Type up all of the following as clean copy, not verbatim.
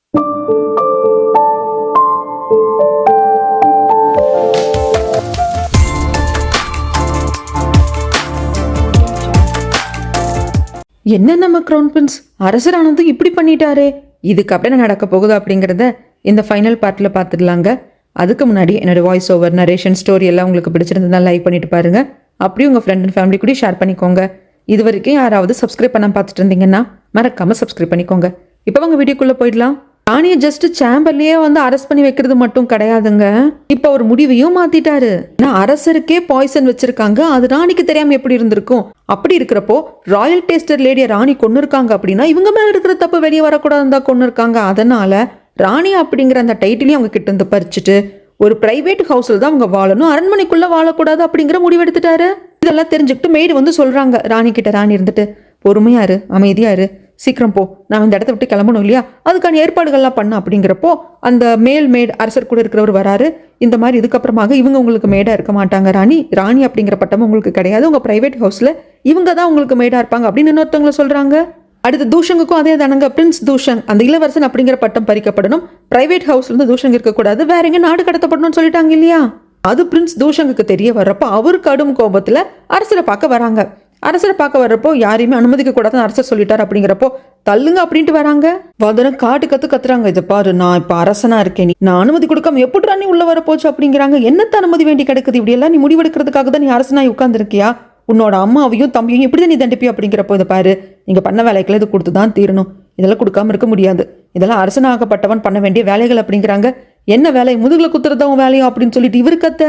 என்ன நம்ம crown Prince அரசரானது இப்படி பண்ணிட்டாரே, இதுக்கு அப்படியே நடக்க போகுது அப்படிங்கிறத இந்த ஃபைனல் பார்ட்டில் பார்த்துடலாங்க. அதுக்கு முன்னாடி என்னோட வாய்ஸ் ஓவர் நரேஷன் ஸ்டோரி எல்லாம் உங்களுக்கு பிடிச்சிருந்ததுனா லைக் பண்ணிட்டு பாருங்க. அப்படியே உங்கள் ஃப்ரெண்ட் அண்ட் ஃபேமிலி கூட ஷேர் பண்ணிக்கோங்க. இது வரைக்கும் யாராவது சப்ஸ்கிரைப் பண்ண பார்த்துட்டு இருந்தீங்கன்னா மறக்காமல் சப்ஸ்கிரைப் பண்ணிக்கோங்க. இப்போ உங்கள் வீடியோக்குள்ளே போயிடலாம். ராணியை ஜஸ்ட் சேம்பர்லயே அரெஸ்ட் பண்ணி வைக்கிறது மட்டும் கிடையாதுங்க, இப்ப ஒரு முடிவையும் மாத்திட்டாரு. நான் அரசருக்கே பாய்சன் வச்சிருக்காங்க, அது ராணிக்கு தெரியாம எப்படி இருந்திருக்கும்? அப்படி இருக்கிறப்போ ராயல் டேஸ்டர் லேடிய ராணி கொண்டு இருக்காங்க அப்படின்னா இவங்க மேல இருக்கிற தப்பு வெளியே வரக்கூடாதுன்னு தான் கொண்டு இருக்காங்க. அதனால ராணி அப்படிங்கிற அந்த டைட்டிலையும் அவங்க கிட்ட இருந்து பறிச்சுட்டு ஒரு பிரைவேட் ஹவுஸ்ல தான் அவங்க வாழணும், அரண்மனைக்குள்ள வாழக்கூடாது அப்படிங்கிற முடிவெடுத்துட்டாரு. இதெல்லாம் தெரிஞ்சுக்கிட்டு மெய்டு சொல்றாங்க ராணி கிட்ட, ராணி இருந்துட்டு பொறுமையாரு, அமைதியாரு, சீக்கிரம் போ, நான் இந்த இடத்த விட்டு கிளம்பணும் இல்லையா, அதுக்கான ஏற்பாடுகள்லாம் பண்ண அப்படிங்கிறப்போ அந்த மேட் அரசர் கூட இருக்கிறவர் வராரு. இந்த மாதிரி இதுக்கப்புறமாக இவங்க உங்களுக்கு மேடா இருக்க மாட்டாங்க ராணி, ராணி அப்படிங்கிற பட்டம் உங்களுக்கு கிடையாது, உங்க பிரைவேட் ஹவுஸ்ல இவங்க தான் உங்களுக்கு மேடா இருப்பாங்க அப்படின்னு இன்னொருத்தவங்களை சொல்றாங்க. அடுத்து தூஷங்குக்கும் அதே தானங்க, பிரின்ஸ் தூஷங் அந்த இளவரசன் அப்படிங்கிற பட்டம் பறிக்கப்படணும், பிரைவேட் ஹவுஸ்ல இருந்து தூஷங் இருக்கக்கூடாது, வேற எங்க நாடு கடத்தப்படணும்னு சொல்லிட்டாங்க இல்லையா. அது பிரின்ஸ் தூஷங்குக்கு தெரிய வர்றப்போ அவர் கடும் கோபத்துல அரசரை பார்க்க வராங்க. அரசரை பார்க்க வர்றப்போ யாரையுமே அனுமதிக்க கூடாதுன்னு அரசர் சொல்லிட்டார். அப்படிங்கிறப்போ தள்ளுங்க அப்படின்ட்டு வராங்க. வதன காட்டு கத்துறாங்க, இதை பாரு நான் இப்ப அரசனா இருக்கேன், நான் அனுமதி கொடுக்காம எப்படி நீ உள்ள வர போச்சு அப்படிங்கிறாங்க. என்னத்த அனுமதி வேண்டி கிடக்குது, இப்படி எல்லாம் நீ முடிவெடுக்கிறதுக்காக தான் நீ அரசனாய் உட்கார்ந்துருக்கியா, உன்னோட அம்மாவையும் தம்பியும் இப்படிதான் நீ தண்டிப்பியா அப்படிங்கிறப்போ இதை பாரு, நீங்க பண்ண வேலைகளை இது கொடுத்துதான் தீரணும், இதெல்லாம் கொடுக்காம இருக்க முடியாது, இதெல்லாம் அரசனாகப்பட்டவன் பண்ண வேண்டிய வேலைகள் அப்படிங்கிறாங்க. என்ன வேலை, முதுகுல குத்துறதும் வேலையும் அப்படின்னு சொல்லிட்டு இவரு கத்த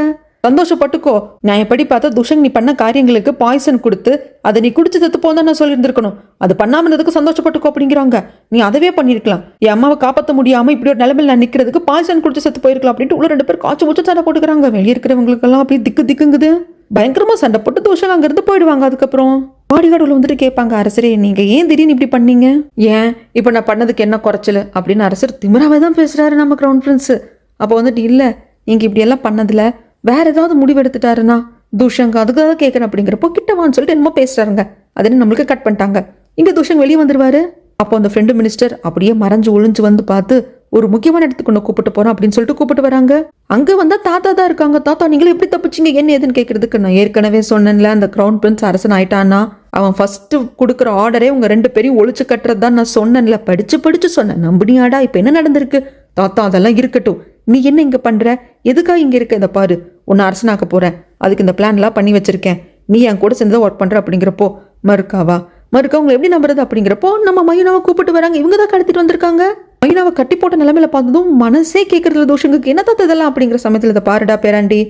சந்தோஷப்பட்டுக்கோ, நான் எப்படி பார்த்தா துஷங் நீ பண்ண காரியங்களுக்கு பாய்சன் கொடுத்து அதை நீ குடிச்சு செத்து போதான் நான் சொல்லியிருந்திருக்கணும், அது பண்ணாம இருந்ததுக்கு சந்தோஷப்பட்டுக்கோ அப்படிங்கிறாங்க. நீ அதவே பண்ணிருக்கலாம், என் அம்மாவை காப்பாற்ற முடியாம இப்படி ஒரு நிலைமையில் நான் நிக்கிறதுக்கு பாய்சன் குடிச்சு செத்து போயிருக்கலாம் அப்படின்ட்டு உள்ள 2 பேர் காய்ச்சி முச்சு சண்டை போட்டுக்கிறாங்க. வெளியே இருக்கிறவங்களுக்கெல்லாம் அப்படியே திக்குங்குது, பயங்கரமா சண்டை போட்டு துஷங் அங்கிருந்து போயிடுவாங்க. அதுக்கப்புறம் பாடிகார்டுல வந்துட்டு கேட்பாங்க, அரசரே நீங்க ஏன் திடீர்னு இப்படி பண்ணீங்க, ஏன் இப்ப நான் பண்ணதுக்கு என்ன குறைச்சல் அப்படின்னு அரசர் திமிராவே தான் பேசுறாரு நம்ம கிரவுன் பிரின்ஸ். அப்போ வந்துட்டு இல்ல நீங்க இப்படி எல்லாம் பண்ணதுல வேற ஏதாவது முடிவு எடுத்துட்டாருன்னா துஷங்க அதுக்கு தான் கேட்கறேன் அப்படிங்கிறப்போ கிட்டவான்னு சொல்லிட்டு என்னமோ பேசுறாங்க. அதுன்னு நம்மளுக்கு கட் பண்ணிட்டாங்க. இங்க துஷங் வெளியே வந்துருவாரு. அப்போ அந்த ஃப்ரெண்டு மினிஸ்டர் அப்படியே மறைஞ்சு ஒளிஞ்சு வந்து பார்த்து ஒரு முக்கியமான இடத்துக்கு ஒன்று கூப்பிட்டு போறோம் அப்படின்னு சொல்லிட்டு கூப்பிட்டு வராங்க. அங்க வந்தா தாத்தா தான் இருக்காங்க. தாத்தா நீங்களும் எப்படி தப்பிச்சிங்க என்ன ஏதுன்னு கேட்கறதுக்கு, நான் ஏற்கனவே சொன்னேன்ல அந்த கிரவுன் பிரின்ஸ் அரசன் ஆயிட்டானா, அவன் ஃபர்ஸ்ட் கொடுக்குற ஆர்டரே உங்க 2 பேரையும் ஒழிச்சு கட்டுறது தான் நான் சொன்னேன்ல, படிச்சு சொன்னேன், நம்பினியாடா, இப்ப என்ன நடந்திருக்கு? தாத்தா அதெல்லாம் இருக்கட்டும், நீ என்ன இங்க பண்ற, எதுக்காக இங்க இருக்க, இதை பாரு உன்னை அரசனாக்க போறேன், அதுக்கு இந்த பிளான்லாம் பண்ணி வச்சிருக்கேன், நீ என் கூட சேர்ந்து ஒர்க் பண்ற அப்படிங்கிறப்போ மறுக்கா உங்களை எப்படி நம்புறது அப்படிங்கிறப்போ நம்ம மைனாவை கூப்பிட்டு வராங்க. இவங்க தான் கடத்திட்டு வந்திருக்காங்க. மைனாவை கட்டி போட்ட நிலைமையில பார்த்ததும் மனசே கேட்கறதுல தோஷங்களுக்கு என்ன தத்து இதெல்லாம் அப்படிங்கிற சமயத்தில் இதை பாருடா பேராண்டி,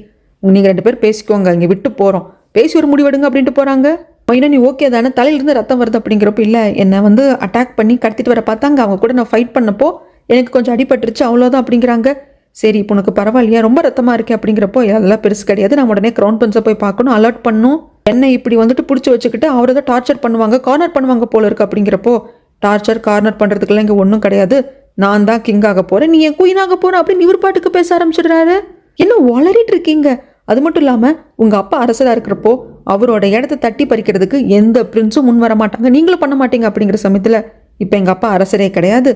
நீங்க 2 பேர் பேசிக்கோங்க, இங்க விட்டு போறோம், பேசி ஒரு முடிவெடுங்க அப்படின்ட்டு போறாங்க. மைனா நீ ஓகே தானே, தலையிலிருந்து ரத்தம் வருது அப்படிங்கிறப்போ இல்லை என்னை அட்டாக் பண்ணி கடத்திட்டு வர பார்த்தாங்க, அவங்க கூட நான் ஃபைட் பண்ணப்போ எனக்கு கொஞ்சம் அடிபட்டுருச்சு அவ்வளோதான் அப்படிங்கிறாங்க. சரி இப்போ உனக்கு பரவாயில்லையா, ரொம்ப ரத்தமா இருக்கே அப்படிங்கிறப்போ அதெல்லாம் பெருசு கிடையாது, நான் உடனே கிரவுன் பிரின்ஸை போய் பார்க்கணும், அலர்ட் பண்ணணும், என்ன இப்படி பிடிச்சி வச்சுக்கிட்டு அவரை தான் டார்ச்சர் பண்ணுவாங்க, கார்னர் பண்ணுவாங்க போல இருக்கு அப்படிங்கிறப்போ டார்ச்சர் கார்னர் பண்றதுக்குலாம் இங்கே ஒன்றும் கிடையாது, நான் தான் கிங் ஆக போறேன், நீ என் குயின் ஆக போற அப்படின்னு இவர் பாட்டுக்கு பேச ஆரம்பிச்சிடுறாரு. என்ன வளரிட்டு இருக்கீங்க, அது மட்டும் இல்லாம உங்க அப்பா அரசரா இருக்கிறப்போ அவரோட இடத்த தட்டி பறிக்கிறதுக்கு எந்த பிரின்ஸும் முன் வர மாட்டாங்க, நீங்களும் பண்ண மாட்டீங்க அப்படிங்கிற சமயத்துல இப்ப எங்க அப்பா அரசரே கிடையாது,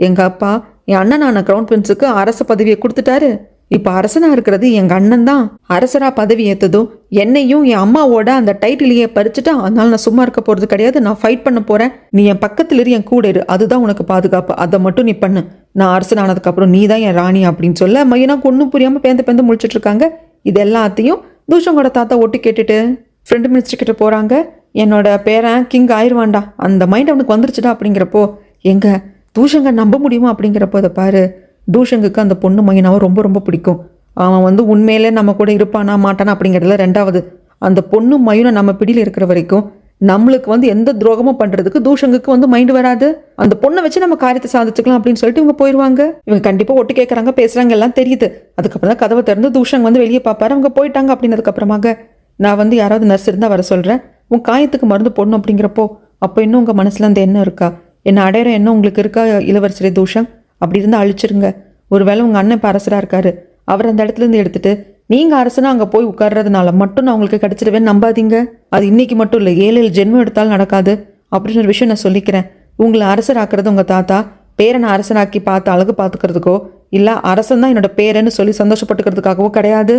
எங்க அப்பா என் அண்ணனான கிரவுன் பிரின்ஸுக்கு அரச பதவியை கொடுத்துட்டாரு, இப்ப அரசனா இருக்கிறது எங்க அண்ணன் தான், அரசரா பதவி ஏத்ததும் என்னையும் என் அம்மாவோட அந்த டைட்டிலையே பறிச்சுட்டா, அதனால நான் சும்மா இருக்க போறது கிடையாது, நான் ஃபைட் பண்ண போறேன், நீ என் பக்கத்துல இரு, என் கூட இரு, அதுதான் உனக்கு பாதுகாப்பு, அதை மட்டும் நீ பண்ணு, நான் அரசனானதுக்கு அப்புறம் நீ தான் என் ராணி அப்படின்னு சொல்ல மையனா ஒன்னும் புரியாம பேந்து முழிச்சிட்டு இருக்காங்க. இது எல்லாத்தையும் தூஷங்கோட தாத்தா ஒட்டு கேட்டுட்டு ஃப்ரெண்டு மினிஸ்டர் கிட்ட போறாங்க. என்னோட பேரன் கிங் ஆயிடுவான்டா, அந்த மைண்ட் அவனுக்கு வந்துருச்சுடா அப்படிங்கிறப்போ எங்க தூஷங்க நம்ப முடியுமா அப்படிங்கிறப்போ இதை பாரு, தூஷங்குக்கு அந்த பொண்ணு மையனாவை ரொம்ப ரொம்ப பிடிக்கும், அவன் உண்மையிலே நம்ம கூட இருப்பானா மாட்டானா அப்படிங்கிறதுல ரெண்டாவது, அந்த பொண்ணு மையனை நம்ம பிடியில் இருக்கிற வரைக்கும் நம்மளுக்கு எந்த துரோகமும் பண்றதுக்கு தூஷங்குக்கு மைண்ட் வராது, அந்த பொண்ணை வச்சு நம்ம காரியத்தை சாதிச்சுக்கலாம் அப்படின்னு சொல்லிட்டு இவங்க போயிடுவாங்க. இவங்க கண்டிப்பா ஒட்டு கேட்கறாங்க, பேசுறாங்க, எல்லாம் தெரியுது. அதுக்கப்புறம் தான் கதவை திறந்து தூஷங் வெளியே பார்ப்பாரு. அவங்க போயிட்டாங்க. அப்படின்னதுக்கு அப்புறமாக நான் யாராவது நர்ஸ் இருந்தா வர சொல்றேன், உன் காயத்துக்கு மருந்து போடணும் அப்படிங்கிறப்போ அப்போ இன்னும் உங்க மனசுல அந்த எண்ணம் இருக்கா, என்ன அடையிற எண்ணம் உங்களுக்கு இருக்கா இளவரசரே தூஷங், அப்படி இருந்தா அழிச்சிருங்க, ஒருவேளை உங்க அண்ணன் இப்ப அரசரா இருக்காரு, அவர் அந்த இடத்துல இருந்து எடுத்துட்டு நீங்க அரசனா அங்க போய் உட்கார்றதுனால மட்டும் நான் உங்களுக்கு கிடைச்சிடுவேன்னு நம்பாதீங்க, அது இன்னைக்கு மட்டும் இல்லை 7 ஜென்மம் எடுத்தாலும் நடக்காது அப்படின்னு ஒரு விஷயம் நான் சொல்லிக்கிறேன், உங்களை அரசராக்குறது உங்க தாத்தா, பேரனை அரசனாக்கி பார்த்து அழகு பார்த்துக்கிறதுக்கோ இல்லை அரசன் தான் என்னோட பேரன்னு சொல்லி சந்தோஷப்பட்டுக்கிறதுக்காகவோ கிடையாது.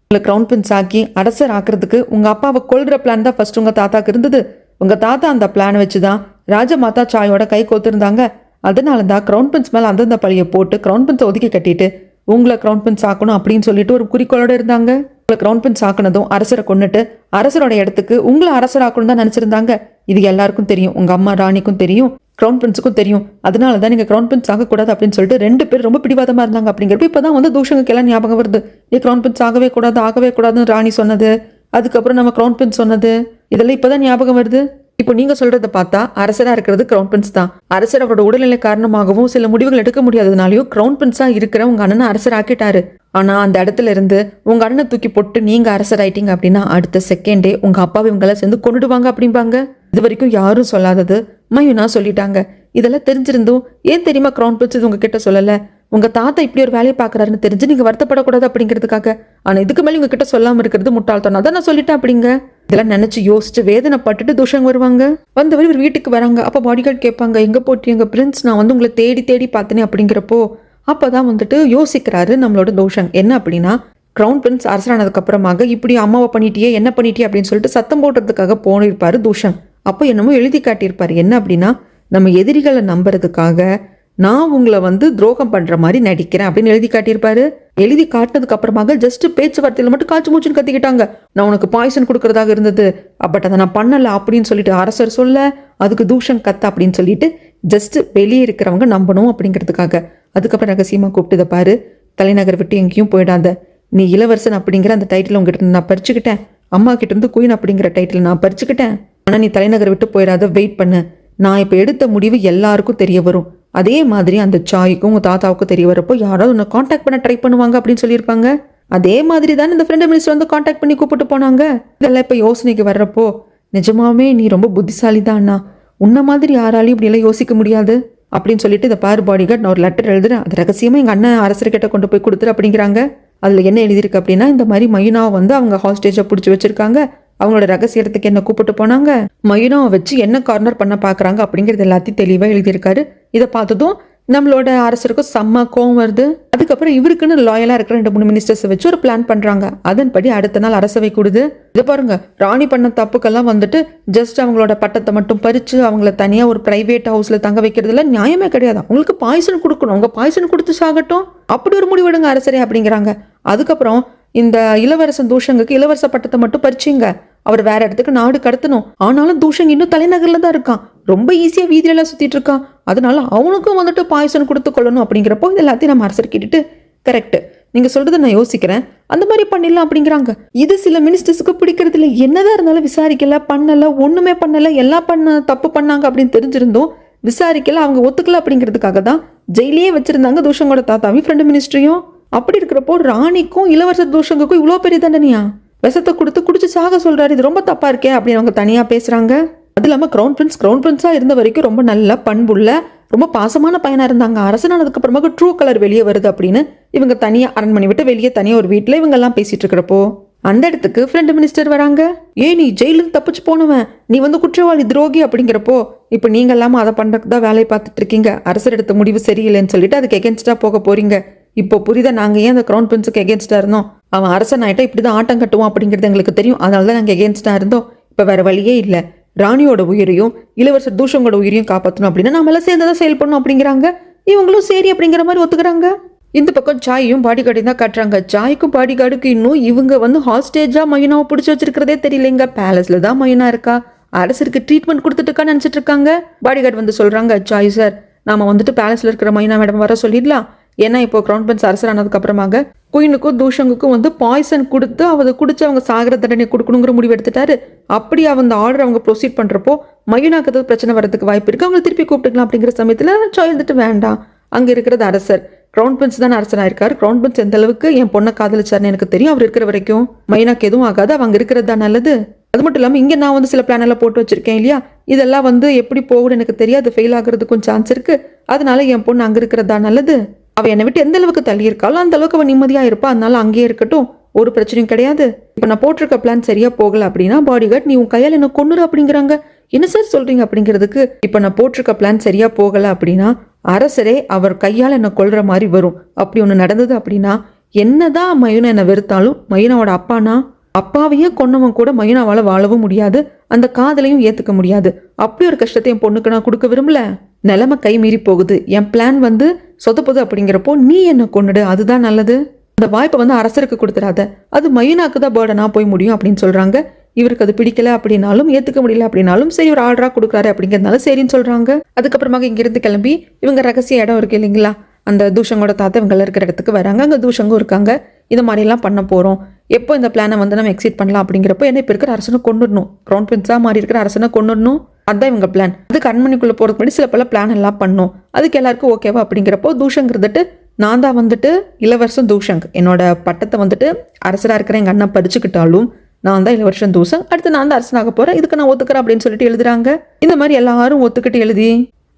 உங்களை க்ரௌன் பிரின்ஸ் ஆக்கி அரசர் ஆக்கிறதுக்கு உங்கள் அப்பாவை கொல்ற பிளான் தான் ஃபர்ஸ்ட் உங்கள் தாத்தாக்கு இருந்தது. உங்கள் தாத்தா அந்த பிளானை வச்சு தான் ராஜமாதா சாயோட கை கோத்திருந்தாங்க. அதனால தான் க்ரௌன் பிரின்ஸ் மேலே அந்தந்த பழியை போட்டு க்ரௌன் பிரின்ஸை ஒதுக்கி கட்டிட்டு உங்களை க்ரௌன் பிரின்ஸ் ஆக்கணும் அப்படின்னு சொல்லிட்டு ஒரு குறிக்கோளோடு இருந்தாங்க. உங்களை க்ரௌன் பிரின்ஸ் ஆக்குனதும் அரசரை கொண்டுட்டு அரசரோட இடத்துக்கு உங்களை அரசராக்கணும் தான் நினச்சிருந்தாங்க. இது எல்லாருக்கும் தெரியும், உங்கள் அம்மா ராணிக்கும் தெரியும், க்ரௌன் பிரின்ஸுக்கும் தெரியும். அதனால தான் நீங்கள் க்ரௌன் பிரின்ஸ் ஆகக்கூடாது அப்படின்னு சொல்லிட்டு 2 பேர் ரொம்ப பிடிவாதமாக இருந்தாங்க. அப்படிங்கிறப்ப இப்போ தான் வந்து தூஷங்களுக்கு எல்லாம் ஞாபகம் வருது. நீ க்ரௌன் பிரின்ஸ் ஆகவே கூடாதுன்னு ராணி சொன்னது, அதுக்கப்புறம் நம்ம க்ரௌன் பிரின்ஸ் சொன்னது, இதெல்லாம் இப்போ தான் ஞாபகம் வருது. இப்போ நீங்க சொல்றத பார்த்தா அரசரா இருக்கிறது க்ரௌன் பிரின்ஸ் தான். அரசர் அவரோட உடல்நிலை காரணமாகவும் சில முடிவுகள் எடுக்க முடியாததுனாலயும் க்ரௌன் பிரின்ஸா இருக்கிற உங்க அண்ணனை அரசர் ஆக்கிட்டாரு. ஆனா அந்த இடத்துல இருந்து உங்க அண்ணனை தூக்கி போட்டு நீங்க அரசர் ஆயிட்டீங்க அப்படின்னா அடுத்த செகண்டே உங்க அப்பாவை இவங்கள சேர்ந்து கொண்டுடுவாங்க அப்படிம்பாங்க. இது வரைக்கும் யாரும் சொல்லாதது மயூனா சொல்லிட்டாங்க. இதெல்லாம் தெரிஞ்சிருந்தும் ஏன் தெரியுமா க்ரௌன் பிரின்ஸ் இது உங்ககிட்ட சொல்லல? உங்க தாத்தா இப்படி ஒரு வேலையை பாக்குறாருன்னு தெரிஞ்சு நீங்க வருத்தப்படக்கூடாது அப்படிங்கிறதுக்காக. ஆனா இதுக்கு மேலே உங்ககிட்ட சொல்லாம இருக்கிறது முட்டாள்தனம். அதான் நான் சொல்லிட்டேன் அப்படிங்க. இதெல்லாம் நினைச்சு யோசிச்சு வேதனைப்பட்டுட்டு துஷங் வருவாங்க. வந்தவர் இவர் வீட்டுக்கு வராங்க. அப்போ பாடிகார்டு கேட்பாங்க, எங்க போட்டீங்க பிரின்ஸ்? நான் வந்து உங்களை தேடி தேடி பார்த்தேனே அப்படிங்கிறப்போ அப்பதான் வந்துட்டு யோசிக்கிறாரு நம்மளோட துஷங். என்ன அப்படின்னா க்ரௌன் பிரின்ஸ் அரசரானதுக்கு அப்புறமாக இப்படி அம்மாவை பண்ணிட்டியே என்ன பண்ணிட்டியே அப்படின்னு சொல்லிட்டு சத்தம் போடுறதுக்காக போனிருப்பாரு துஷங். அப்போ என்னமோ எழுதி காட்டியிருப்பாரு. என்ன அப்படின்னா நம்ம எதிரிகளை நம்புறதுக்காக நான் உங்களை வந்து துரோகம் பண்ற மாதிரி நடிக்கிறேன் அப்படின்னு எழுதி காட்டியிருப்பாரு. எழுதி காட்டினதுக்கு அப்புறமாக ஜஸ்ட் பேச்சுவார்த்தையில மட்டும் காய்ச்சி மூச்சுன்னு கத்திக்கிட்டாங்க. நான் உனக்கு பாய்சன் கொடுக்கறதாக இருந்தது, பட் அதை நான் பண்ணல அப்படின்னு சொல்லிட்டு அரசர் சொல்ல, அதுக்கு தூஷன் கத்த அப்படின்னு சொல்லிட்டு ஜஸ்ட் வெளியே இருக்கிறவங்க நம்பணும் அப்படிங்கிறதுக்காக. அதுக்கப்புறம் ரகசியமா கூப்பிட்டு பாரு, தலைநகர் விட்டு எங்கேயும் போயிடாத, நீ இளவரசன் அப்படிங்கிற அந்த டைட்டில் உங்ககிட்ட நான் பறிச்சுக்கிட்டேன், அம்மா கிட்ட இருந்து குயின் அப்படிங்கிற டைட்டில் நான் பறிச்சுக்கிட்டேன், ஆனா நீ தலைநகர் விட்டு போயிடாத, வெயிட் பண்ணு, நான் இப்போ எடுத்த முடிவு எல்லாருக்கும் தெரிய வரும். அதே மாதிரி அந்த சாய்க்கும் உங்க தாத்தாவுக்கும் தெரிய வரப்போ யாராவது உன்னை காண்டாக்ட் பண்ண ட்ரை பண்ணுவாங்க அப்படின்னு சொல்லியிருப்பாங்க. அதே மாதிரி தான் இந்த ஃப்ரெண்ட் மினிஸ்டர் வந்து காண்டாக்ட் பண்ணி கூப்பிட்டு போனாங்க. இதெல்லாம் இப்போ யோசனைக்கு வர்றப்போ நிஜமாவே நீ ரொம்ப புத்திசாலி தான் அண்ணா, உன்ன மாதிரி யாராலையும் இப்படியெல்லாம் யோசிக்க முடியாது அப்படின்னு சொல்லிட்டு இதை பாரு பாடிகார்டு, நான் ஒரு லெட்டர் எழுதுறேன், அது ரகசியமாக எங்கள் அண்ணன் அரசர்கிட்ட கொண்டு போய் கொடுத்துரு அப்படிங்கிறாங்க. அதில் என்ன எழுதியிருக்கு அப்படின்னா இந்த மாதிரி மயூனாவை வந்து அவங்க ஹாஸ்டேஜை பிடிச்சி வச்சிருக்காங்க, அவங்களோட ரகசிய இடத்துக்கு என்ன கூப்பிட்டு போனாங்க, மயூனாவை வச்சு என்ன கார்னர் பண்ண பார்க்குறாங்க அப்படிங்கிறது எல்லாத்தையும் தெளிவாக எழுதியிருக்காரு. இதை பார்த்ததும் நம்மளோட அரசருக்கும் செம்ம கோவம் வருது. அதுக்கப்புறம் இவருக்குன்னு லாயலாக இருக்கிற 2-3 மினிஸ்டர்ஸை வச்சு ஒரு பிளான் பண்ணுறாங்க. அதன்படி அடுத்த நாள் அரசவை கூடுது. இதை பாருங்க, ராணி பண்ண தப்புக்கெல்லாம் வந்துட்டு ஜஸ்ட் அவங்களோட பட்டத்தை மட்டும் பறித்து அவங்கள தனியாக ஒரு பிரைவேட் ஹவுஸில் தங்க வைக்கிறதுல நியாயமே கிடையாது. அவங்களுக்கு பாய்சன் கொடுக்கணும், அவங்க பாய்சன் கொடுத்து சாகட்டும், அப்படி ஒரு முடிவெடுங்க அரசரே அப்படிங்கிறாங்க. அதுக்கப்புறம் இந்த இளவரசன் தூஷங்குக்கு இளவரச பட்டத்தை மட்டும் பறிச்சிங்க, அவர் வேற இடத்துக்கு நாடு கடத்தணும். ஆனாலும் தூஷங் இன்னும் தலைநகர்ல தான் இருக்கான், ரொம்ப ஈஸியா வீதியில சுத்திட்டு இருக்கான், அதனால அவனுக்கும் வந்துட்டு பாய்சன் கொடுத்து கொள்ளணும் அப்படிங்கிறப்போ இது எல்லாத்தையும் நம்ம அரசர் கேட்டுட்டு கரெக்ட், நீங்க சொல்றதை நான் யோசிக்கிறேன், அந்த மாதிரி பண்ணிடலாம் அப்படிங்கிறாங்க. இது சில மினிஸ்டர்ஸுக்கு பிடிக்கிறது இல்லை. என்னதான் இருந்தாலும் விசாரிக்கல, பண்ணல, ஒண்ணுமே பண்ணல, எல்லாம் தப்பு பண்ணாங்க அப்படின்னு தெரிஞ்சிருந்தோம் விசாரிக்கல, அவங்க ஒத்துக்கல அப்படிங்கிறதுக்காக தான் ஜெயிலே வச்சிருந்தாங்க தூஷங்கோட தாத்தாவையும் ஃப்ரெண்ட் மினிஸ்டரையும். அப்படி இருக்கிறப்போ ராணிக்கும் இளவரசர் தூஷங்குக்கும் இவ்வளோ பெரிய தண்டனையா? விஷத்தை கொடுத்து குடிச்சு சாக சொல்றாரு, இது ரொம்ப தப்பா இருக்கே அப்படின்னு அவங்க தனியா பேசுறாங்க. அது இல்லாமல் க்ரௌன் பிரின்ஸா இருந்த வரைக்கும் ரொம்ப நல்ல பண்புள்ள ரொம்ப பாசமான பையனா இருந்தாங்க. அரசனானதுக்கு அப்புறமா ட்ரூ கலர் வெளியே வருது அப்படின்னு இவங்க தனியா அரண்மனை விட்டு வெளியே தனியா ஒரு வீட்டுல இவங்க எல்லாம் பேசிட்டு இருக்கிறப்போ அந்த இடத்துக்கு ஃப்ரெண்ட் மினிஸ்டர் வராங்க. நீ ஜெயிலுக்கு தப்பிச்சு போனவன், நீ வந்து குற்றவாளி துரோகி அப்படிங்கிறப்போ இப்போ நீங்க எல்லாமே அதை பண்றதுக்கு தான் வேலையை பார்த்துட்டு இருக்கீங்க, அரசர் எடுத்த முடிவு சரியில்லைன்னு சொல்லிட்டு அதுக்கு எகென்ஸ்டா போக போறீங்க. இப்போ புரியுதா நாங்க ஏன் அந்த க்ரௌன் பிரின்ஸுக்கு எகென்ஸ்டா இருந்தோம்? அவன் அரசன் ஆயிட்டா இப்படிதான் ஆட்டம் கட்டுவான் அப்படிங்கிறது எங்களுக்கு தெரியும், அதனாலதான் நாங்க எகென்ஸ்டா இருந்தோம். இப்ப வேற வழியே இல்லை, ராணியோட உயிரையும் இளவரசர் தூஷங்கோட உயிரையும் காப்பாற்றணும் அப்படின்னா நம்ம எல்லாம் சேர்ந்ததான் செயல்படணும் அப்படிங்கிறாங்க. இவங்களும் சரி அப்படிங்கிற மாதிரி ஒத்துக்கிறாங்க. இந்த பக்கம் சாயும் பாடிகார்டையும் தான் காட்டுறாங்க. சாய்க்கும் பாடிகார்டுக்கு இன்னும் இவங்க வந்து ஹாஸ்டேஜா மயூனாவை பிடிச்சி வச்சிருக்கிறதே தெரியலைங்க. பேலஸ்ல தான் மயூனா இருக்கா, அரசருக்கு ட்ரீட்மெண்ட் கொடுத்துட்டு இருக்கான்னு நினைச்சிட்டு இருக்காங்க. பாடிகார்டு வந்து சொல்றாங்க, சாய் சார் நாம வந்துட்டு பேலஸ்ல இருக்கிற மயூனா மேடம் வர சொல்லிடலாம், ஏன்னா இப்போ க்ரௌன் பிரின்ஸ் அரசர் ஆனதுக்கு அப்புறமாக குயினுக்கும் தூஷங்குக்கும் வந்து பாய்சன் கொடுத்து அதை குடிச்சு அவங்க சாகர தண்டனை கொடுக்கணுங்கிற முடிவு எடுத்துட்டாரு. அப்படி அந்த ஆர்டர் அவங்க ப்ரொசீட் பண்றப்போ மயூனாக்கு ஏதாவது பிரச்சனை வரதுக்கு வாய்ப்பு இருக்கு, அவங்க திருப்பி கூப்பிட்டுக்கலாம் அப்படிங்கிற சமயத்துல சாய் வந்துட்டு வேண்டாம், அங்க இருக்கிறது அரசர், க்ரௌன் பிரின்ஸ் தானே அரசனா இருக்காரு, க்ரௌன் பிரின்ஸ் எந்த அளவுக்கு என் பொண்ணை காதலிச்சாருன்னு எனக்கு தெரியும், அவர் இருக்கிற வரைக்கும் மயூனாக்கு எதுவும் ஆகாது, அவங்க இருக்கிறது தான் நல்லது. அது மட்டும் இல்லாமல் இங்கே நான் வந்து சில பிளான் எல்லாம் போட்டு வச்சிருக்கேன் இல்லையா, இதெல்லாம் வந்து எப்படி போகும்னு எனக்கு தெரியாது, ஃபெயில் ஆகுறதுக்கும் சான்ஸ் இருக்கு, அதனால என் பொண்ணு அங்கே இருக்கிறதா நல்லது, அவள் என்னை விட்டு எந்த அளவுக்கு தள்ளி இருக்காளோ அந்த அளவுக்கு அவள் நிம்மதியா இருப்பா, அதனால அங்கேயே இருக்கட்டும், ஒரு பிரச்சனையும் கிடையாது. இப்போ நான் போட்டிருக்க பிளான் சரியா போகல அப்படின்னா பாடிகார்ட் நீ உன் கையால் என்ன கொன்னுரு அப்படிங்கிறாங்க. என்ன சார் சொல்றீங்க அப்படிங்கிறதுக்கு இப்போ நான் போட்டிருக்க பிளான் சரியா போகல அப்படின்னா அரசரே அவர் கையால் என்னை கொல்ற மாதிரி வரும். அப்படி ஒன்று நடந்தது அப்படின்னா என்னதான் மயுனா என்னை வெறுத்தாலும் மயுனாவோட அப்பானா அப்பாவையே கொன்னவன் கூட மயுனாவால் வாழவும் முடியாது, அந்த காதலையும் ஏற்றுக்க முடியாது. அப்படி ஒரு கஷ்டத்தை என் பொண்ணுக்கு நான் கொடுக்க விரும்பல. நிலைமை கை மீறி போகுது, என் பிளான் வந்து சொதப்புது. அப்படிங்கிறப்போ நீ என்ன கொன்னுடு, அதுதான் நல்லது. அந்த வாய்ப்பை வந்து அரசருக்கு கொடுத்துடாத, அது மயுனாக்கு தான் பேர்டனா போய் முடியும் அப்படின்னு சொல்றாங்க. இவருக்கு அது பிடிக்கல அப்படின்னாலும் ஏற்றுக்க முடியல அப்படின்னாலும் சரி ஒரு ஆர்டரா கொடுக்குறாரு அப்படிங்கிறதுனால சரின்னு சொல்றாங்க. அதுக்கப்புறமாக இங்கிருந்து கிளம்பி இவங்க ரகசிய இடம் இருக்கு இல்லைங்களா, அந்த தூஷங்கோட தாத்தா இவங்க இருக்கிற இடத்துக்கு வராங்க. அங்கே தூஷங்கும் இருக்காங்க. இந்த மாதிரிலாம் பண்ண போகிறோம், எப்போ இந்த பிளானை வந்து நம்ம எக்ஸிட் பண்ணலாம் அப்படிங்கிறப்போ என்ன இப்போ இருக்கிற அரசனை கொண்டுடணும், க்ரௌன் பிரின்ஸாக மாறி இருக்கிற அரசனை கொண்டுடணும். அதுதான் இவங்க பிளான். அதுக்கு அரண்மனைக்குள்ளே போகிறதுக்கு முன்னாடி சில பல பிளான் எல்லாம் பண்ணோம். அதுக்கு எல்லாருக்கும் ஓகேவா அப்படிங்கிறப்போ தூஷங் இருந்துட்டு நான் தான் வந்துட்டு இளவரசன் தூஷங், என்னோட பட்டத்தை வந்துட்டு அரசராக இருக்கிற எங்கள் அண்ணா பறிச்சுக்கிட்டாலும் நான் தான் இளவரசன் தூஷங், அடுத்து நான் தான் அரசனாக போகிறேன், இதுக்கு நான் ஒத்துக்கிறேன் அப்படின்னு சொல்லிட்டு எழுதுறாங்க. இந்த மாதிரி எல்லாரும் ஒத்துக்கிட்டு எழுதி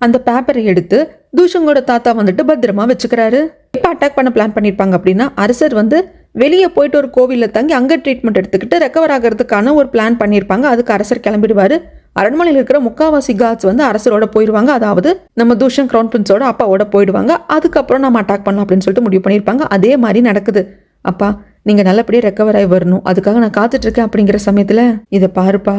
அந்த பேப்பரை எடுத்து தூஷங்கோட தாத்தா வந்துட்டு பத்திரமா வச்சுக்கிறாரு. இப்போ அட்டாக் பண்ண பிளான் பண்ணியிருப்பாங்க அப்படின்னா அரசர் வந்து வெளியே போயிட்டு ஒரு கோவிலில் தங்கி அங்கே ட்ரீட்மெண்ட் எடுத்துக்கிட்டு ரெக்கவர் ஆகிறதுக்கான ஒரு பிளான் பண்ணியிருப்பாங்க. அதுக்கு அரசர் கிளம்பிடுவார். அரண்மனையில் இருக்கிற முக்காவாசி காட்ஸ் வந்து அரசரோட போயிடுவாங்க, அதாவது நம்ம தூஷன் க்ரௌன் பிரின்ஸோட அப்பாவோட போயிடுவாங்க. அதுக்கப்புறம் நம்ம அட்டாக் பண்ணலாம் அப்படின்னு சொல்லிட்டு முடிவு பண்ணியிருப்பாங்க. அதே மாதிரி நடக்குது. அப்பா நீங்கள் நல்லபடியாக ரெக்கவர் ஆகி வரணும், அதுக்காக நான் காத்துட்ருக்கேன் அப்படிங்கிற சமயத்தில் இதை பாருப்பா,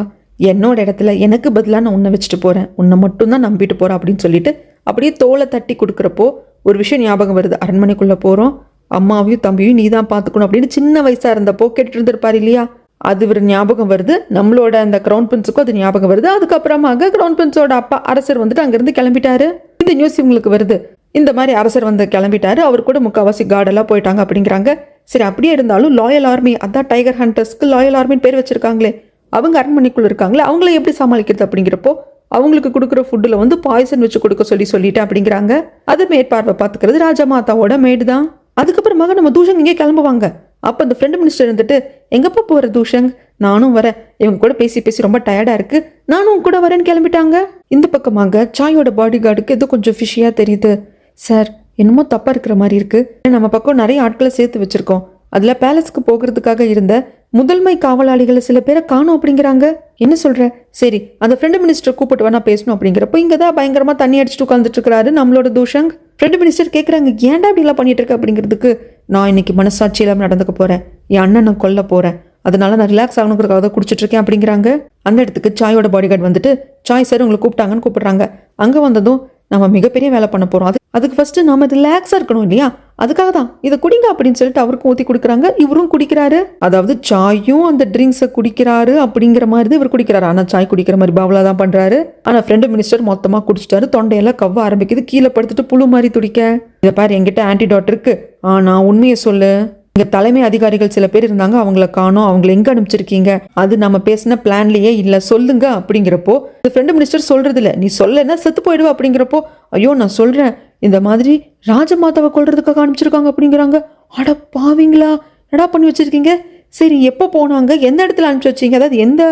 என்னோட இடத்துல எனக்கு பதிலாக நான் உன்னை வச்சுட்டு போகிறேன், உன்னை மட்டும்தான் நம்பிட்டு போகிறேன் அப்படின்னு சொல்லிட்டு அப்படியே தோலை தட்டி கொடுக்குறப்போ ஒரு விஷயம் ஞாபகம் வருது. அரண்மனைக்குள்ளே போகிறோம், அம்மாவையும் தம்பியும் நீ தான் பார்த்துக்கணும் அப்படின்னு சின்ன வயசாக இருந்தப்போ கேட்டுட்டு இருந்திருப்பார் இல்லையா, அது ஒரு ஞாபகம் வருது. நம்மளோட அந்த க்ரௌன் பிரின்ஸுக்கும் அது ஞாபகம் வருது. அதுக்கப்புறமாக க்ரௌன் பிரின்ஸோட அப்பா அரசர் வந்துட்டு அங்கேருந்து கிளம்பிட்டாரு. இந்த நியூஸ் இவங்களுக்கு வருது, இந்த மாதிரி அரசர் வந்து கிளம்பிட்டாரு, அவர் கூட முக்கால்வாசி கார்டெல்லாம் போயிட்டாங்க அப்படிங்கிறாங்க. சரி அப்படியே இருந்தாலும் லாயல் ஆர்மி, அதான் டைகர் ஹண்டர்ஸ்க்கு லாயல் ஆர்மின்னு பேர் வச்சிருக்காங்களே, அவங்க அரண்மனைக்குள்ள இருக்காங்களே, அவங்கள எப்படி சமாளிக்கிறது அப்படிங்கிறப்போ அவங்களுக்கு கொடுக்குற ஃபுட்டில் வந்து பாய்சன் வச்சு கொடுக்க சொல்லிட்டேன் அப்படிங்கிறாங்க. அது மேற்பார்வை பார்த்துக்கிறது ராஜமாதாவோட மேடு தான். அதுக்கப்புறமாக நம்ம தூஷங் இங்கே கிளம்புவாங்க. அப்போ அந்த ஃப்ரெண்ட் மினிஸ்டர் இருந்துட்டு எங்கப்பா போகிற தூஷங், நானும் வரேன், இவங்க கூட பேசி ரொம்ப டயர்டாக இருக்கு, நானும் கூட வரேன்னு கிளம்பிட்டாங்க. இந்த பக்கமாக சாயோட பாடி கார்டுக்கு ஏதோ கொஞ்சம் ஃபிஷியாக தெரியுது. சார் என்னமோ தப்பாக இருக்கிற மாதிரி இருக்குது, நம்ம பக்கம் நிறைய ஆட்களை சேர்த்து வச்சுருக்கோம், அதில் பேலஸ்க்கு போகிறதுக்காக இருந்த முதன்மை காவலாளிகளை சில பேரை காணும் அப்படிங்கிறாங்க. என்ன சொல்கிற, சரி அந்த ஃப்ரெண்டு மினிஸ்டர் கூப்பிட்டு வேணா பேசணும் அப்படிங்கிறப்போ இங்கே தான் பயங்கரமாக தண்ணி அடிச்சுட்டு உட்காந்துட்டு இருக்கிறாரு நம்மளோட தூஷங். ஃப்ரெண்டு மினிஸ்டர் கேட்குறாங்க ஏன்டா இப்படிலாம் பண்ணிட்டு இருக்க அப்படிங்கிறதுக்கு, நான் இன்னைக்கு மனசாட்சி இல்லாமல் நடந்துக்க போகிறேன், என் அண்ணனை கொல்ல போகிறேன், அதனால நான் ரிலாக்ஸ் ஆகணுங்கிறதுக்காக தான் குடிச்சிட்டு இருக்கேன் அப்படிங்கிறாங்க. அந்த இடத்துக்கு சாயோட பாடி கார்டு வந்துட்டு சாய் சார் உங்களை கூப்பிட்டாங்கன்னு கூப்பிடுறாங்க. அங்கே வந்ததும் நம்ம மிகப்பெரிய வேலை பண்ண போகிறோம், அதுக்கு ஃபஸ்ட்டு நம்ம ரிலாக்ஸாக இருக்கணும் இல்லையா, அதுக்காக தான் இதை குடிங்க அப்படின்னு சொல்லிட்டு அவருக்கும் ஊற்றி கொடுக்குறாங்க. இவரும் குடிக்கிறாரு, அதாவது சாயும் அந்த ட்ரிங்க்ஸை குடிக்கிறாரு அப்படிங்கிற மாதிரி தான் இவர் குடிக்கிறாரு. ஆனால் சாய் குடிக்கிற மாதிரி பாவலா தான் பண்ணுறாரு. ஆனால் ஃப்ரெண்டு மினிஸ்டர் மொத்தமாக குடிச்சிட்டாரு, தொண்டையெல்லாம் கவ்வ ஆரம்பிக்குது, கீழே படுத்துட்டு புழு மாதிரி துடிக்க. இதை பாரு என்கிட்ட ஆன்டிடாட் இருக்கு, ஆனால் உண்மையை சொல்லு, இங்கே தலைமை அதிகாரிகள் சில பேர் இருந்தாங்க, அவங்கள காணோம், அவங்கள எங்கே அனுப்பிச்சிருக்கீங்க, அது நம்ம பேசின பிளான்லேயே இல்லை, சொல்லுங்க அப்படிங்கிறப்போ இந்த ஃப்ரெண்டு மினிஸ்டர் சொல்றது இல்லை, நீ சொல்லனா செத்து போயிடுவா அப்படிங்கிறப்போ ஐயோ நான் சொல்கிறேன், இந்த மாதிரி ராஜமாதாவை கொல்றதுக்காக அனுப்பிச்சிருக்காங்க அப்படிங்கிறாங்க. அட பாவீங்களா, என்னடா பண்ணி வச்சிருக்கீங்க, சரி எப்போ போனாங்க, எந்த இடத்துல அனுப்பிச்சி வச்சிங்க, அதாவது எந்த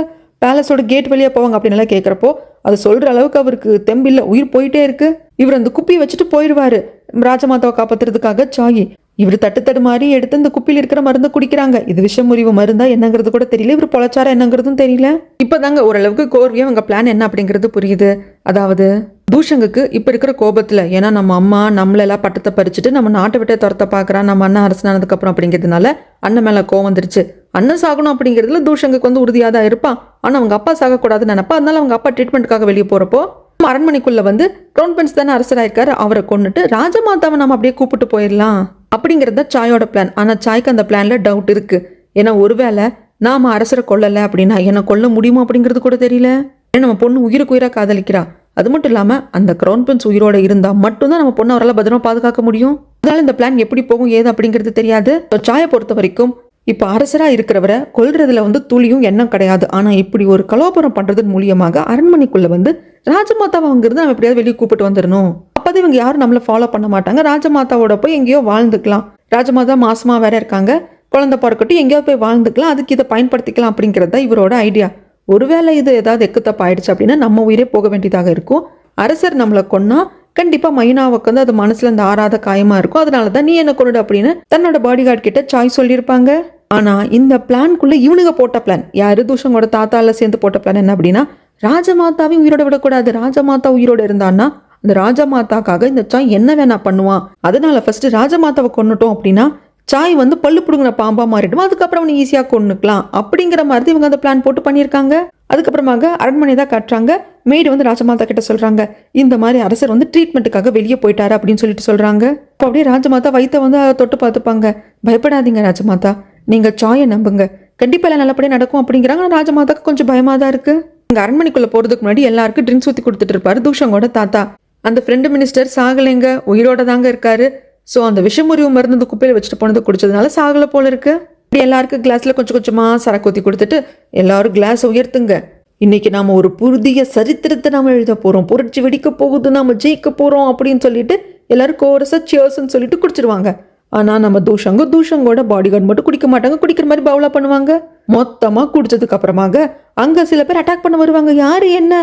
பேலஸோட கேட் வழியாக போவாங்க அப்படின்னு கேட்குறப்போ அது சொல்கிற அளவுக்கு அவருக்கு தெம்பில்லை, உயிர் போயிட்டே இருக்கு. இவர் அந்த குப்பியை வச்சுட்டு போயிடுவார் ராஜமாதாவை காப்பாற்றுறதுக்காக. சாயி இவர் தட்டு மாதிரி எடுத்து இந்த குப்பியில் இருக்கிற மருந்தை குடிக்கிறாங்க. இது விஷமுறிவு மருந்தா என்னங்கிறது கூட தெரியல, இவர் பொழச்சாரா என்னங்கிறதும் தெரியல. இப்போதாங்க ஓரளவுக்கு கோர்வியா அவங்க பிளான் என்ன அப்படிங்கிறது புரியுது. அதாவது தூஷங்குக்கு இப்போ இருக்கிற கோபத்தில், ஏன்னா நம்ம அம்மா நம்மளெல்லாம் பட்டத்தை பறிச்சுட்டு நம்ம நாட்டை விட்டு துரத்த பார்க்குறான், நம்ம அண்ணன் அரசனானதுக்கப்புறம் அப்படிங்கிறதுனால அண்ணன் மேலே கோவம் வந்துருச்சு. அண்ணன் சாகணும் அப்படிங்கிறதுல தூஷங்குக்கு வந்து உறுதியாக தான் இருப்பான். ஆனால் அவங்க அப்பா சாகக்கூடாதுன்னு நினைப்பா. அதனால அவங்க அப்பா ட்ரீட்மெண்ட்டுக்காக வெளியே போகிறப்போ அரண்மனைக்குள்ள வந்து க்ரௌன் பிரின்ஸ் தானே அரசராயிருக்காரு, அவரை கொண்டுட்டு ராஜமாதாவை நம்ம அப்படியே கூப்பிட்டு போயிடலாம் அப்படிங்கிறத சாயோட பிளான். ஆனால் சாய்க்கு அந்த பிளான்ல டவுட் இருக்கு. ஏன்னா ஒருவேளை நாம அரசரை கொல்லலை அப்படின்னா என்ன கொல்ல முடியுமா அப்படிங்கிறது கூட தெரியல. ஏன்னா நம்ம பொண்ணு உயிருக்கு உயிராக காதலிக்கிறா. அது மட்டும் இல்லாமல் அந்த க்ரௌன் பிரின்ஸ் உயிரோட இருந்தால் மட்டும்தான் நம்ம பொண்ணை அவரால் பத்திரமா பாதுகாக்க முடியும். அதனால இந்த பிளான் எப்படி போகும் ஏது அப்படிங்கிறது தெரியாது. சாயை பொறுத்த வரைக்கும் இப்போ அரசராக இருக்கிறவரை கொல்றதுல வந்து துளியும் எண்ணம் கிடையாது. ஆனால் இப்படி ஒரு கலோபரம் பண்ணுறதன் மூலியமாக அரண்மனைக்குள்ள வந்து ராஜமாதாவை அங்கிருந்து நம்ம எப்படியாவது வெளியே கூப்பிட்டு வந்துடணும். அப்போதான் இவங்க யாரும் நம்மளை ஃபாலோ பண்ண மாட்டாங்க. ராஜமாதாவோட போய் எங்கேயோ வாழ்ந்துக்கலாம். ராஜமாதா மாசமா வேற இருக்காங்க, குழந்தை பிறக்கட்டும், எங்கேயோ போய் வாழ்ந்துக்கலாம், அதுக்கு இதை பயன்படுத்திக்கலாம் அப்படிங்கிறது தான் இவரோட ஐடியா. ஒருவேளை இது ஏதாவது எக்குத்தப்ப ஆயிடுச்சு அப்படின்னா நம்ம உயிரே போக வேண்டியதாக இருக்கும். அரசர் நம்மளை கொன்னா கண்டிப்பாக மைனாவுக்கு வந்து அது மனசுல இந்த ஆறாத காயமா இருக்கும். அதனால தான் நீ என்ன கொண்டு அப்படின்னு தன்னோட பாடி கார்டு கிட்ட சாய் சொல்லியிருப்பாங்க. ஆனா இந்த பிளான்குள்ள இவனுங்க போட்ட பிளான், யாரு தூஷங்கோட தாத்தால சேர்ந்து போட்ட பிளான் என்ன அப்படின்னா, ராஜமாதாவையும் உயிரோட விடக்கூடாது. ராஜமாதா உயிரோட இருந்தான்னா அந்த ராஜமாதாக்காக இந்த சாய் என்ன வேணா பண்ணுவான். அதனால ஃபர்ஸ்ட் ராஜமாதாவை கொன்னுட்டோம் அப்படின்னா சாய் வந்து பல்லு புடுங்கின பாம்பா மாறிடும், அதுக்கப்புறம் அவனை ஈஸியா கொன்னுக்கலாம் அப்படிங்கிற மாதிரி இவங்க அந்த பிளான் போட்டு பண்ணியிருக்காங்க. அதுக்கப்புறமாக அரண்மனை தான் காட்டுறாங்க. மேடு வந்து ராஜமாதா கிட்ட சொல்றாங்க, இந்த மாதிரி அரசர் வந்து ட்ரீட்மெண்ட்டுக்காக வெளியே போயிட்டாரு அப்படின்னு சொல்லிட்டு சொல்றாங்க. இப்போ அப்படியே ராஜமாதா வயித்தை வந்து தொட்டு பார்த்துப்பாங்க. பயப்படாதீங்க ராஜமாதா, நீங்க சாயை நம்புங்க, கண்டிப்பா எல்லாம் நல்லபடியா நடக்கும் அப்படிங்கிறாங்க. ராஜமாதாக்கு கொஞ்சம் பயமா தான் இருக்கு. இங்க அரண்மனைக்குள்ள போறதுக்கு முன்னாடி எல்லாருக்கும் ட்ரிங்க்ஸ் ஊத்தி கொடுத்துட்டு இருப்பாரு தூஷங்கோட தாத்தா. அந்த ஃப்ரெண்டு மினிஸ்டர் சாகலைங்க, உயிரோட தாங்க இருக்காரு. ஸோ அந்த விஷமுறிவு மருந்து அந்த குப்பையில வச்சுட்டு போனது குடிச்சதுனால சாகல போல இருக்கு. இப்படி எல்லாருக்கும் கிளாஸ்ல கொஞ்சம் கொஞ்சமா சரக்கு ஊத்தி கொடுத்துட்டு எல்லாரும் கிளாஸ் உயர்த்துங்க, இன்னைக்கு நாம ஒரு புதிய சரித்திரத்தை நாம எழுத போறோம், புரட்சி வெடிக்க போகுது, நாம ஜெயிக்க போறோம் அப்படின்னு சொல்லிட்டு எல்லாரும் கோரஸா சியர்ஸ்ன்னு சொல்லிட்டு குடிச்சிருவாங்க. ஆனா நம்ம தூஷங்கோட பாடிகார்டு மட்டும் குடிக்க மாட்டாங்க, குடிக்கிற மாதிரி பவுலா பண்ணுவாங்க. மொத்தமா குடிச்சதுக்கு அப்புறமாக அங்க சில பேர் அட்டாக் பண்ண வருவாங்க. யாரு என்ன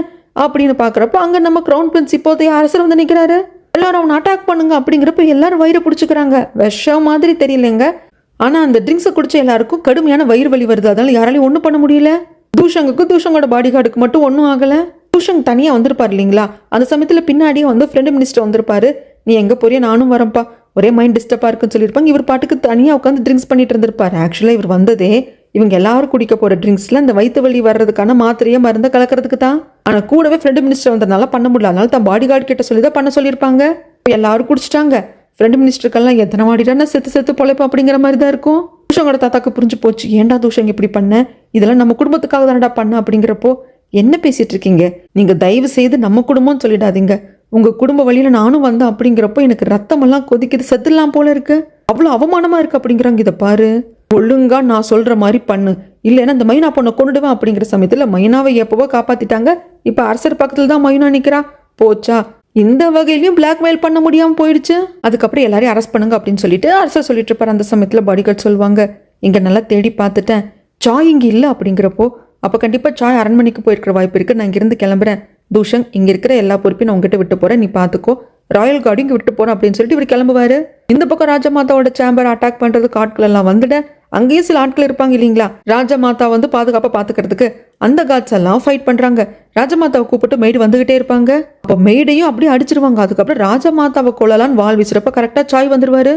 அப்படின்னு பாக்குறப்ப அங்க நம்ம கிரவுன் பிரின்ஸ் இப்போதைய அரசர் வந்து நிக்கிறாரு. எல்லாரும் அவனை அட்டாக் பண்ணுங்க அப்படிங்கிறப்ப எல்லாரும் வயிறு பிடிச்சிக்கிறாங்க. விஷம் மாதிரி தெரியலங்க, ஆனா அந்த ட்ரிங்க்ஸை குடிச்ச எல்லாருக்கும் கடுமையான வயிறு வலி வருது. அதனால யாராலையும் ஒன்றும் பண்ண முடியல. தூஷங்கோட பாடிகார்டுக்கு மட்டும் ஒன்றும் ஆகல. தூஷங் தனியா வந்திருப்பாரு இல்லைங்களா, அந்த சமயத்துல பின்னாடியே வந்து ஃப்ரெண்டு மினிஸ்டர் வந்திருப்பாரு. நீ எங்க போறியா, நானும் வரேன்ப்பா, ஒரே மைண்ட் டிஸ்டர்பா இருக்குன்னு சொல்லியிருப்பாங்க. இவர் பாட்டுக்கு தனியா உட்காந்து ட்ரிங்க்ஸ் பண்ணிட்டு இருந்திருப்பாரு. ஆக்சுவலா இவர் வந்ததே இவங்க எல்லாரும் குடிக்க போற ட்ரிங்க்ஸ்ல அந்த வயிற்று வலி வர்றதுக்கான மாத்திரையை மருந்த கலக்கிறதுக்கு தான். ஆனா கூடவே ஃப்ரெண்டு மினிஸ்டர் வந்ததுனால பண்ண முடியல, அதனால தான் பாடிகார்டு கிட்ட சொல்லி தான் பண்ண சொல்லியிருப்பாங்க. எல்லாரும் குடிச்சிட்டாங்க. ஃப்ரெண்டு மினிஸ்டருக்கெல்லாம் எத்தனை வாடிட்டானா செத்து பொழைப்பா அப்படிங்கிற மாதிரி தான் இருக்கும். தூஷங்கோட தாத்தாக்கு புரிஞ்சு போச்சு, ஏன்டா தூஷங்க இப்படி பண்ண, இதெல்லாம் நம்ம குடும்பத்துக்காக தானடா பண்ண அப்படிங்கிறப்போ என்ன பேசிட்டு இருக்கீங்க, நீங்க தயவு செய்து நம்ம குடும்பம்னு சொல்லிடாதீங்க, உங்க குடும்ப வழியில நானும் வந்தேன் அப்படிங்கிறப்போ எனக்கு ரத்தமெல்லாம் கொதிக்குது, செத்துலாம் போல இருக்கு, அவ்வளவு அவமானமா இருக்கு அப்படிங்கிறாங்க. இதை பாரு, ஒழுங்கா நான் சொல்ற மாதிரி பண்ணு, இல்லைன்னா இந்த மைனா பொண்ணை கொண்டுடுவேன் அப்படிங்கிற சமயத்துல மைனாவை எப்பவோ காப்பாத்திட்டாங்க. இப்ப அரசர் பக்கத்துல தான் மைனா நிக்கிறா. போச்சா, இந்த வகையிலயும் பிளாக்மெயில் பண்ண முடியாம போயிடுச்சு. அதுக்கப்புறம் எல்லாரையும் அரெஸ்ட் பண்ணுங்க அப்படின்னு சொல்லிட்டு அரசர் சொல்லிட்டு இருப்பாரு. அந்த சமயத்துல பாடிகார்டு சொல்லுவாங்க, இங்க நல்லா தேடி பார்த்துட்டேன், சாய் இங்க இல்ல அப்படிங்கிறப்போ அப்ப கண்டிப்பா சாய் அரண்மனைக்கு போயிருக்கிற வாய்ப்பு இருக்கு, நான் இங்கிருந்து கிளம்புறேன், தூஷங் இங்க இருக்கிற எல்லா பொறுப்பையும் நான் உங்ககிட்ட விட்டு போறேன், நீ பாத்துக்கோ, ராயல் கார்டு இங்க விட்டு போறேன் அப்படின்னு சொல்லிட்டு இவர் கிளம்புவாரு. இந்த பக்கம் ராஜமாதாவோட சேம்பர் அட்டாக் பண்றதுக்கு ஆட்கள் எல்லாம் வந்துட, அங்கேயும் சில ஆட்கள் இருப்பாங்க இல்லைங்களா, ராஜமாதா வந்து பாதுகாப்பா பாத்துக்கிறதுக்கு அந்த காட்ஸ் எல்லாம் ஃபைட் பண்றாங்க. ராஜமாதாவை கூப்பிட்டு மெய்டு வந்துகிட்டே இருப்பாங்க. அப்ப மெய்டையும் அப்படியே அடிச்சிருவாங்க. அதுக்கப்புறம் ராஜமாதாவை கொள்ளலான்னு வால் வீசுறப்ப கரெக்டா சாய் வந்துருவாரு.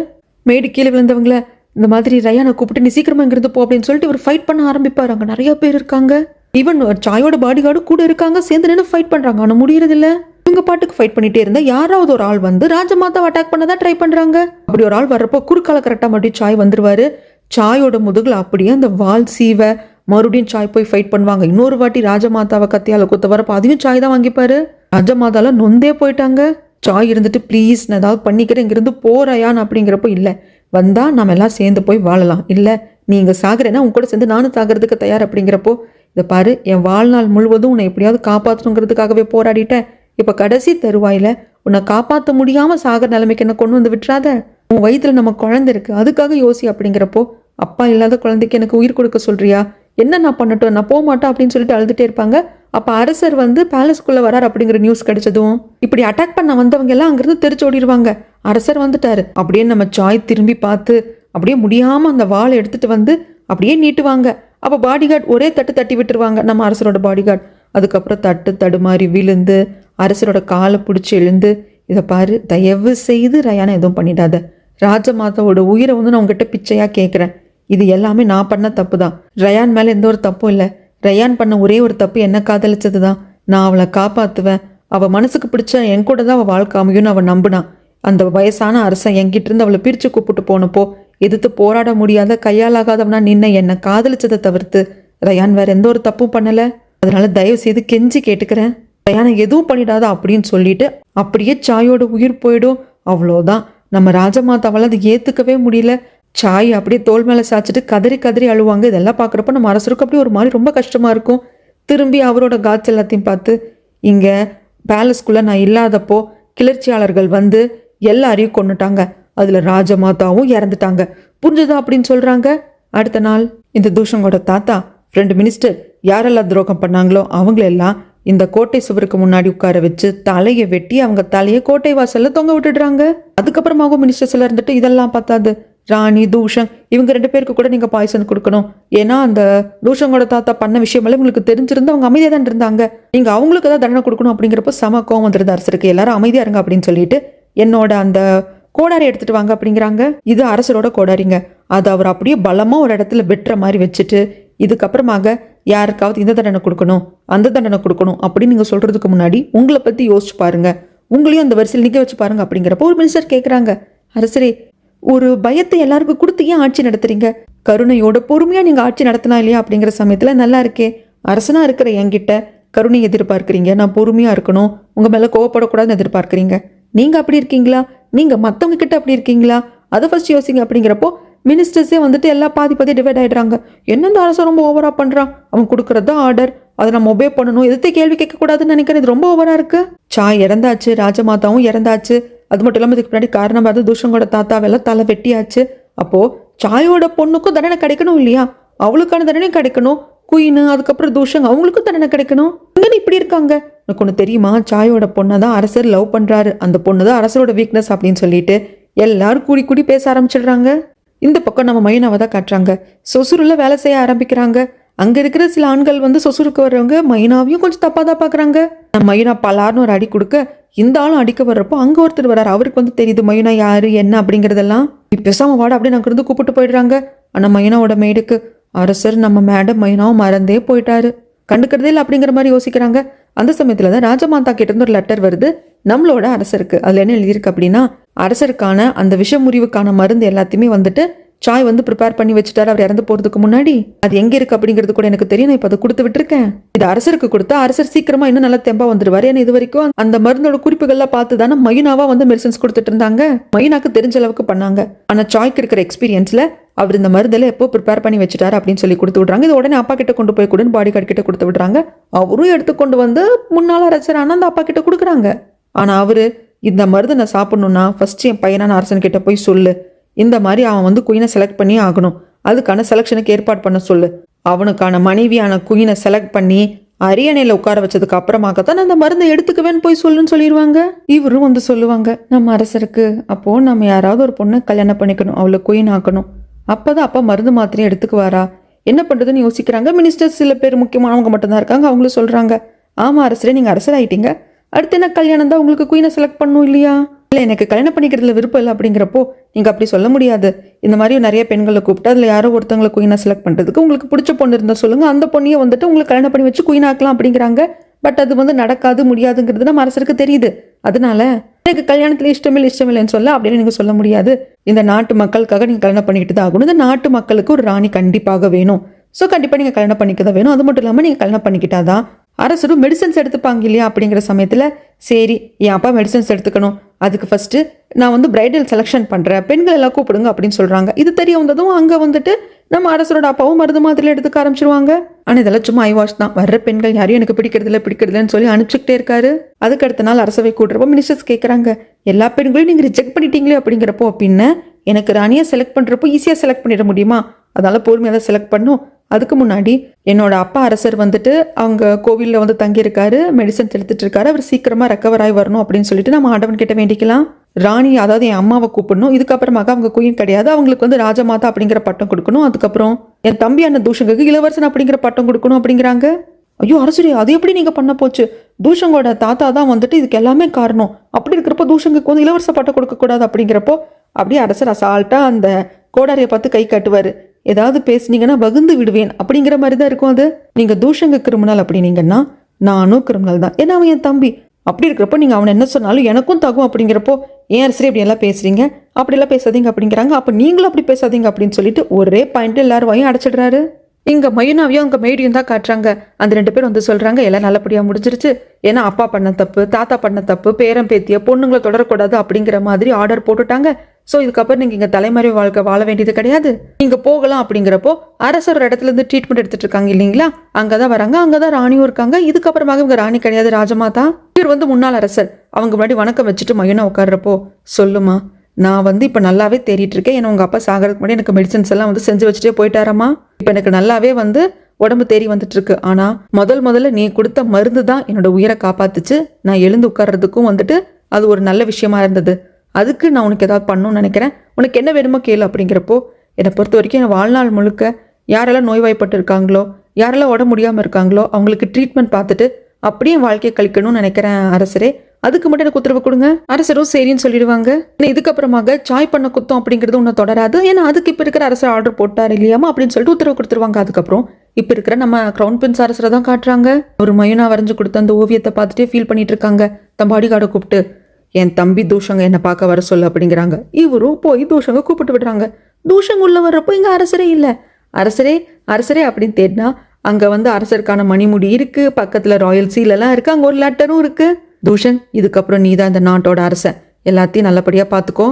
மெய்டு கீழே விழுந்தவங்கள இந்த மாதிரி ரயானை கூப்பிட்டு நீ சீக்கிரமா இங்கிருந்து போ அப்படின்னு சொல்லிட்டு இவர் ஃபைட் பண்ண ஆரம்பிப்பாரு. அங்க நிறைய பேர் இருக்காங்க, ஈவன் சாயோட பாடிகார்டு கூட இருக்காங்க, சேர்ந்து நின்று ஃபைட் பண்றாங்க. ஆனா முடியறது இல்ல. இவங்க பாட்டுக்கு ஃபைட் பண்ணிட்டே இருந்தா யாராவது ஒரு ஆள் வந்து ராஜமாதாவை அட்டாக் பண்ணதான் ட்ரை பண்றாங்க. அப்படி ஒரு ஆள் வர்றப்போ குறுக்கால கரெக்டா மறுபடியும் சாய் வந்துருவாரு. சாயோட முதுகுல அப்படியே அந்த வால் சீவ மறுபடியும் சாய் போய் ஃபைட் பண்ணுவாங்க. இன்னொரு வாட்டி ராஜமாதாவை கத்தியால குத்த வரப்போ அதையும் சாய் தான் வாங்கிப்பாரு. ராஜமாதால நொந்தே போயிட்டாங்க. சாய் இருந்துட்டு ப்ளீஸ் நான் ஏதாவது பண்ணிக்கிறேன், இங்கிருந்து போறாயான்னு அப்படிங்கிறப்போ இல்லை, வந்தா நம்ம எல்லாம் சேர்ந்து போய் வாழலாம், இல்லை நீங்க சாகுறேன்னா உங்க கூட சேர்ந்து நானும் சாகிறதுக்கு தயார் அப்படிங்கிறப்போ இதை பாரு, என் வாழ்நாள் முழுவதும் உன்னை எப்படியாவது காப்பாற்றணுங்கிறதுக்காகவே போராடிட்டேன், இப்ப கடைசி தருவாயில உன்னை காப்பாற்ற முடியாம சாகிற நிலைமைக்கு என்ன கொண்டு வந்து விட்டுறாத, உன் வயிற்றுல நம்ம குழந்தை இருக்கு அதுக்காக யோசி அப்படிங்கிறப்போ அப்பா இல்லாத குழந்தைக்கு எனக்கு உயிர் கொடுக்க சொல்றியா, என்ன நான் பண்ணட்டும், நான் போக மாட்டேன் அப்படின்னு சொல்லிட்டு அழுதுட்டே இருப்பாங்க. அப்ப அரசர் வந்து பேலஸ்குள்ள வரார் அப்படிங்கிற நியூஸ் கிடைச்சதும் இப்படி அட்டாக் பண்ண வந்தவங்க எல்லாம் அங்கிருந்து தெரிச்சு ஓடிடுவாங்க. அரசர் வந்துட்டாரு அப்படியே நம்ம சாய் திரும்பி பார்த்து அப்படியே முடியாம அந்த வாளை எடுத்துட்டு வந்து அப்படியே நீட்டுவாங்க. அப்ப பாடிகார்டு ஒரே தட்டு தட்டி விட்டுருவாங்க நம்ம அரசரோட பாடிகார்டு. அதுக்கப்புறம் தட்டு தடுமாறி விழுந்து அரசரோட காலை பிடிச்சி எழுந்து, இதை பாரு தயவு செய்து ரயானை எதுவும் பண்ணிடாத, ராஜமாதாவோட உயிரை வந்து நான் உங்ககிட்ட பிச்சையா கேட்குறேன், இது எல்லாமே நான் பண்ண தப்பு தான், ரயான் மேலே எந்த ஒரு தப்பும் இல்லை, ரயான் பண்ண ஒரே ஒரு தப்பு என்ன காதலிச்சது தான், நான் அவளை காப்பாற்றுவேன், அவள் மனசுக்கு பிடிச்ச என் கூட தான் அவள் வாழ்க்கை அமையும்னு அவள் நம்பினான். அந்த வயசான அரசன் என்கிட்ட இருந்து அவளை பிரித்து கூப்பிட்டு போனப்போ எதிர்த்து போராட முடியாத கையாலாகாதவனா நின்ன என்னை காதலிச்சதை தவிர்த்து ரயான் வேற எந்த ஒரு தப்பும் பண்ணலை, அதனால தயவு செய்து கெஞ்சி கேட்டுக்கிறேன், ரயானை எதுவும் பண்ணிடாத அப்படின்னு சொல்லிட்டு அப்படியே சாயோட உயிர் போயிடும். அவ்வளோதான். நம்ம ராஜமாதாவால் அதை ஏற்றுக்கவே முடியல. சாய் அப்படியே தோல் மேலே சாய்ச்சிட்டு கதறி கதறி அழுவாங்க. இதெல்லாம் பார்க்குறப்ப நம்ம அரசருக்கு அப்படியே ஒரு மாதிரி ரொம்ப கஷ்டமாக இருக்கும். திரும்பி அவரோட காட்ஸ் எல்லாத்தையும் பார்த்து, இங்கே பேலஸ்குள்ளே நான் இல்லாதப்போ கிளர்ச்சியாளர்கள் வந்து எல்லாரையும் கொண்டுட்டாங்க, அதில் ராஜமாதாவும் இறந்துட்டாங்க, புரிஞ்சுதா அப்படின்னு சொல்கிறாங்க. அடுத்த நாள் இந்த தூஷங்கோட தாத்தா ஃப்ரெண்டு மினிஸ்டர் யாரெல்லாம் துரோகம் பண்ணாங்களோ அவங்களெல்லாம் இந்த கோட்டை சுவருக்கு முன்னாடி உட்கார வச்சு தலையை வெட்டி அவங்க தலையை கோட்டை வாசல்ல தொங்க விட்டுடுறாங்க. அதுக்கப்புறமாகவும் மினிஸ்டர்ஸ் எல்லாம் இருந்துட்டு இதெல்லாம் பார்த்தாது, ராணி தூஷன் இவங்க 2 பேருக்கு கூட நீங்க பாய்சன் கொடுக்கணும். ஏன்னா அந்த தூஷங்கோட தாத்தா பண்ண விஷயமெல்லாம் உங்களுக்கு தெரிஞ்சிருந்து அவங்க அமைதியா தான் இருந்தாங்க. நீங்க அவங்களுக்கு ஏதாவது தண்டனை கொடுக்கணும் அப்படிங்கிறப்போ சம கோவம் வந்துருது அரசருக்கு. எல்லாரும் அமைதியா இருங்க அப்படின்னு சொல்லிட்டு என்னோட அந்த கோடாரி எடுத்துட்டு வாங்க அப்படிங்கிறாங்க. இது அரசரோட கோடாரிங்க. அது அவர் அப்படியே பலமா ஒரு இடத்துல வெட்டுற மாதிரி வச்சுட்டு இதுக்கப்புறமாக யாருக்காவது இந்த தண்டனை கொடுக்கணும் அந்த தண்டனை கொடுக்கணும் அப்படின்னு நீங்க சொல்றதுக்கு முன்னாடி உங்களை பத்தி யோசிச்சு பாருங்க, உங்களையும் அந்த வரிசையில் நிக்க வச்சு பாருங்க அப்படிங்கிறப்போ ஒரு மினிஸ்டர் கேட்குறாங்க, அரசரே ஒரு பயத்தை எல்லாருக்கும் கொடுத்து ஏன் ஆட்சி நடத்துறீங்க? கருணையோட பொறுமையா நீங்க ஆட்சி நடத்தினா இல்லையா அப்படிங்கிற சமயத்துல நல்லா இருக்கே. அரசனா இருக்கிற என்கிட்ட கருணை எதிர்பார்க்குறீங்க, நான் பொறுமையா இருக்கணும், உங்க மேல கோவப்படக்கூடாதுன்னு எதிர்பார்க்குறீங்க. நீங்க அப்படி இருக்கீங்களா? நீங்க மத்தவங்க கிட்ட அப்படி இருக்கீங்களா? அதை ஃபர்ஸ்ட் யோசிங்க அப்படிங்கிறப்போ மினிஸ்டர்ஸே வந்துட்டு எல்லாம் பாதி டிவைட் ஆயிடுறாங்க. என்ன இந்த அரசு ரொம்ப ஓவரா பண்றான், அவன் கொடுக்கறதா ஆர்டர், அதை நம்ம ஒபே பண்ணணும், எதிர்த்து கேள்வி கேட்கக்கூடாதுன்னு நினைக்கிறேன். இது ரொம்ப ஓவரா இருக்கு. சாய் இறந்தாச்சு, ராஜமாதாவும் இறந்தாச்சு. அது மட்டும் இல்லாமல் இதுக்கு முன்னாடி காரணம் பார்த்து தூஷங்கோட தாத்தாவெல்லாம் தலை வெட்டியாச்சு. அப்போ சாயோட பொண்ணுக்கும் தண்டனை கிடைக்கணும் இல்லையா? அவளுக்கான தண்டனை கிடைக்கணும். குயின் அதுக்கப்புறம் தூஷங் அவங்களுக்கும் தண்டனை கிடைக்கணும். இங்கே இப்படி இருக்காங்க. உனக்கு ஒன்று தெரியுமா, சாயோட பொண்ணை தான் அரசர் லவ் பண்றாரு, அந்த பொண்ணு தான் அரசரோட வீக்னஸ் அப்படின்னு சொல்லிட்டு எல்லாரும் கூடி கூடி பேச ஆரம்பிச்சிடுறாங்க. இந்த பக்கம் நம்ம மைனாவை தான் காட்டுறாங்க. சொசுருல வேலை செய்ய ஆரம்பிக்கிறாங்க. அங்க இருக்கிற சில ஆண்கள் வந்து சொசுருக்கு வர்றவங்க மைனாவையும் கொஞ்சம் தப்பா தான் பாக்குறாங்க. மைனா பலார்னு ஒரு அடி கொடுக்க இந்த ஆளும் அடிக்க வர்றப்போ அங்க ஒருத்தர் வர்றாரு. அவருக்கு வந்து தெரியுது மைனா யாரு என்ன அப்படிங்கறதெல்லாம். பேசாம வாட அப்படின்னு அங்க இருந்து கூப்பிட்டு போயிடுறாங்க. ஆனா மைனாவோட மேடுக்கு அரசர் நம்ம மேடம் மைனாவும் மறந்தே போயிட்டாரு, கண்டுக்கிறதே இல்லை அப்படிங்கிற மாதிரி யோசிக்கிறாங்க. அந்த சமயத்துல தான் ராஜமாதா கிட்ட இருந்து ஒரு லெட்டர் வருது நம்மளோட அரசருக்கு. அதுல என்ன எழுதியிருக்கு அப்படின்னா, அரசருக்கான அந்த விஷ முறிவுக்கான மருந்து எல்லாத்தையுமே வந்துட்டு சாய் வந்து ப்ரிப்பேர் பண்ணி வச்சுட்டாரு அவர் இறந்து போறதுக்கு முன்னாடி. அது எங்க இருக்கு அப்படிங்கிறது கூட எனக்கு தெரியும், நான் இப்ப அதை கொடுத்து விட்டுருக்கேன். இது அரசருக்கு கொடுத்தா அரசர் சீக்கிரமா இன்னும் நல்லா தெம்பா வந்துருவாரு. ஏன்னா இது வரைக்கும் அந்த மருந்தோட குறிப்புகள்லாம் பார்த்து தானே மைனாவா வந்து மெடிசன்ஸ் கொடுத்துட்டு இருந்தாங்க. மைனாக்கு தெரிஞ்ச அளவுக்கு பண்ணாங்க. ஆனா சாய்க்கு இருக்கிற எக்ஸ்பீரியன்ஸ்ல அவர் இந்த மருந்தெல்லாம் எப்போ ப்ரிப்பேர் பண்ணி வச்சுட்டாரு அப்படின்னு சொல்லி கொடுத்து விடுறாங்க. இது உடனே அப்பா கிட்ட கொண்டு போய் கொடுன்னு பாடி கார்டு கிட்ட கொடுத்து விடுறாங்க. அவரும் எடுத்துக்கொண்டு வந்து முன்னாள் அரசர் ஆனா அந்த அப்பா கிட்ட கொடுக்குறாங்க. ஆனா அவரு இந்த மருந்து நான் சாப்பிடணும்னா ஃபர்ஸ்ட் என் பையனான அரசன் கிட்ட போய் சொல்லு, இந்த மாதிரி அவன் வந்து குயினை செலக்ட் பண்ணி ஆகணும், அதுக்கான செலெக்ஷனுக்கு ஏற்பாடு பண்ண சொல்லு, அவனுக்கான மனைவியான குயினை செலக்ட் பண்ணி அரியணையில உட்கார வச்சதுக்கு அப்புறமாகத்தான் அந்த மருந்தை எடுத்துக்குவேன்னு போய் சொல்லுன்னு சொல்லிடுவாங்க. இவரும் வந்து சொல்லுவாங்க, நம்ம அரசருக்கு அப்போ நம்ம யாராவது ஒரு பொண்ணை கல்யாணம் பண்ணிக்கணும், அவளை குயின் ஆக்கணும், அப்பதான் அப்பா மருந்து மாத்திரையும் எடுத்துக்குவாரா, என்ன பண்றதுன்னு யோசிக்கிறாங்க. மினிஸ்டர் சில பேர் முக்கியமானவங்க மட்டும்தான் இருக்காங்க. அவங்களும் சொல்றாங்க, ஆமா அரசரே நீங்க அரசர் ஆயிட்டீங்க, அடுத்து என்ன கல்யாணம் தான் உங்களுக்கு குயினை செலக்ட் பண்ணும் இல்லையா? இல்லை எனக்கு கல்யாணம் பண்ணிக்கிறதுல விருப்பம் இல்லை அப்படிங்கிறப்போ நீங்கள் அப்படி சொல்ல முடியாது. இந்த மாதிரி நிறைய பெண்களை கூப்பிட்டு அதில் யாரோ ஒருத்தவங்களை குயினாக செலக்ட் பண்ணுறதுக்கு உங்களுக்கு பிடிச்ச பொண்ணு இருந்தால் சொல்லுங்கள், அந்த பொண்ணையை வந்துட்டு உங்களுக்கு கல்யாணம் பண்ணி வச்சு குயினாக்கலாம் அப்படிங்கிறாங்க. பட் அது வந்து நடக்காது முடியாதுங்கிறது நம்ம அரசருக்கு தெரியுது. அதனால எனக்கு கல்யாணத்தில் இஷ்டமில்லைன்னு சொல்ல அப்படின்னு நீங்கள் சொல்ல முடியாது. இந்த நாட்டு மக்களுக்காக நீங்கள் கல்யாணம் பண்ணிக்கிட்டு தான் ஆகணும். இந்த நாட்டு மக்களுக்கு ஒரு ராணி கண்டிப்பாக வேணும். ஸோ கண்டிப்பாக நீங்கள் கல்யாணம் பண்ணிக்க தான் வேணும். அது மட்டும் இல்லாமல் நீங்கள் கல்யாணம் பண்ணிக்கிட்டாதான் அரசரும் மெடிசன்ஸ் எடுத்துப்பாங்க இல்லையா? அப்படிங்கிற சமயத்தில் சரி என் அப்பா மெடிசன்ஸ் எடுத்துக்கணும், அதுக்கு ஃபர்ஸ்ட் நான் வந்து பிரைடல் செலெக்ஷன் பண்ணுறேன், பெண்கள் எல்லாம் கூப்பிடுங்க அப்படின்னு சொல்கிறாங்க. இது தெரிய வந்ததும் அங்கே வந்துட்டு நம்ம அரசரோட அப்பாவும் மருந்து மாதிரி எடுத்துக்க ஆரம்பிச்சிருவாங்க. ஆனால் இதெல்லாம் சும்மா ஐவாஷ் தான். வர்ற பெண்கள் யாரையும் எனக்கு பிடிக்கிறதுலன்னு சொல்லி அனுப்பிச்சுக்கிட்டே இருக்காரு. அதுக்கு அடுத்த நாள் அரசவை கூட்டுறப்போ மினிஸ்டர்ஸ் கேட்குறாங்க, எல்லா பெண்களையும் நீங்கள் ரிஜெக்ட் பண்ணிட்டீங்களே அப்படிங்கிறப்போ அப்படின்னு எனக்கு ராணியை செலக்ட் பண்ணுறப்போ ஈஸியாக செலக்ட் பண்ணிட முடியுமா? அதனால பொறுமையாக தான் செலக்ட் பண்ணும். அதுக்கு முன்னாடி என்னோட அப்பா அரசர் வந்துட்டு அவங்க கோவிலில் வந்து தங்கியிருக்காரு, மெடிசன்ஸ் எடுத்துட்டு இருக்காரு, அவர் சீக்கிரமா ரெக்கவர் ஆகி வரணும் அப்படின்னு சொல்லிட்டு நம்ம ஆண்டவன் கிட்ட வேண்டிக்கலாம். ராணி அதாவது என் அம்மாவை கூப்பிடணும், இதுக்கப்புறமாக அவங்க குயின் கிடையாது, அவங்களுக்கு வந்து ராஜமாதா அப்படிங்கிற பட்டம் கொடுக்கணும், அதுக்கப்புறம் என் தம்பியான தூஷங்குக்கு இளவரசன் அப்படிங்கிற பட்டம் கொடுக்கணும் அப்படிங்கிறாங்க. ஐயோ அரசரே அது எப்படி நீங்க பண்ண போச்சு? தூஷங்கோட தாத்தா தான் வந்துட்டு இதுக்கு எல்லாமே காரணம், அப்படி இருக்கிறப்போ தூஷங்குக்கு வந்து இளவரச பட்டம் கொடுக்க கூடாது அப்படிங்கிறப்போ அப்படியே அரசர் அசால்ட்டா அந்த கோடாரியை பார்த்து கை காட்டுவாரு. ஏதாவது பேசுனீங்கன்னா வகுந்து விடுவேன் அப்படிங்கிற மாதிரி தான் இருக்கும். அது நீங்க தூஷங்க கிரிமினல் அப்படின்னீங்கன்னா நானும் கிரிமினல் தான், ஏன்னா அவன் என் தம்பி, அப்படி இருக்கிறப்போ நீங்க அவன் என்ன சொன்னாலும் எனக்கும் தகும் அப்படிங்கிறப்போ ஏன் அரசரே இப்படி எல்லாம் பேசுறீங்க, அப்படியெல்லாம் பேசாதீங்க அப்படிங்கிறாங்க. அப்ப நீங்களும் அப்படி பேசாதீங்க அப்படின்னு சொல்லிட்டு ஒரே பாயிண்ட் எல்லாரும் வாயும் அடைச்சிடுறாரு. இங்க மைனாவையும் அங்க மெய்டியும் தான் காட்டுறாங்க. அந்த 2 பேர் வந்து சொல்றாங்க எல்லாம் நல்லபடியா முடிஞ்சிருச்சு, ஏன்னா அப்பா பண்ண தப்பு, தாத்தா பண்ண தப்பு, பேரம் பேத்திய பொண்ணுங்களை தொடரக்கூடாது அப்படிங்கிற மாதிரி ஆர்டர் போட்டுட்டாங்க. ஸோ இதுக்கப்புறம் நீங்க இங்க தலைமறை வாழ்க்கை வாழ வேண்டியது கிடையாது, நீங்க போகலாம் அப்படிங்கிறப்போ அரசர் ஒரு இடத்துல இருந்து ட்ரீட்மெண்ட் எடுத்துட்டு இருக்காங்க இல்லைங்களா, அங்கதான் வராங்க. அங்கதான் ராணியும் இருக்காங்க. இதுக்கப்புறமாக இவங்க ராணி கிடையாது, ராஜமாதா. இவர் வந்து முன்னாள் அரசர். அவங்க முன்னாடி வணக்கம் வச்சுட்டு மையனா உட்கார்றப்போ, சொல்லுமா நான் வந்து இப்போ நல்லாவே தேடிட்டு இருக்கேன், ஏன்னா உங்க அப்பா சாகிறதுக்கு முன்னாடி எனக்கு மெடிசன்ஸ் எல்லாம் வந்து செஞ்சு வச்சுட்டே போயிட்டாராமா, இப்போ எனக்கு நல்லாவே வந்து உடம்பு தேறி வந்துட்டு இருக்கு. ஆனா முதல்ல நீ கொடுத்த மருந்து தான் என்னோட உயிரை காப்பாத்துச்சு, நான் எழுந்து உட்கார்றதுக்கும் வந்துட்டு அது ஒரு நல்ல விஷயமா இருந்தது. அதுக்கு நான் உனக்கு ஏதாவது பண்ணணும்னு நினைக்கிறேன், உனக்கு என்ன வேணுமோ கேளு அப்படிங்கிறப்போ, என்னை பொறுத்த வரைக்கும் என் வாழ்நாள் முழுக்க யாரெல்லாம் நோய்வாய்ப்பட்டு இருக்காங்களோ, யாரெல்லாம் உடம்பு முடியாமல் இருக்காங்களோ அவங்களுக்கு ட்ரீட்மெண்ட் பார்த்துட்டு அப்படியே வாழ்க்கையை கழிக்கணும்னு நினைக்கிறேன் அரசரே, அதுக்கு மட்டும் எனக்கு உத்தரவு கொடுங்க. அரசரும் சரின்னு சொல்லிடுவாங்க. இதுக்கப்புறமாக சாய் பண்ண குத்தம் அப்படிங்கிறது ஒன்றும் தொடராது, ஏன்னா அதுக்கு இப்போ இருக்கிற அரசர் ஆர்டர் போட்டார் இல்லையாமா அப்படின்னு சொல்லிட்டு உத்தரவு கொடுத்துருவாங்க. அதுக்கப்புறம் இப்போ இருக்கிற நம்ம க்ரௌன் பிரின்ஸ் அரசரை தான் காட்டுறாங்க. ஒரு மயூனா வரைஞ்சு கொடுத்த அந்த ஓவியத்தை பார்த்துட்டே ஃபீல் பண்ணிட்டு இருக்காங்க. தன் பாடிகார்டை கூப்பிட்டு, என் தம்பி தூஷங்க என்னை பார்க்க வர சொல்லு அப்படிங்கிறாங்க. இவரும் போய் தூஷங்க கூப்பிட்டு விடுறாங்க. தூஷங்க உள்ள வர்றப்போ இங்கே அரசரே இல்லை. அரசரே அரசரே அப்படின்னு தேடினா அங்கே வந்து அரசருக்கான மணிமுடி இருக்கு, பக்கத்தில் ராயல் சீலெல்லாம் இருக்கு, அங்கே ஒரு லெட்டரும் இருக்கு. தூஷன், இதுக்கப்புறம் நீ தான் இந்த நாட்டோட அரசன், எல்லாத்தையும் நல்லபடியாக பார்த்துக்கோ,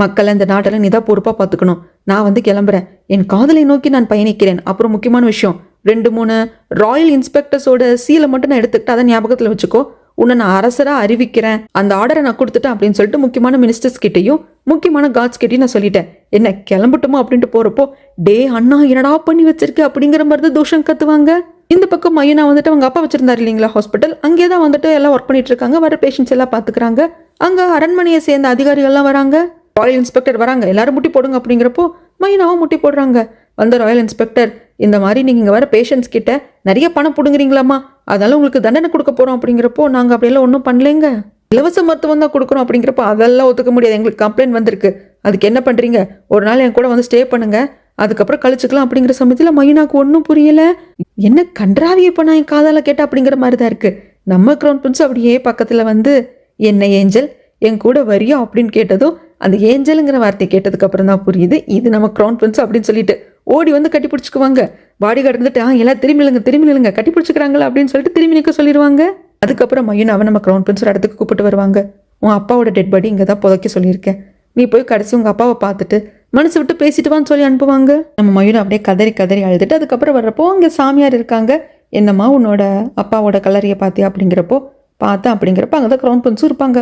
மக்களை இந்த நாட்டில் நீ தான் பொறுப்பாக பார்த்துக்கணும். நான் வந்து கிளம்புறேன், என் காதலை நோக்கி நான் பயணிக்கிறேன். அப்புறம் முக்கியமான விஷயம், 2-3 ராயல் இன்ஸ்பெக்டர்ஸோட சீலை மட்டும் நான் எடுத்துக்கிட்டு அதை ஞாபகத்தில் வச்சுக்கோ. உன்னை நான் அரசராக அறிவிக்கிறேன், அந்த ஆர்டரை நான் கொடுத்துட்டேன் அப்படின்னு சொல்லிட்டு முக்கியமான மினிஸ்டர்ஸ் கிட்டையும் முக்கியமான காட்ஸ் கிட்டையும் நான் சொல்லிட்டேன். என்ன கிளம்பட்டுமா அப்படின்ட்டு போகிறப்போ, டே அண்ணா என்னடா பண்ணி வச்சிருக்க அப்படிங்கிற மாதிரி தான் தூஷன் கத்துவாங்க. இந்த பக்கம் மையனா வந்துட்டு அவங்க அப்பா வச்சிருந்தாரு இல்லைங்களா ஹாஸ்பிட்டல், அங்கே தான் வந்துட்டு எல்லாம் ஒர்க் பண்ணிட்டு இருக்காங்க, வர பேஷண்ட்ஸ் எல்லாம் பார்த்துக்கிறாங்க. அங்கே அரண்மனையை சேர்ந்த அதிகாரிகள்லாம் வராங்க, ராயல் இன்ஸ்பெக்டர் வராங்க, எல்லாரும் முட்டி போடுங்க அப்படிங்கிறப்போ மைனாவும் முட்டி போடுறாங்க. வந்த ராயல் இன்ஸ்பெக்டர், இந்த மாதிரி நீங்கள் இங்கே வர பேஷண்ட்ஸ் கிட்ட நிறைய பணம் பிடுங்குறீங்களாமா, அதனால உங்களுக்கு தண்டனை கொடுக்க போகிறோம் அப்படிங்கிறப்போ, நாங்கள் அப்படியெல்லாம் ஒன்றும் பண்ணலைங்க, இலவச மருத்துவம் தான் கொடுக்குறோம் அப்படிங்கிறப்போ, அதெல்லாம் ஒத்துக்க முடியாது, எங்களுக்கு கம்ப்ளைண்ட் வந்திருக்கு, அதுக்கு என்ன பண்ணுறீங்க, ஒரு நாள் என் கூட வந்து ஸ்டே பண்ணுங்க, அதுக்கப்புறம் கழிச்சுக்கலாம் அப்படிங்கிற சமயத்தில் மைனாக்கு ஒன்றும் புரியலை. என்ன கன்றாவி இப்போ நான் என் காதால் கேட்டேன் அப்படிங்கிற மாதிரி தான் இருக்குது. நம்ம க்ரௌன் பிரின்ஸ் அப்படியே பக்கத்தில் வந்து, என்ன ஏஞ்சல் என் கூட வரியா அப்படின்னு கேட்டதும், அந்த ஏஞ்சலுங்கிற வார்த்தையை கேட்டதுக்கு அப்புறம் தான் புரியுது இது நம்ம க்ரௌன் பிரின்ஸ் அப்படின்னு சொல்லிட்டு ஓடி வந்து கட்டி பிடிச்சிக்குவாங்க. பாடி கார்டு இருந்துட்டு, எல்லாம் திரும்பி நில்லுங்க கட்டி பிடிச்சிக்கிறாங்களா அப்படின்னு சொல்லிட்டு திரும்பி நிற்க சொல்லிடுவாங்க. அதுக்கப்புறம் மையனாவை நம்ம க்ரௌன் பிரின்ஸ் ஒரு இடத்துக்கு கூப்பிட்டு வருவாங்க. உன் அப்பாவோட டெட் பாடி இங்கே தான் புதைக்க சொல்லியிருக்கேன், நீ போய் கடைசி உங்கள் அப்பாவை பார்த்துட்டு மனசு விட்டு பேசிட்டு வான்னு சொல்லி அனுப்புவாங்க. நம்ம மயூனை அப்படியே கதறி கதறி அழுதுட்டு அதுக்கப்புறம் வர்றப்போ அங்கே சாமியார் இருக்காங்க. என்னம்மா உன்னோட அப்பாவோட கலரியை பார்த்தியா அப்படிங்கிறப்போ, பார்த்தேன் அப்படிங்கிறப்ப அங்கே தான் க்ரௌன் பிரின்ஸும் இருப்பாங்க.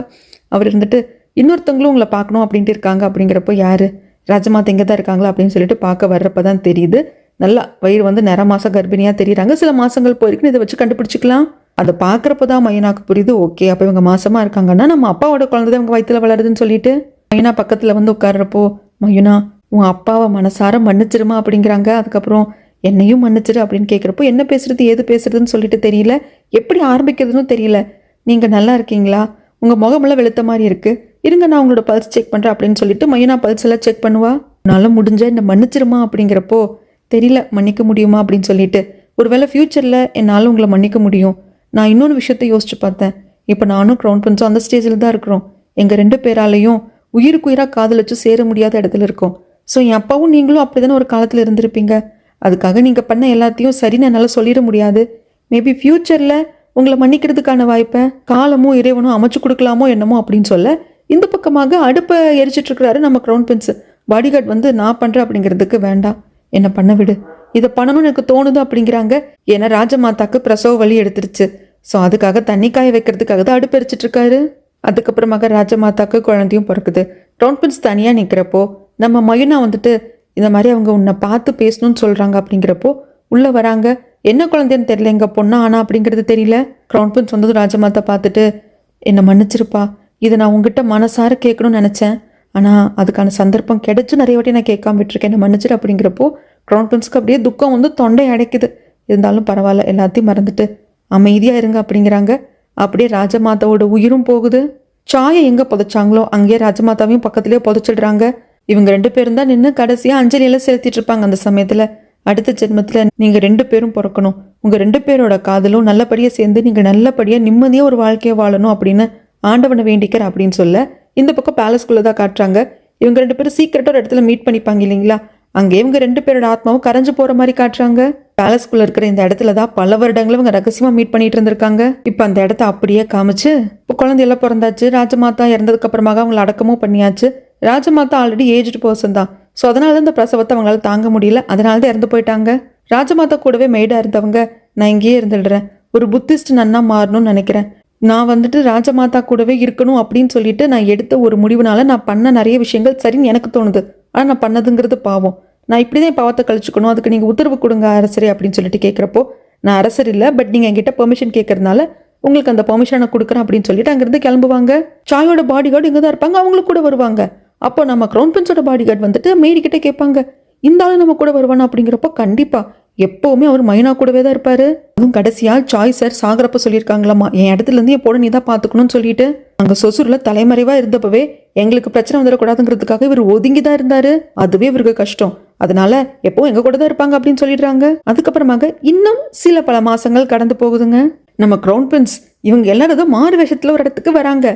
அவர் இருந்துட்டு, இன்னொருத்தவங்களும் உங்களை பார்க்கணும் அப்படின்ட்டு இருக்காங்க அப்படிங்கிறப்போ, யார், ராஜமாதா இங்கே தான் இருக்காங்களா அப்படின்னு சொல்லிட்டு பார்க்க வர்றப்ப தான் தெரியுது. நல்லா வயிறு வந்து நிற மாதம் கர்ப்பிணியாக தெரியுறாங்க, சில மாதங்கள் போயிருக்குன்னு இதை வச்சு கண்டுபிடிச்சிக்கலாம். அதை பார்க்குறப்ப தான் மைனாக்கு புரியுது, ஓகே அப்போ இவங்க மாசமாக இருக்காங்கன்னா நம்ம அப்பாவோட குழந்தை தான் இவங்க வயிற்றுல வளருதுன்னு சொல்லிட்டு. மைனா பக்கத்தில் வந்து உட்கார்றப்போ, மையுனா உன் அப்பாவை மனசார மன்னிச்சிருமா அப்படிங்கிறாங்க. அதுக்கப்புறம் என்னையும் மன்னிச்சிரு அப்படின்னு கேட்குறப்போ, என்ன பேசுறது ஏது பேசுறதுன்னு சொல்லிட்டு தெரியல, எப்படி ஆரம்பிக்கிறதுன்னு தெரியல. நீங்கள் நல்லா இருக்கீங்களா, உங்கள் முகமெல்லாம் வெளுத்த மாதிரி இருக்குது, இருங்க நான் உங்களோட பல்ஸ் செக் பண்ணுறேன் அப்படின்னு சொல்லிட்டு மையனா பல்ஸ் எல்லாம் செக் பண்ணுவா. உன்னால் முடிஞ்ச என்ன மன்னிச்சிருமா அப்படிங்கிறப்போ, தெரியல மன்னிக்க முடியுமா அப்படின்னு சொல்லிட்டு, ஒருவேளை ஃப்யூச்சரில் என்னால் உங்களை மன்னிக்க முடியும். நான் இன்னொன்று விஷயத்த யோசிச்சு பார்த்தேன், இப்போ நானும் க்ரௌன் பிரின்ஸும் அந்த ஸ்டேஜில் தான் இருக்கிறோம், எங்கள் 2 பேராலையும் உயிருக்குயிராக காதலிச்சு சேர முடியாத இடத்துல இருக்கோம். ஸோ என் அப்பாவும் நீங்களும் அப்படி தானே ஒரு காலத்தில் இருந்திருப்பீங்க, அதுக்காக நீங்கள் பண்ண எல்லாத்தையும் சரின்னு என்னால் சொல்லிட முடியாது. மேபி ஃப்யூச்சரில் உங்களை மன்னிக்கிறதுக்கான வாய்ப்பை காலமும் இறைவனும் அமைச்சு கொடுக்கலாமோ என்னமோ அப்படின்னு சொல்ல, இந்த பக்கமாக அடுப்பை எரிச்சிட்டு இருக்கிறாரு நம்ம க்ரௌன் பிரின்ஸ். பாடிகார்டு வந்து நான் பண்ணுறேன் அப்படிங்கிறதுக்கு, வேண்டாம் என்னை பண்ண விடு, இதை பண்ணணும்னு எனக்கு தோணுது அப்படிங்கிறாங்க. ஏன்னா ராஜமாதாக்கு பிரசவ வலி எடுத்துருச்சு, ஸோ அதுக்காக தண்ணி காய வைக்கிறதுக்காக தான் அடுப்பு எரிச்சிட்டு இருக்காரு. அதுக்கப்புறமாக ராஜமாதாக்கு குழந்தையும் பிறக்குது. க்ரௌன் பிரின்ஸ் தனியாக நிற்கிறப்போ நம்ம மயுனா வந்துட்டு, இந்த மாதிரி அவங்க உன்னை பார்த்து பேசணும்னு சொல்கிறாங்க அப்படிங்கிறப்போ உள்ளே வராங்க. என்ன குழந்தைன்னு தெரியல, எங்கள் பொண்ணா ஆனா அப்படிங்கிறது தெரியல. க்ரௌன் பிரின்ஸ் வந்தது ராஜமாதா பார்த்துட்டு, என்னை மன்னிச்சிருப்பா, இதை நான் உங்ககிட்ட மனசார கேட்கணும்னு நினச்சேன், ஆனால் அதுக்கான சந்தர்ப்பம் கிடைச்சு நிறைய வாட்டி நான் கேட்காம விட்டுருக்கேன், என்னை மன்னிச்சிரு அப்படிங்கிறப்போ க்ரௌன் பிரின்ஸ்க்கு அப்படியே துக்கம் வந்து தொண்டை அடைக்குது. இருந்தாலும் பரவாயில்ல, எல்லாத்தையும் மறந்துட்டு அமைதியாக இருங்க அப்படிங்கிறாங்க. அப்படியே ராஜமாதாவோட உயிரும் போகுது. சாயை எங்கே புதைச்சாங்களோ அங்கேயே ராஜமாதாவையும் பக்கத்துலேயே புதைச்சிடுறாங்க. இவங்க 2 பேரும் தான் நின்று கடைசியாக அஞ்சலியெல்லாம் செலுத்திட்டு இருப்பாங்க. அந்த சமயத்தில், அடுத்த ஜென்மத்தில் நீங்கள் 2 பேரும் பிறக்கணும், உங்கள் 2 பேரோட காதலும் நல்லபடியாக சேர்ந்து நீங்கள் நல்லபடியாக நிம்மதியாக ஒரு வாழ்க்கையை வாழணும் அப்படின்னு ஆண்டவனை வேண்டிக்கிற அப்படின்னு சொல்ல, இந்த பக்கம் பேலஸ்குள்ளே தான் காட்டுறாங்க. இவங்க 2 பேரும் சீக்கிரட்டாக ஒரு இடத்துல மீட் பண்ணிப்பாங்க இல்லைங்களா, அங்கே இவங்க 2 பேரோட ஆத்மாவும் கரைஞ்சு போகிற மாதிரி காட்டுறாங்க. பேலஸ்குள்ளே இருக்கிற இந்த இடத்துல தான் பல வருடங்களும் இவங்க ரகசியமாக மீட் பண்ணிட்டு இருந்திருக்காங்க. இப்போ அந்த இடத்த அப்படியே காமிச்சு, இப்போ குழந்தையெல்லாம் பிறந்தாச்சு, ராஜமாதா இறந்ததுக்கு அப்புறமாக அவங்களை அடக்கமும் பண்ணியாச்சு. ராஜமாதா ஆல்ரெடி ஏஜ்டு பர்சன் தான், ஸோ அதனால தான் இந்த பிரசவத்தை அவங்களால தாங்க முடியல, அதனால தான் இறந்து போயிட்டாங்க. ராஜமாதா கூடவே மெய்டாக இருந்தவங்க, நான் இங்கேயே இருந்துடுறேன், ஒரு புத்திஸ்ட் நன்னா மாறணும்னு நினைக்கிறேன், நான் வந்துட்டு ராஜமாதா கூடவே இருக்கணும் அப்படின்னு சொல்லிட்டு நான் எடுத்த ஒரு முடிவுனால நான் பண்ண நிறைய விஷயங்கள் சரின்னு எனக்கு தோணுது, ஆனால் நான் பண்ணதுங்கிறது பாவம், நான் இப்படி தான் பாவத்தை கழிச்சுக்கணும், அதுக்கு நீங்கள் உத்தரவு கொடுங்க அரசரே அப்படின்னு சொல்லிட்டு கேட்குறப்போ, நான் அரசர் இல்லை, பட் நீங்கள் என்கிட்ட பெர்மிஷன் கேட்கறதுனால உங்களுக்கு அந்த பெர்மிஷனை கொடுக்குறேன் அப்படின்னு சொல்லிட்டு அங்கிருந்து கிளம்புவாங்க. சாயோட பாடி கார்டு இங்கே தான் இருப்பாங்க, அவங்களுக்கு கூட வருவாங்க. அப்போ நம்ம க்ரௌன் பிரின்ஸோட பாடி கார்டு வந்துட்டு மேரி கிட்ட கேட்பாங்க, இந்த ஆளு நம்ம கூட வருவானா அப்படிங்கிறப்போ கண்டிப்பா எப்பவுமே அவர் மைனா கூடவே தான் இருப்பாரு. அதுவும் கடைசியா சாய் சார் சாகரப்ப சொல்லியிருக்காங்களாமா, என் இடத்துல இருந்து என் போட நீ தான் பாத்துக்கணும்னு சொல்லிட்டு. அங்க சொசூர்ல தலைமறைவா இருந்தப்பவே எங்களுக்கு பிரச்சனை வந்துடக்கூடாதுங்கிறதுக்காக இவர் ஒதுங்கி தான் இருந்தாரு. அதுவே இவருக்கு கஷ்டம். அதனால எப்பவும் எங்க கூட தான் இருப்பாங்க அப்படின்னு சொல்லிடுறாங்க. அதுக்கப்புறமாக இன்னும் சில பல மாசங்கள் கடந்து போகுதுங்க. நம்ம க்ரௌன் பிரின்ஸ் இவங்க எல்லாரும் ஏதோ மாறு வேஷத்துல ஒரு இடத்துக்கு வராங்க.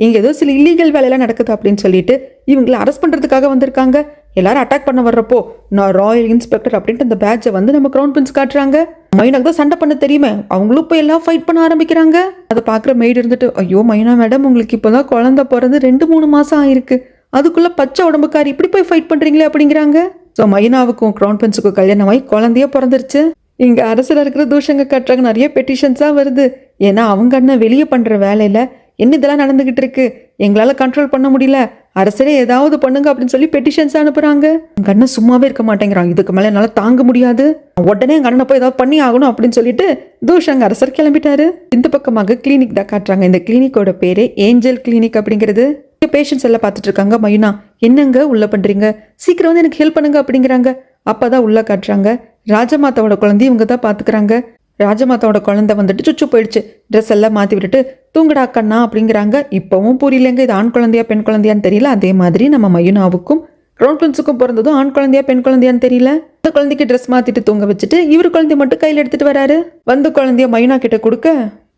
இங்க ஏதோ சில இல்லீகல் வேலையெல்லாம் நடக்குது அப்படின்னு சொல்லிட்டு இவங்களை அரெஸ்ட் பண்றதுக்காக வந்திருக்காங்க. எல்லாரும் அட்டாக் பண்ண வர்றப்போ நான் ராயல் இன்ஸ்பெக்டர் அப்படின்ட்டு அந்த பேட்சை வந்து நம்ம க்ரௌன் பிரின்ஸ் காட்டுறாங்க. மைனாக்கு தான் சண்டை பண்ண தெரியுமே, அவங்களும் போய் எல்லாம் ஃபைட் பண்ண ஆரம்பிக்கிறாங்க. அதை பாக்குற மெய்டு இருந்துட்டு, ஐயோ மைனா மேடம், உங்களுக்கு இப்போதான் குழந்தை பிறந்து 2-3 மாசம் ஆயிருக்கு, அதுக்குள்ள பச்சை உடம்புக்காரி இப்படி போய் ஃபைட் பண்றீங்களே அப்படிங்கிறாங்க. ஸோ மைனாவுக்கும் க்ரௌன் பிரின்ஸுக்கும் கல்யாணமாயி குழந்தைய பிறந்துருச்சு. இங்க அரசில் இருக்கிற தூஷங்க கட்டுறாங்க, நிறைய பெட்டிஷன்ஸா வருது. ஏன்னா அவங்க அண்ணன் வெளியே பண்ற வேலையில என்ன இதெல்லாம் நடந்துகிட்டு இருக்கு, எங்களால கண்ட்ரோல் பண்ண முடியல, அரசரே ஏதாவது பண்ணுங்க அப்படின்னு சொல்லி பெட்டிஷன்ஸ் அனுப்புறாங்க. எங்க அண்ணன் சும்மாவே இருக்க மாட்டேங்கிறான், இதுக்கு மேல என்னால தாங்க முடியாது, உடனே எங்க அண்ணனை போய் ஏதாவது பண்ணி ஆகணும் அப்படின்னு சொல்லிட்டு தூஷங்க அரசர் கிளம்பிட்டாரு. இந்த பக்கமாக கிளினிக் தான் காட்டுறாங்க. இந்த கிளினிக்கோட பேரே ஏஞ்சல் கிளினிக் அப்படிங்கிறது. பேஷண்ட்ஸ் எல்லாம் பார்த்துட்டு இருக்காங்க. மைனா, என்னங்க உள்ள பண்றீங்க, சீக்கிரம் வந்து எனக்கு ஹெல்ப் பண்ணுங்க அப்படிங்கிறாங்க. அப்பதான் உள்ள காட்டுறாங்க ராஜமாதாவோட குழந்தைய இவங்க தான் பாத்துக்கிறாங்க. ராஜமாதாவோட குழந்தை வந்துட்டு சுச்சு போயிடுச்சு, ட்ரெஸ் எல்லாம் மாற்றி விட்டுட்டு தூங்கடா கண்ணா அப்படிங்கிறாங்க. இப்போவும் புரியலங்க, இது ஆண் குழந்தையா பெண் குழந்தையான்னு தெரியல. அதே மாதிரி நம்ம மைனாவுக்கும் க்ரௌன் பிரின்ஸுக்கும் பிறந்ததும் ஆண் குழந்தையா பெண் குழந்தையான்னு தெரியல. அந்த குழந்தைக்கு ட்ரெஸ் மாற்றிட்டு தூங்க வச்சுட்டு இவர் குழந்தைய மட்டும் கையில் எடுத்துட்டு வராரு. வந்து குழந்தைய மைனா கிட்ட கொடுக்க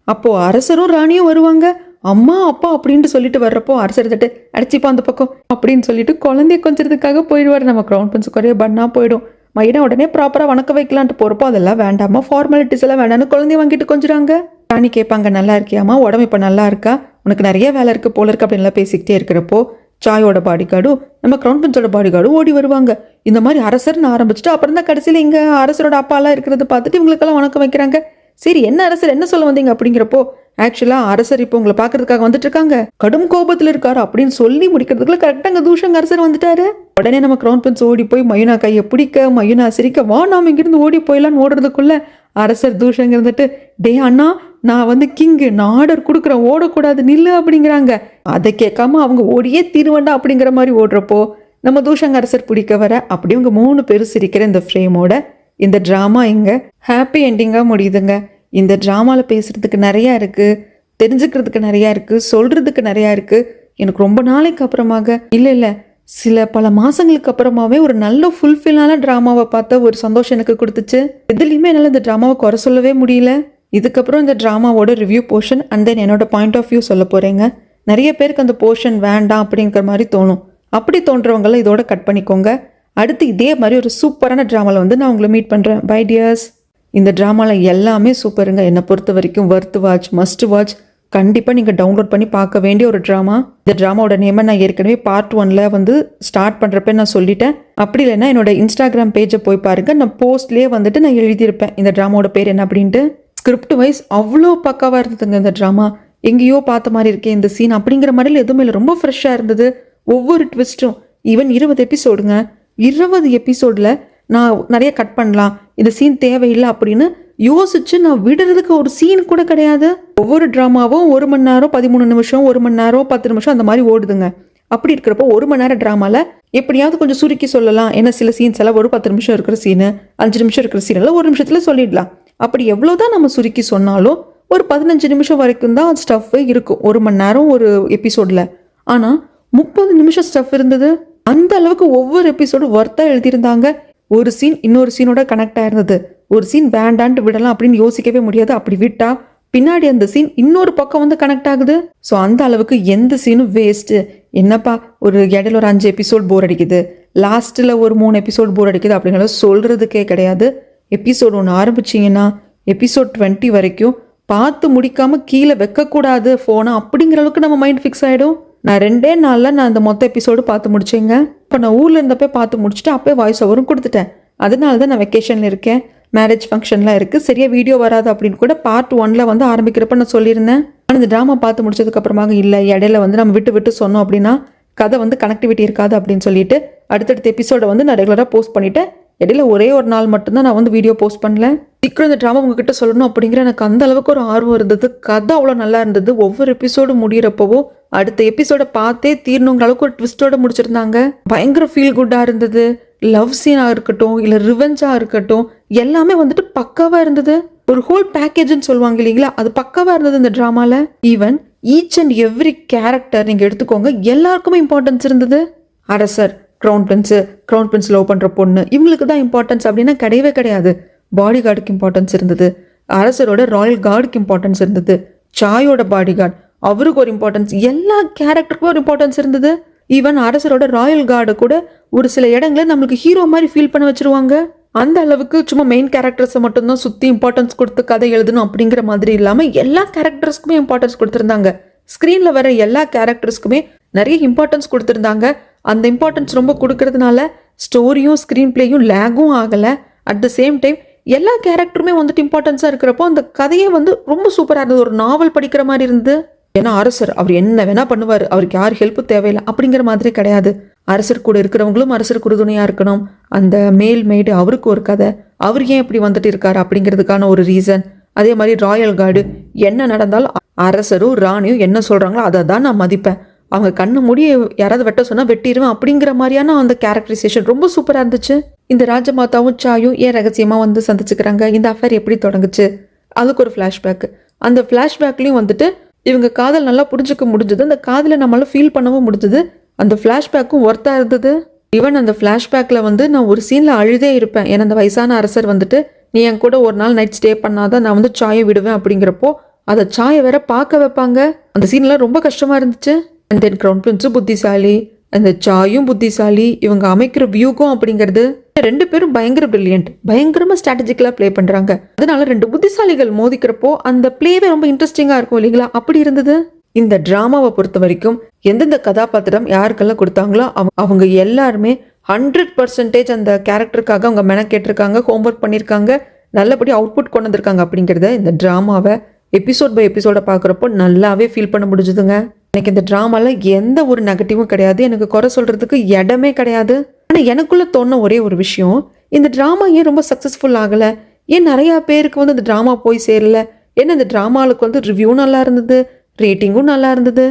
அப்போ அரசரும் ராணியும் வருவாங்க. அம்மா அப்பா அப்படின்ட்டு சொல்லிட்டு வர்றப்போ அரசர் தட்டு அடிச்சுப்பா அந்த பக்கம் அப்படின்னு சொல்லிட்டு குழந்தைய கொஞ்சத்துக்காக போயிடுவார். நம்ம க்ரௌன் பிரின்ஸுக்கு ஒரே பண்ணா போயிடும். மைனா உடனே ப்ராப்பரா வணக்க வைக்கலான்ட்டு போறப்போ அதெல்லாம் வேண்டாமா, ஃபார்மாலிட்டிஸ் எல்லாம் வேண்டாம்னு குழந்தைய வாங்கிட்டு கொஞ்சிறாங்க. ராணி கேட்பாங்க, நல்லா இருக்கியாமா, உடம்பு இப்ப நல்லா இருக்கா, உனக்கு நிறைய வேலை இருக்கு போல இருக்கு அப்படின்லாம் பேசிக்கிட்டே இருக்கிறப்போ சாயோட பாடி கார்டும் நம்ம க்ரௌன் பிரின்ஸோட பாடி கார்டும் ஓடி வருவாங்க. இந்த மாதிரி அரசர்னு ஆரம்பிச்சுட்டு அப்புறம் தான் கடைசியில் இங்க அரசரோட அப்பாலாம் இருக்கிறத பார்த்துட்டு இவங்களுக்கெல்லாம் வணக்கம் வைக்கிறாங்க. சரி, என்ன அரசர் என்ன சொல்ல வந்தீங்க அப்படிங்கிறப்போ, ஆக்சுவலா அரசர் இப்போ உங்களை பாக்குறதுக்காக வந்துட்டு இருக்காங்க, கடும் கோபத்துல இருக்காரு அப்படின்னு சொல்லி முடிக்கிறதுக்குள்ள கரெக்டா அங்க தூஷங்க அரசர் வந்துட்டாரு. உடனே நம்ம க்ரௌன் பிரின்ஸ் ஓடி போய் மைனா கையை பிடிக்க, மைனா சிரிக்க, வா நாம இங்கிருந்து ஓடி போயிடலான்னு ஓடுறதுக்குள்ள அரசர் தூஷங்க இருந்துட்டு, டே அண்ணா, நான் வந்து கிங்கு, நான் ஆர்டர் கொடுக்குறேன், ஓடக்கூடாது, நில்லு அப்படிங்கிறாங்க. அதை கேட்காம அவங்க ஓடியே தீருவண்டா அப்படிங்கிற மாதிரி ஓடுறப்போ நம்ம தூஷங்க அரசர் பிடிக்க வர அப்படி அவங்க 3 பேரும் சிரிக்கிற இந்த ஃப்ரேமோட இந்த ட்ராமா இங்க ஹாப்பி என்டிங்கா முடியுதுங்க. இந்த ட்ராமாவில் பேசுறதுக்கு நிறையா இருக்கு, தெரிஞ்சுக்கிறதுக்கு நிறையா இருக்கு, சொல்றதுக்கு நிறையா இருக்கு. எனக்கு ரொம்ப நாளைக்கு அப்புறமாக இல்லை சில பல மாசங்களுக்கு அப்புறமாவே ஒரு நல்ல ஃபுல்ஃபில்லான ட்ராமாவை பார்த்த ஒரு சந்தோஷம் எனக்கு கொடுத்துச்சு. எதுலையுமே என்னால் இந்த ட்ராமாவை குறை சொல்லவே முடியல. இதுக்கப்புறம் இந்த ட்ராமாவோட ரிவ்யூ போர்ஷன் அண்ட் தென் என்னோட பாயிண்ட் ஆஃப் வியூ சொல்ல போறேங்க. நிறைய பேருக்கு அந்த போர்ஷன் வேண்டாம் அப்படிங்கிற மாதிரி தோணும். அப்படி தோன்றவங்களாம் இதோட கட் பண்ணிக்கோங்க. அடுத்து இதே மாதிரி ஒரு சூப்பரான ட்ராமாவில் வந்து நான் உங்களை மீட் பண்ணுறேன். Bye dears. இந்த ட்ராமாவில் எல்லாமே சூப்பருங்க. என்னை பொறுத்த வரைக்கும் வர்த் வாட்ச், மஸ்ட் வாட்ச். கண்டிப்பாக நீங்கள் டவுன்லோட் பண்ணி பார்க்க வேண்டிய ஒரு ட்ராமா. இந்த ட்ராமாவோட நேமை நான் ஏற்கனவே பார்ட் 1ல் வந்து ஸ்டார்ட் பண்ணுறப்ப நான் சொல்லிட்டேன். அப்படி இல்லைன்னா என்னோட இன்ஸ்டாகிராம் பேஜை போய் பாருங்க, நான் போஸ்ட்லேயே வந்துட்டு நான் எழுதியிருப்பேன் இந்த ட்ராமாவோட பேர் என்ன அப்படின்ட்டு. ஸ்கிரிப்ட் வைஸ் அவ்வளோ பக்காவாக இருந்ததுங்க இந்த ட்ராமா. எங்கேயோ பார்த்த மாதிரி இருக்கே இந்த சீன் அப்படிங்கிற மாதிரில எதுவுமே இல்லை, ரொம்ப ஃப்ரெஷ்ஷாக இருந்தது. ஒவ்வொரு ட்விஸ்ட்டும் ஈவன் 20 எபிசோடுங்க. 20 எபிசோடில் நான் நிறைய கட் பண்ணலாம், இந்த சீன் தேவையில்லை அப்படின்னு யோசிச்சு நான் விடுறதுக்கு ஒரு சீன் கூட கிடையாது. ஒவ்வொரு ட்ராமாவும் 1 மணி நேரம் 13 நிமிஷம், 1 மணி நேரம் 10 நிமிஷம் அந்த மாதிரி ஓடுதுங்க. அப்படி இருக்கிறப்போ 1 மணி நேரம் ட்ராமாவில் எப்படியாவது கொஞ்சம் சுருக்கி சொல்லலாம். ஏன்னா சில சீன்ஸ் எல்லாம் ஒரு 10 நிமிஷம் இருக்கிற சீனு, 5 நிமிஷம் இருக்கிற சீன் எல்லாம் 1 நிமிஷத்துல சொல்லிடலாம். அப்படி எவ்வளோதான் நம்ம சுருக்கி சொன்னாலும் ஒரு 15 நிமிஷம் வரைக்கும் தான் ஸ்டஃப்பே இருக்கும் 1 மணி நேரம் ஒரு எபிசோடில். ஆனால் 30 நிமிஷம் ஸ்டஃப் இருந்தது. அந்த அளவுக்கு ஒவ்வொரு எபிசோடும் ஒர்த்தாக எழுதியிருந்தாங்க. ஒரு சீன் இன்னொரு சீனோட கனெக்ட் ஆயிருந்தது. ஒரு சீன் வேண்டான்ட்டு விடலாம் அப்படின்னு யோசிக்கவே முடியாது. அப்படி விட்டா பின்னாடி அந்த சீன் இன்னொரு பக்கம் வந்து கனெக்ட் ஆகுது. ஸோ அந்த அளவுக்கு எந்த சீனும் வேஸ்ட்டு. என்னப்பா ஒரு இடையில ஒரு 5 எபிசோட் போர் அடிக்குது, லாஸ்ட்டில் ஒரு 3 எபிசோட் போர் அடிக்குது அப்படிங்கிறத சொல்கிறதுக்கே கிடையாது. எபிசோட் 1 ஆரம்பிச்சிங்கன்னா எபிசோட் 20 வரைக்கும் பார்த்து முடிக்காமல் கீழே வைக்கக்கூடாது ஃபோனை அப்படிங்கிற அளவுக்கு நம்ம மைண்ட் ஃபிக்ஸ் ஆகிடும். நான் 2 நாளில் நான் அந்த மொத்த எபிசோடு பார்த்து முடிச்சேங்க. இப்போ நான் ஊரில் இருந்தப்போ பார்த்து முடிச்சுட்டு அப்போயே வாய்ஸ் ஓவரும் கொடுத்துட்டேன். அதனால தான் நான் வெக்கேஷனில் இருக்கேன், மேரேஜ் ஃபங்க்ஷன்லாம் இருக்குது, சரியாக வீடியோ வராது அப்படின்னு கூட பார்ட் 1ல் வந்து ஆரம்பிக்கிறப்ப நான் சொல்லியிருந்தேன். ஆனால் இந்த ட்ராமா பார்த்து முடிச்சதுக்கப்புறமாக இல்லை, இடையில வந்து நம்ம விட்டு விட்டு சொன்னோம் அப்படின்னா கதை வந்து கனெக்டிவிட்டி இருக்காது அப்படின்னு சொல்லிட்டு அடுத்தடுத்த எபிசோடை வந்து நான் ரெகுலராக போஸ்ட் பண்ணிவிட்டேன். இடையில ஒரே ஒரு நாள் மட்டும்தான் நான் வந்து வீடியோ போஸ்ட் பண்ணல. சீக்கிரம் இந்த ட்ராமா உங்ககிட்ட சொல்லணும் அப்படிங்கிற எனக்கு அந்த அளவுக்கு ஒரு ஆர்வம் இருந்தது. கதை அவ்வளோ நல்லா இருந்தது. ஒவ்வொரு எபிசோடு முடிகிறப்பவோ அடுத்த எபிசோட பார்த்தே தீரணுங்கிற அளவுக்கு ஒரு ட்விஸ்டோட முடிச்சிருந்தாங்க. பயங்கர ஃபீல் குட்டாக இருந்தது. லவ் சீனாக இருக்கட்டும், இல்லை ரிவெஞ்சாக இருக்கட்டும், எல்லாமே வந்துட்டு பக்காவாக இருந்தது. ஒரு ஹோல் பேக்கேஜ்னு சொல்லுவாங்க இல்லைங்களா, அது பக்காவாக இருந்தது இந்த ட்ராமாவில். Even each and every character நீங்கள் எடுத்துக்கோங்க, எல்லாருக்குமே இம்பார்ட்டன்ஸ் இருந்தது. அரசர், க்ரௌன் பிரின்ஸ் லவ் பண்ணுற பொண்ணு, இவங்களுக்கு தான் இம்பார்ட்டன்ஸ் அப்படின்னா கிடையவே கிடையாது. பாடி கார்டுக்கு இம்பார்ட்டன்ஸ் இருந்தது. அரசரோட ராயல் கார்டுக்கு இம்பார்ட்டன்ஸ் இருந்தது. சாயோட பாடி கார்டு, அவருக்கு ஒரு இம்பார்ட்டன்ஸ், எல்லா கேரக்டருக்கும் ஒரு இம்பார்ட்டன்ஸ் இருந்தது. ஈவன் அரசரோட ராயல் கார்டை கூட ஒரு சில இடங்கள நம்மளுக்கு ஹீரோ மாதிரி ஃபீல் பண்ண வச்சிருவாங்க. அந்த அளவுக்கு சும்மா மெயின் கேரக்டர்ஸை மட்டும்தான் சுற்றி இம்பார்ட்டன்ஸ் கொடுத்து கதை எழுதணும் அப்படிங்கிற மாதிரி இல்லாமல் எல்லா கேரக்டர்ஸ்க்குமே இம்பார்ட்டன்ஸ் கொடுத்துருந்தாங்க. ஸ்க்ரீனில் வர எல்லா கேரக்டர்ஸ்க்குமே நிறைய இம்பார்ட்டன்ஸ் கொடுத்துருந்தாங்க. அந்த இம்பார்ட்டன்ஸ் ரொம்ப கொடுக்கறதுனால ஸ்டோரியும் ஸ்க்ரீன் பிளேயும் லேகும் ஆகலை. அட் த சேம் டைம் எல்லா கேரக்டருமே வந்துட்டு இம்பார்ட்டன்ஸாக இருக்கிறப்போ அந்த கதையே வந்து ரொம்ப சூப்பராக இருந்தது. ஒரு நாவல் படிக்கிற மாதிரி இருந்து. ஏன்னா அரசர் அவர் என்ன வேணா பண்ணுவார், அவருக்கு யார் ஹெல்ப்பு தேவையில்லை அப்படிங்கிற மாதிரி கிடையாது. அரசர் கூட இருக்கிறவங்களும் அரசருக்கு உறுதுணையாக இருக்கணும். அந்த மேல் மேடு அவருக்கு ஒரு கதை, அவர் ஏன் இப்படி வந்துட்டு இருக்காரு அப்படிங்கிறதுக்கான ஒரு ரீசன். அதே மாதிரி ராயல் கார்டு, என்ன நடந்தாலும் அரசரும் ராணியும் என்ன சொல்கிறாங்களோ அதை தான் நான் மதிப்பேன். அவங்க கண்ணு மூடி யாராவது வெட்ட சொன்னால் வெட்டிடுவேன் அப்படிங்கிற மாதிரியான அந்த கேரக்டரைசேஷன் ரொம்ப சூப்பராக இருந்துச்சு. இந்த ராஜமாதாவும் சாயும் ஏன் ரகசியமாக வந்து சந்திச்சுக்கிறாங்க, இந்த அஃபேர் எப்படி தொடங்குச்சு, அதுக்கு ஒரு ஃப்ளாஷ்பேக். அந்த ஃப்ளாஷ்பேக்லேயும் வந்துட்டு இவங்க காதல் நல்லா புரிஞ்சுக்க முடிஞ்சது. அந்த காதலை நம்மளால ஃபீல் பண்ணவும் முடிஞ்சது. அந்த ஃப்ளாஷ்பேக்கும் ஒர்த்தாக இருந்தது. ஈவன் அந்த ஃப்ளாஷ்பேக்கில் வந்து நான் ஒரு சீனில் அழுதே இருப்பேன். ஏன்னா அந்த வயசான அரசர் வந்துட்டு நீ என் கூட ஒரு நாள் நைட் ஸ்டே பண்ணாதான் நான் வந்து சாயை விடுவேன் அப்படிங்கிறப்போ அதை சாயை வேற பார்க்க வைப்பாங்க. அந்த சீன்லாம் ரொம்ப கஷ்டமாக இருந்துச்சு. அண்ட் தென் க்ரௌன் பிரின்ஸும் புத்திசாலி, அந்த சாயும் புத்திசாலி, இவங்க அமைக்கிற வியூகம் அப்படிங்கிறது, ரெண்டு பேரும் பயங்கர பிரில்லியன்ட், பயங்கரமா ஸ்ட்ராட்டஜிக்கலா ப்ளே பண்றாங்க. அதனால ரெண்டு புத்திசாலிகள் மோதிக்கிறப்போ அந்த பிளேவே ரொம்ப இன்ட்ரெஸ்டிங்கா இருக்கும் இல்லைங்களா, அப்படி இருந்தது. இந்த டிராமாவை பொறுத்த வரைக்கும் எந்தெந்த கதாபாத்திரம் யாருக்கெல்லாம் கொடுத்தாங்களோ அவங்க எல்லாருமே 100% அந்த கேரக்டருக்காக அவங்க மெனக்கேட்டிருக்காங்க, ஹோம்ஒர்க் பண்ணியிருக்காங்க, நல்லபடி அவுட்புட் கொண்டு வந்திருக்காங்க. அப்படிங்கிறத இந்த டிராமாவை எபிசோட் பை எபிசோட பார்க்குறப்போ நல்லாவே ஃபீல் பண்ண முடிஞ்சுதுங்க. எனக்கு இந்த ட்ராமாவில் எந்த ஒரு நெகட்டிவும் கிடையாது, எனக்கு குறை சொல்கிறதுக்கு இடமே கிடையாது. ஆனால் எனக்குள்ளே தோணுன ஒரே ஒரு விஷயம், இந்த ட்ராமா ஏன் ரொம்ப சக்ஸஸ்ஃபுல் ஆகலை, ஏன் நிறையா பேருக்கு வந்து இந்த ட்ராமா போய் சேரலை, ஏன்னா இந்த ட்ராமாவுக்கு வந்து ரிவ்யூ நல்லா இருந்தது, ரேட்டிங்கும் நல்லா இருந்தது.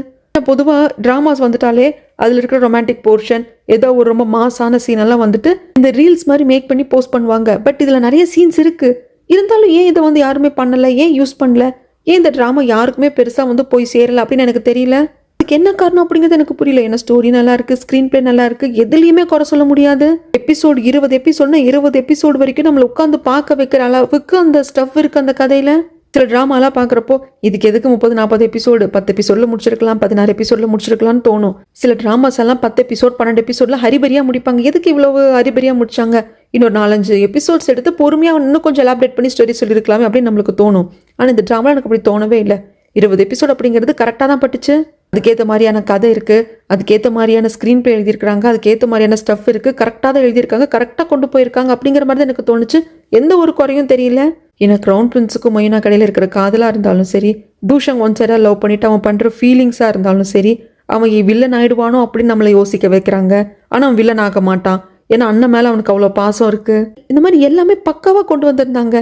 பொதுவாக ட்ராமாஸ் வந்துட்டாலே அதில் இருக்கிற ரொமான்டிக் போர்ஷன், ஏதோ ஒரு ரொம்ப மாஸான சீனெல்லாம் வந்துட்டு இந்த ரீல்ஸ் மாதிரி மேக் பண்ணி போஸ்ட் பண்ணுவாங்க. பட் இதில் நிறைய சீன்ஸ் இருக்குது, இருந்தாலும் ஏன் இதை வந்து யாருமே பண்ணலை, ஏன் யூஸ் பண்ணல, ஏன் இந்த ட்ராமா யாருக்குமே பெருசாக வந்து போய் சேரலை அப்படின்னு எனக்கு தெரியல. அதுக்கு என்ன காரணம் அப்படிங்கிறது எனக்கு புரியல. ஏன்னா ஸ்டோரி நல்லா இருக்குது, ஸ்க்ரீன் பிளே நல்லா இருக்குது, எதுலேயுமே குறை சொல்ல முடியாது. எபிசோடு 20 எபிசோட்னா 20 எபிசோடு வரைக்கும் நம்மளை உட்காந்து பார்க்க வைக்கிற அளவுக்கு அந்த ஸ்டஃப் இருக்குது அந்த கதையில். சில ட்ராமாலாம் பார்க்குறப்போ இதுக்கு எதுக்கு 30-40 எபிசோடு, 10 எபிசோடில் முடிச்சிருக்கலாம், 16 எபிசோடில் முடிச்சிருக்கலாம்னு தோணும். சில ட்ராமாஸ் எல்லாம் 10 எபிசோட் 12 எபிசோடில் ஹரிபரியாக முடிப்பாங்க. எதுக்கு இவ்வளவு ஹரிபரியாக முடிச்சாங்க, இன்னொரு 4-5 எபிசோட்ஸ் எடுத்து பொறுமையாக இன்னும் கொஞ்சம் எலாபரேட் பண்ணி ஸ்டோரி சொல்லியிருக்கலாமே அப்படின்னு நம்மளுக்கு தோணும். ஆனால் இந்த ட்ராமாவில் எனக்கு அப்படி தோணவே இல்லை. 20 எபிசோட் அப்படிங்கிறது கரெக்டாக தான் பட்டுச்சு. அதுக்கேற்ற மாதிரியான கதை இருக்குது, அதுக்கேற்ற மாதிரியான ஸ்க்ரீன் பிளே எழுதியிருக்காங்க, அதுக்கேற்ற மாதிரியான ஸ்டஃப் இருக்குது, கரெக்டாக தான் எழுதியிருக்காங்க, கரெக்டாக கொண்டு போயிருக்காங்க அப்படிங்கிற மாதிரி தான் எனக்கு தோணுச்சு. எந்த ஒரு குறையும் தெரியல. ஏன்னா க்ரௌன் பிரின்ஸுக்கும் மைனா கடையில் இருக்கிற காதலாக இருந்தாலும் சரி, தூஷங் ஒன் சைடாக லவ் பண்ணிவிட்டு அவன் பண்ணுற ஃபீலிங்ஸாக இருந்தாலும் சரி, அவன் வில்லன் ஆகிடுவானோ அப்படின்னு நம்மளை யோசிக்க வைக்கிறாங்க. ஆனால் அவன் வில்லன் ஆக மாட்டான், ஏன்னா அண்ணன் மேலே அவனுக்கு அவ்வளோ பாசம் இருக்குது. இந்த மாதிரி எல்லாமே பக்காவாக கொண்டு வந்திருந்தாங்க.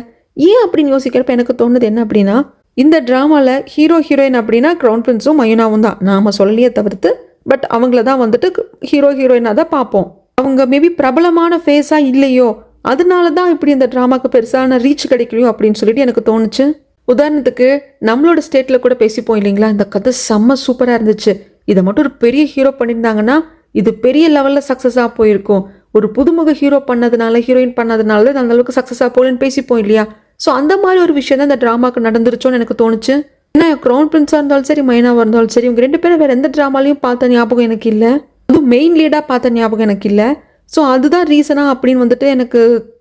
ஏன் அப்படின்னு யோசிக்கிறப்ப எனக்கு தோணுது என்ன அப்படின்னா, இந்த ட்ராமாவில் ஹீரோ ஹீரோயின் அப்படின்னா க்ரௌன் பிரின்ஸும் மைனாவும் தான், நாம் சொல்லலையே தவிர்த்து. பட் அவங்கள தான் வந்துட்டு ஹீரோ ஹீரோயினாக தான் பார்ப்போம். அவங்க மேபி பிரபலமான ஃபேஸாக இல்லையோ, அதனால தான் இப்படி இந்த ட்ராமாவுக்கு பெருசான ரீச் கிடைக்கலையோ அப்படின்னு சொல்லிட்டு எனக்கு தோணுச்சு. உதாரணத்துக்கு நம்மளோட ஸ்டேட்டில் கூட பேசிப்போம் இல்லைங்களா, இந்த கதை செம்ம சூப்பராக இருந்துச்சு, இதை மட்டும் ஒரு பெரிய ஹீரோ பண்ணியிருந்தாங்கன்னா இது பெரிய லெவலில் சக்ஸஸாக போயிருக்கும், ஒரு புதுமுக ஹீரோ பண்ணதுனால ஹீரோயின் பண்ணதுனால தான் அந்த அளவுக்கு சக்ஸஸாக போகலன்னு பேசிப்போம் இல்லையா. ஸோ அந்த மாதிரி ஒரு விஷயம் தான் இந்த ட்ராமாவுக்கு நடந்துருச்சோன்னு எனக்கு தோணுச்சு. ஏன்னா க்ரௌன் பிரின்ஸாக இருந்தாலும் சரி, மைனாவாக இருந்தாலும் சரி, இவங்க ரெண்டு பேரும் வேறு எந்த ட்ராமாலையும் பார்த்த ஞாபகம் எனக்கு இல்லை, அதுவும் மெயின் லீடாக பார்த்த ஞாபகம் எனக்கு இல்லை. ஸோ அதுதான் ரீசனாக அப்படின்னு வந்துட்டு எனக்கு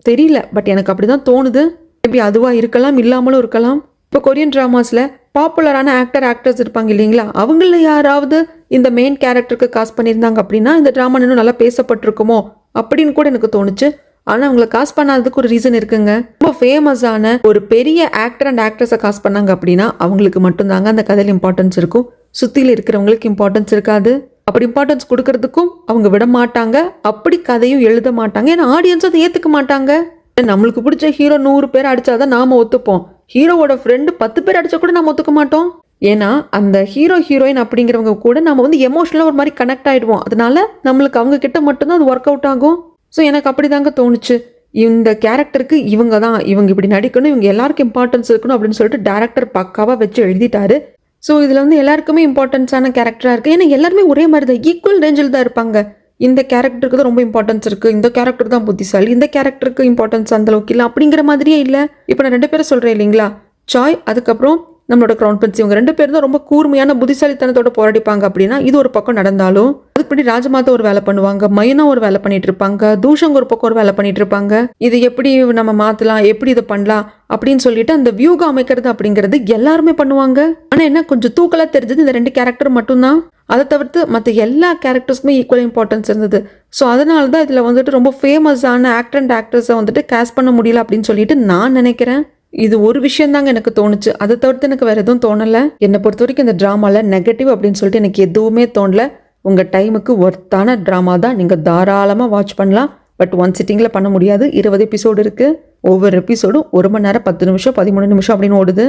தெரியல. பட் எனக்கு அப்படி தான் தோணுது. மேபி அதுவாக இருக்கலாம், இல்லாமலும் இருக்கலாம். இப்போ கொரியன் ட்ராமாஸில் பாப்புலரான ஆக்டர்ஸ் இருப்பாங்க இல்லைங்களா, அவங்கள யாராவது இந்த மெயின் கேரக்டருக்கு காஸ்ட் பண்ணியிருந்தாங்க அப்படின்னா இந்த ட்ராமா இன்னும் நல்லா பேசப்பட்டிருக்குமோ அப்படின்னு கூட எனக்கு தோணுச்சு. ஆனால் அவங்களை காஸ்ட் பண்ணாததுக்கு ஒரு ரீசன் இருக்குங்க. ரொம்ப ஃபேமஸான ஒரு பெரிய ஆக்டர் அண்ட் ஆக்ட்ரஸை காஸ்ட் பண்ணாங்க அப்படின்னா அவங்களுக்கு மட்டும்தாங்க அந்த கதையில் இம்பார்ட்டன்ஸ் இருக்கும், சுற்றியில் இருக்கிறவங்களுக்கு இம்பார்ட்டன்ஸ் இருக்காது. அப்படி இம்பார்ட்டன்ஸ் கொடுக்கறதுக்கும் அவங்க விட மாட்டாங்க, அப்படி கதையும் எழுத மாட்டாங்க. ஏன்னா ஆடியன்ஸும் அதை ஏற்றுக்க மாட்டாங்க. நம்மளுக்கு பிடிச்ச ஹீரோ 100 பேர் அடிச்சாதான் நாம ஒத்துப்போம். ஹீரோவோட ஃப்ரெண்டு 10 பேர் அடிச்சா கூட நாம ஒத்துக்க மாட்டோம். ஏன்னா அந்த ஹீரோ ஹீரோயின் அப்படிங்கிறவங்க கூட நம்ம வந்து எமோஷனலாக ஒரு மாதிரி கனெக்ட் ஆகிடுவோம். அதனால நம்மளுக்கு அவங்க கிட்ட மட்டும்தான் அது ஒர்க் அவுட் ஆகும். ஸோ எனக்கு அப்படி தாங்க தோணுச்சு. இந்த கேரக்டருக்கு இவங்க இப்படி நடிக்கணும், இவங்க எல்லாருக்கும் இம்பார்ட்டன்ஸ் இருக்கணும் அப்படின்னு சொல்லிட்டு டேரக்டர் பக்காவாக வச்சு எழுதிட்டாரு. ஸோ இதில் வந்து எல்லாருக்குமே இம்பார்ட்டன்ஸான கேரக்டராக இருக்குது. ஏன்னா எல்லாருமே ஒரே மாதிரி தான், ஈக்குவல் ரேஞ்சில் தான் இருப்பாங்க. இந்த கேரக்டருக்கு தான் ரொம்ப இம்பார்ட்டன்ஸ் இருக்குது, இந்த கேரக்டர் தான் புத்திசாலி, இந்த கேரக்டருக்கு இம்பார்ட்டன்ஸ் அந்த அளவுக்கு இல்லை அப்படிங்கிற மாதிரியே இல்லை. இப்போ நான் 2 பேரை சொல்கிறேன் இல்லைங்களா, சாய் அதுக்கப்புறம் நம்மளோட கிரவுன் பிரின்ஸ், இவங்க 2 பேரும் தான் ரொம்ப கூர்மையான புத்திசாலித்தனத்தோட போராடிப்பாங்க. அப்படின்னா இது ஒரு பக்கம் நடந்தாலும் அதுபடி ராஜமாதா ஒரு வேலை பண்ணுவாங்க, மைனா ஒரு வேலை பண்ணிட்டு இருப்பாங்க, தூஷங்க ஒரு பக்கம் ஒரு வேலை பண்ணிட்டு இருப்பாங்க. இது எப்படி நம்ம மாத்தலாம், எப்படி இதை பண்ணலாம் அப்படின்னு சொல்லிட்டு அந்த வியூகம் அமைக்கிறது அப்படிங்கிறது எல்லாருமே பண்ணுவாங்க. ஆனா என்ன கொஞ்சம் தூக்கலா தெரிஞ்சது இந்த 2 கேரக்டர் மட்டும்தான். அதை தவிர்த்து மற்ற எல்லா கேரக்டர்ஸ்க்குமே ஈக்குவல் இம்பார்ட்டன்ஸ் இருந்தது. ஸோ அதனால தான் இதில் வந்துட்டு ரொம்ப ஃபேமஸான ஆக்டர் அண்ட் ஆக்ட்ரஸை வந்துட்டு கேஸ்ட் பண்ண முடியல அப்படின்னு சொல்லிட்டு நான் நினைக்கிறேன். இது ஒரு விஷயம் தாங்க எனக்கு தோணுச்சு. அதை தவிர்த்து எனக்கு வேற எதுவும் தோணலை. என்னை பொறுத்த வரைக்கும் இந்த ட்ராமால நெகட்டிவ் அப்படின்னு சொல்லிட்டு எனக்கு எதுவுமே தோணல. உங்கள் டைமுக்கு ஒர்த்தான ட்ராமா தான், நீங்கள் தாராளமாக வாட்ச் பண்ணலாம். பட் 1 சிட்டிங்கில் பண்ண முடியாது. 20 எபிசோடு இருக்குது. ஒவ்வொரு எபிசோடும் 1 மணி நேரம் 10 நிமிஷம் 13 நிமிஷம் அப்படின்னு ஓடுது.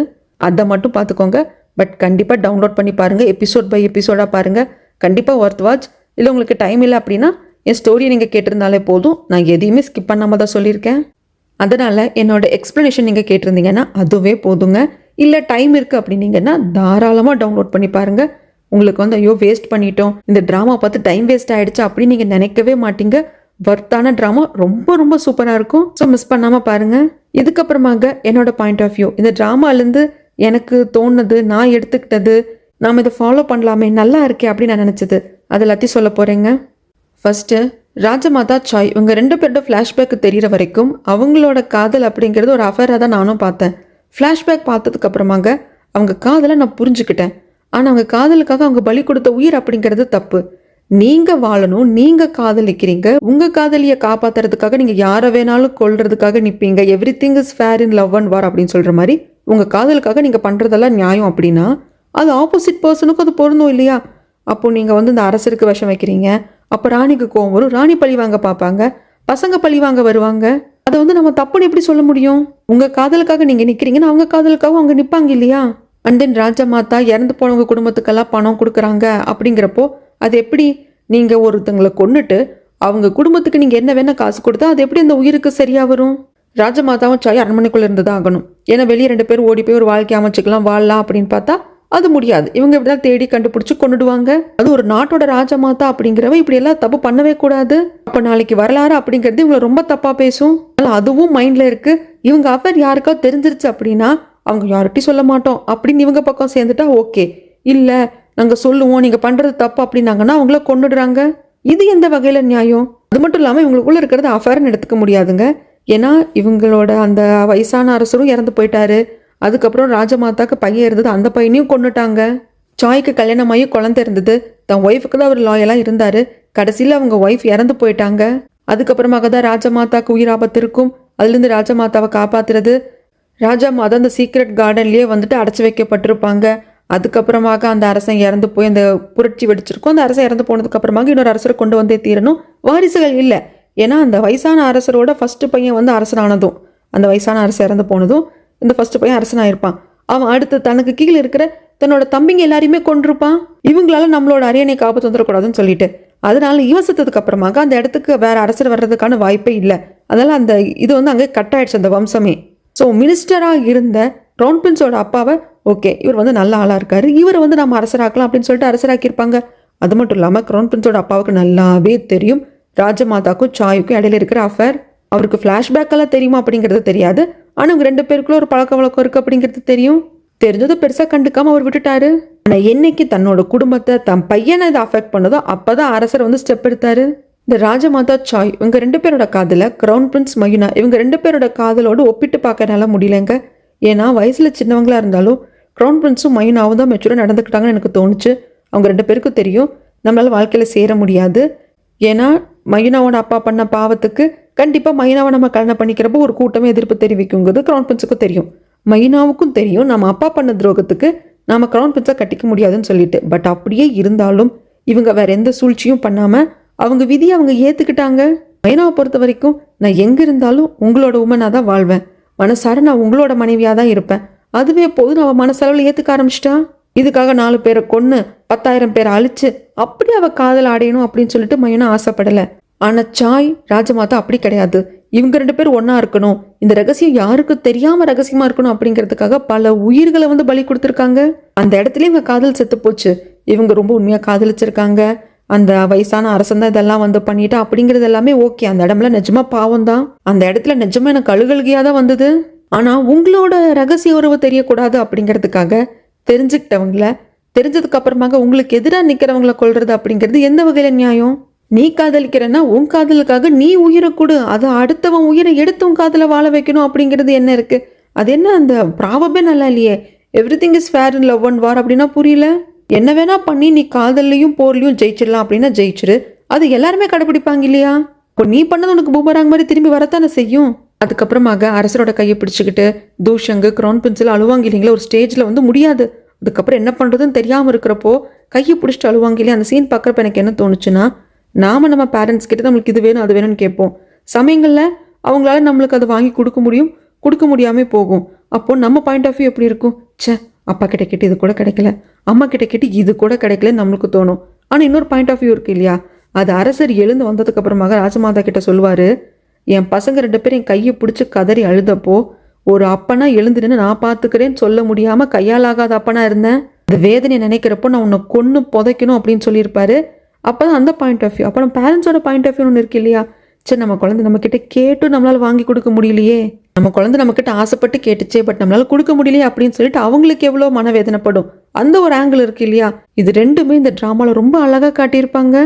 அதை மட்டும் பார்த்துக்கோங்க. பட் கண்டிப்பாக டவுன்லோட் பண்ணி பாருங்கள், எபிசோட் பை எபிசோடாக பாருங்கள். கண்டிப்பாக ஒர்த் வாட்ச். இல்லை உங்களுக்கு டைம் இல்லை அப்படின்னா என் ஸ்டோரியை நீங்கள் கேட்டிருந்தாலே போதும். நான் எதையுமே ஸ்கிப் பண்ணாமல் தான் சொல்லியிருக்கேன். அதனால் என்னோட எக்ஸ்ப்ளனேஷன் நீங்கள் கேட்டிருந்தீங்கன்னா அதுவே போதுங்க. இல்லை டைம் இருக்குது அப்படின்னீங்கன்னா தாராளமாக டவுன்லோட் பண்ணி பாருங்கள். உங்களுக்கு வந்து ஐயோ வேஸ்ட் பண்ணிட்டோம், இந்த ட்ராமா பார்த்து டைம் வேஸ்ட் ஆகிடுச்சு அப்படின்னு நீங்கள் நினைக்கவே மாட்டீங்க. வர்த்தான ட்ராமா ரொம்ப ரொம்ப சூப்பராக இருக்கும். ஸோ மிஸ் பண்ணாமல் பாருங்கள். இதுக்கப்புறமாக என்னோட பாயிண்ட் ஆஃப் வியூ, இந்த ட்ராமாலேருந்து எனக்கு தோணுது, நான் எடுத்துக்கிட்டது, நாம் இதை ஃபாலோ பண்ணலாமே, நல்லா இருக்கே அப்படின்னு நான் நினச்சது, அது எல்லாத்தையும் சொல்ல போகிறேங்க. ஃபஸ்ட்டு ராஜமாதா சாய் இவங்க 2 பேரோட ஃப்ளாஷ்பேக் தெரிகிற வரைக்கும் அவங்களோட காதல் அப்படிங்கிறது ஒரு அஃபேராக தான் நானும் பார்த்தேன். ஃப்ளாஷ்பேக் பார்த்ததுக்கு அப்புறமாக அவங்க காதலை நான் புரிஞ்சுக்கிட்டேன். ஆனால் அவங்க காதலுக்காக அவங்க பலி கொடுத்த உயிர் அப்படிங்கிறது தப்பு. நீங்கள் வாழணும், நீங்கள் காதலிக்கிறீங்க, உங்கள் காதலியை காப்பாற்றுறதுக்காக நீங்கள் யாரை வேணாலும் கொல்றதுக்காக நிற்பீங்க. Everything is fair in love and war அப்படின்னு சொல்கிற மாதிரி உங்கள் காதலுக்காக நீங்கள் பண்ணுறதெல்லாம் நியாயம் அப்படின்னா அது ஆப்போசிட் பர்சனுக்கும் அது பொருந்தும் இல்லையா? அப்போ நீங்கள் வந்து இந்த அரசருக்கு விஷம் வைக்கிறீங்க, அப்போ ராணிக்கு கோவம் வரும், ராணி பழி வாங்க பார்ப்பாங்க, பசங்க பழி வாங்க வருவாங்க. அதை வந்து நம்ம தப்புன்னு எப்படி சொல்ல முடியும்? உங்கள் காதலுக்காக நீங்கள் நிற்கிறீங்கன்னா அவங்க காதலுக்காக அவங்க நிற்பாங்க இல்லையா? அண்ட் தென் ராஜமாதா இறந்து போனவங்க குடும்பத்துக்கெல்லாம் பணம் கொடுக்குறாங்க அப்படிங்கிறப்போ அது எப்படி? நீங்கள் ஒருத்தங்களை கொன்னுட்டு அவங்க குடும்பத்துக்கு நீங்கள் என்ன வேணால் காசு கொடுத்தா அது எப்படி அந்த உயிருக்கு சரியாக வரும்? ராஜமாதாவும் சாய் அரண்மனைக்குள்ளே இருந்து தான் ஆகணும். ஏன்னா வெளியே 2 பேர் ஓடி போய் ஒரு வாழ்க்கை அமைச்சிக்கலாம், வாழலாம் அப்படின்னு பார்த்தா அது முடியாது. இவங்க இப்படிதான் தேடி கண்டுபிடிச்சி கொண்டுடுவாங்க. அது ஒரு நாட்டோட ராஜமாதா அப்படிங்கிறவ இப்படி எல்லாம் தப்பு பண்ணவே கூடாது. அப்போ நாளைக்கு வரலாறு அப்படிங்கிறது இவங்களை ரொம்ப தப்பாக பேசும். அதுவும் மைண்டில் இருக்கு. இவங்க அஃபேர் யாருக்காவது தெரிஞ்சிருச்சு அப்படின்னா அவங்க யார்கிட்டையும் சொல்ல மாட்டோம் அப்படின்னு இவங்க பக்கம் சேர்ந்துட்டா ஓகே. இல்லை நாங்கள் சொல்லுவோம், நீங்கள் பண்ணுறது தப்பு அப்படின்னாங்கன்னா அவங்கள கொண்டுடுறாங்க. இது எந்த வகையில் நியாயம்? அது மட்டும் இல்லாமல் இவங்களுக்குள்ள இருக்கிறது அஃபேர்னு எடுத்துக்க முடியாதுங்க. ஏன்னா இவங்களோட அந்த வயசான அரசரும் இறந்து போயிட்டாரு. அதுக்கப்புறம் ராஜமாதாக்கு பையன் இருந்தது, அந்த பையனையும் கொண்டுட்டாங்க. சாய்க்கு கல்யாணமாகி குழந்தை இருந்தது, தன் ஒய்ஃபுக்கு தான் அவர் லாயலாக இருந்தார். கடைசியில் அவங்க ஒய்ஃப் இறந்து போயிட்டாங்க. அதுக்கப்புறமாக தான் ராஜமாதாக்கு உயிர் ஆபத்து இருக்கும். அதுலேருந்து ராஜமாதாவை காப்பாற்றுறது. ராஜமாதா அந்த சீக்ரெட் கார்டன்லேயே வந்துட்டு அடைச்சி வைக்கப்பட்டிருப்பாங்க. அதுக்கப்புறமாக அந்த அரசன் இறந்து போய் அந்த புரட்சி வெடிச்சிருக்கும். அந்த அரசன் இறந்து போனதுக்கு அப்புறமாக இன்னொரு அரசரை கொண்டு வந்தே தீரணும். வாரிசுகள் இல்லை. ஏன்னா அந்த வயசான அரசரோட ஃபஸ்ட்டு பையன் வந்து அரசனானதும், அந்த வயசான அரசர் இறந்து போனதும் இந்த ஃபர்ஸ்ட் பையன் அரசனாயிருப்பான். அவன் அடுத்து தனக்கு கீழே இருக்கிற தன்னோட தம்பிங்க எல்லாரையுமே கொண்டிருப்பான். இவங்களால நம்மளோட அரியணை காப்பாற்ற வந்துடக்கூடாதுன்னு சொல்லிட்டு. அதனால இவன் செத்ததுக்கு அப்புறமாக அந்த இடத்துக்கு வேற அரசர் வர்றதுக்கான வாய்ப்பே இல்லை. அதனால அந்த இது வந்து அங்கே கட் ஆயிடுச்சு அந்த வம்சமே. ஸோ மினிஸ்டராக இருந்த கிரவுன் பிரின்ஸோட அப்பாவை ஓகே இவர் வந்து நல்ல ஆளாக இருக்காரு, இவரை வந்து நம்ம அரசராக்கலாம் அப்படின்னு சொல்லிட்டு அரசராக்கியிருப்பாங்க. அது மட்டும் இல்லாமல் கிரவுன் பிரின்ஸோட அப்பாவுக்கு நல்லாவே தெரியும் ராஜமாதாக்கும் சாயுக்கும் இடையில இருக்கிற அஃபேர். அவருக்கு ஃப்ளாஷ்பேக்கெல்லாம் தெரியுமா அப்படிங்கிறது தெரியாது. ஆனால் அவங்க 2 பேருக்குள்ள ஒரு பழக்க வழக்கம் இருக்குது அப்படிங்கிறது தெரியும். தெரிஞ்சது பெருசாக கண்டுக்காமல் அவர் விட்டுட்டாரு. ஆனால் என்னைக்கு தன்னோட குடும்பத்தை தன் பையனை இதை அஃபெக்ட் பண்ணதோ அப்போ தான் அரசர் வந்து ஸ்டெப் எடுத்தாரு. இந்த ராஜமாதா சாய் இவங்க 2 பேரோட காதலை கிரவுன் பிரின்ஸ் மைனா இவங்க 2 பேரோட காதலோடு ஒப்பிட்டு பார்க்கறனால முடியலைங்க. ஏன்னா வயசில் சின்னவங்களா இருந்தாலும் கிரவுன் பிரின்ஸும் மைனாவும் தான் மெச்சூராக நடந்துக்கிட்டாங்கன்னு எனக்கு தோணுச்சு. அவங்க 2 பேருக்கும் தெரியும் நம்மளால் வாழ்க்கையில் சேர முடியாது. ஏன்னா மைனாவோட அப்பா பண்ண பாவத்துக்கு கண்டிப்பாக மைனாவை நம்ம கல்யாணம் பண்ணிக்கிறப்போ ஒரு கூட்டமே எதிர்ப்பு தெரிவிக்குங்கிறது கிரவுன் பிரின்ஸுக்கும் தெரியும். மைனாவுக்கும் தெரியும் நம்ம அப்பா பண்ண துரோகத்துக்கு நாம் கிரவுன் பிரின்ஸை கட்டிக்க முடியாதுன்னு சொல்லிட்டு. பட் அப்படியே இருந்தாலும் இவங்க வேற எந்த சூழ்ச்சியும் பண்ணாமல் அவங்க விதியை அவங்க ஏற்றுக்கிட்டாங்க. மைனாவை பொறுத்த வரைக்கும் நான் எங்கே இருந்தாலும் உங்களோட உமனாக தான் வாழ்வேன், மனசார நான் உங்களோட மனைவியாக தான் இருப்பேன், அதுவே போதும் அவள் மனசளவில் ஏற்றுக்க ஆரம்பிச்சிட்டா. இதுக்காக 4 பேரை கொன்று 10,000 பேரை அழிச்சு அப்படி அவள் காதல் அடையணும் அப்படின்னு சொல்லிட்டு மைனா ஆசைப்படலை. ஆனால் சாய் ராஜமாதா அப்படி கிடையாது. இவங்க 2 பேரும் ஒன்றா இருக்கணும், இந்த ரகசியம் யாருக்கும் தெரியாமல் ரகசியமாக இருக்கணும் அப்படிங்கிறதுக்காக பல உயிர்களை வந்து பலி கொடுத்துருக்காங்க. அந்த இடத்துல இவங்க காதல் செத்து போச்சு. இவங்க ரொம்ப உண்மையாக காதலிச்சிருக்காங்க. அந்த வயசான அரசன் தான் இதெல்லாம் வந்து பண்ணிட்டா அப்படிங்கிறது எல்லாமே ஓகே. அந்த இடம்ல நிஜமா பாவம் தான். அந்த இடத்துல நிஜமா எனக்கு அழுகழுகையாக தான் வந்தது. ஆனால் உங்களோட ரகசிய உறவு தெரியக்கூடாது அப்படிங்கிறதுக்காக தெரிஞ்சுக்கிட்டவங்கள தெரிஞ்சதுக்கு அப்புறமாக உங்களுக்கு எதிராக நிற்கிறவங்கள கொள்றது அப்படிங்கிறது எந்த வகையில் நியாயம்? நீ காதலிக்கிறன்னா உன் காதலுக்காக நீ உயிரை கொடு, அதை அடுத்தவன் உயிரை எடுத்து உன் காதலை வாழ வைக்கணும் அப்படிங்கிறது என்ன இருக்கு? அது என்ன அந்த ப்ராபமே நல்லா இல்லையே. Everything is fair in love and war அப்படின்னா புரியல. என்ன வேணா பண்ணி நீ காதல்லையும் போர்லையும் ஜெயிச்சிடலாம் அப்படின்னா ஜெயிச்சிரு, அது எல்லாருமே கடைப்பிடிப்பாங்க இல்லையா? இப்போ நீ பண்ணது உனக்கு பூமராங் மாதிரி திரும்பி வரத்தானே செய்யும். அதுக்கப்புறமாக அரசரோட கையை பிடிச்சிக்கிட்டு தூஷங்கு கிரவுன் பிரின்ஸில் அழுவாங்க இல்லைங்களா ஒரு ஸ்டேஜில் வந்து முடியாது. அதுக்கப்புறம் என்ன பண்ணுறதுன்னு தெரியாமல் இருக்கிறப்போ கையை பிடிச்சிட்டு அழுவாங்க இல்லையா, அந்த சீன் பார்க்குறப்ப எனக்கு என்ன தோணுச்சுன்னா, நாம் நம்ம பேரண்ட்ஸ் கிட்ட நம்மளுக்கு இது வேணும் அது வேணும்னு கேட்போம். சமயங்களில் அவங்களால நம்மளுக்கு அதை வாங்கி கொடுக்க முடியும், கொடுக்க முடியாமல் போகும். அப்போது நம்ம பாயிண்ட் ஆஃப் வியூ எப்படி இருக்கும்? அப்பா கிட்ட கேட்டு இது கூட கிடைக்கல, அம்மா கிட்ட கேட்டு இது கூட கிடைக்கலன்னு நம்மளுக்கு தோணும். ஆனால் இன்னொரு பாயிண்ட் ஆஃப் வியூ இருக்கு இல்லையா, அது அரசர் எழுந்து வந்ததுக்கு அப்புறமாக ராஜமாதா கிட்ட சொல்லுவார், என் பசங்க 2 பேரும் என் கையை பிடிச்சி கதறி அழுதப்போ ஒரு அப்பனா எழுந்துன்னு நான் பார்த்துக்கிறேன்னு சொல்ல முடியாமல் கையாலாகாத அப்பனா இருந்தேன். இந்த வேதனையை நினைக்கிறப்போ நான் உன்னை கொன்று புதைக்கணும் அப்படின்னு சொல்லியிருப்பாரு. அப்போ தான் அந்த பாயிண்ட் ஆஃப் வியூ. அப்போ நம்ம பேரண்ட்ஸோட பாயிண்ட் ஆஃப் வியூ ஒன்று இருக்கு இல்லையா, நம்ம குழந்தை நம்மக்கிட்ட கேட்டு நம்மளால் வாங்கி கொடுக்க முடியலையே, நம்ம குழந்தை நம்மக்கிட்ட ஆசைப்பட்டு கேட்டுச்சே பட் நம்மளால் கொடுக்க முடியலையே அப்படின்னு சொல்லிட்டு அவங்களுக்கு எவ்வளோ மனவேதனைப்படும். அந்த ஒரு ஆங்கிள் இருக்கு இல்லையா, இது ரெண்டுமே இந்த ட்ராமாவில் ரொம்ப அழகாக காட்டியிருப்பாங்க.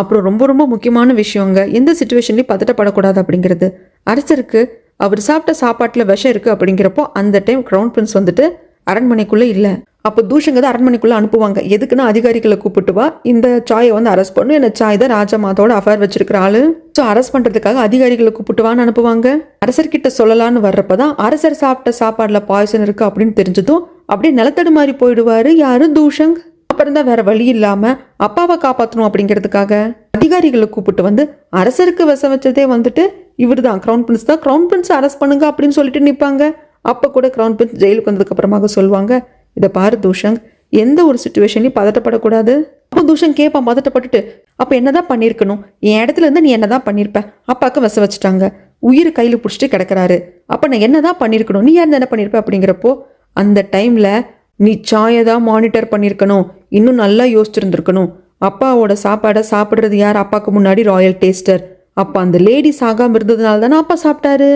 அப்புறம் ரொம்ப ரொம்ப முக்கியமான விஷயங்க, எந்த சுச்சுவேஷன்லையும் பதட்டப்படக்கூடாது அப்படிங்கிறது. அரசருக்கு அவர் சாப்பிட்ட சாப்பாட்டில் விஷம் இருக்குது அப்படிங்கிறப்போ அந்த டைம் கிரவுன் பிரின்ஸ் வந்துட்டு அரண்மனைக்குள்ளே இல்லை. அப்போ தூஷங்க தான் அரண்மனைக்குள்ளே அனுப்புவாங்க. எதுக்குன்னா அதிகாரிகளை கூப்பிட்டு வா, இந்த சாயை வந்து அரெஸ்ட் பண்ணும், என்ன சாய் தான் ராஜமாதோட அஃபேர் வச்சிருக்கிற ஆளு, ஸோ அரெஸ்ட் பண்ணுறதுக்காக அதிகாரிகளை கூப்பிட்டு வான்னு அனுப்புவாங்க. அரசர்கிட்ட சொல்லலான்னு வர்றப்ப தான் அரசர் சாப்பிட்ட சாப்பாடில் பாய்சன் இருக்குது அப்படின்னு தெரிஞ்சதும் அப்படியே நிலத்தடு மாதிரி போயிடுவார் யாரு, தூஷங். அப்புறம் தான் வேற வழி இல்லாமல் அப்பாவை காப்பாற்றணும் அப்படிங்கிறதுக்காக அதிகாரிகளை கூப்பிட்டு வந்து அரசருக்கு விஷம் வச்சதே வந்துட்டு இவர் தான், கிரவுன் பிரின்ஸ் தான், கிரவுன் பிரின்ஸ் அரெஸ்ட் பண்ணுங்க அப்படின்னு சொல்லிட்டு நிற்பாங்க. அப்போ கூட கிரவுன் பிரின்ஸ் ஜெயிலுக்கு வந்ததுக்கு அப்புறமாக சொல்லுவாங்க, இதை பாரு தூஷங், எந்த ஒரு சுச்சுவேஷன்லையும் பதட்டப்படக்கூடாது. அப்போ தூஷங் கேட்பான் பதட்டப்பட்டுட்டு, அப்போ என்னதான் பண்ணியிருக்கணும், என் இடத்துல இருந்து நீ என்னதான் பண்ணியிருப்ப, அப்பாவுக்கு விஷம் வச்சுட்டாங்க, உயிர் கையில் பிடிச்சிட்டு கிடக்கிறாரு, அப்போ நான் என்னதான் பண்ணியிருக்கணும், நீ யார் என்ன பண்ணியிருப்ப அப்படிங்கிறப்போ அந்த டைமில் நீ சாயை தான் மானிட்டர் பண்ணியிருக்கணும், இன்னும் நல்லா யோசிச்சிருந்துருக்கணும். அப்பாவோட சாப்பாடை சாப்பிட்றது யார், அப்பாவுக்கு முன்னாடி ராயல் டேஸ்டர், அப்போ அந்த லேடி சாகாமல் இருந்ததுனால தானே அப்பா சாப்பிட்டாரு.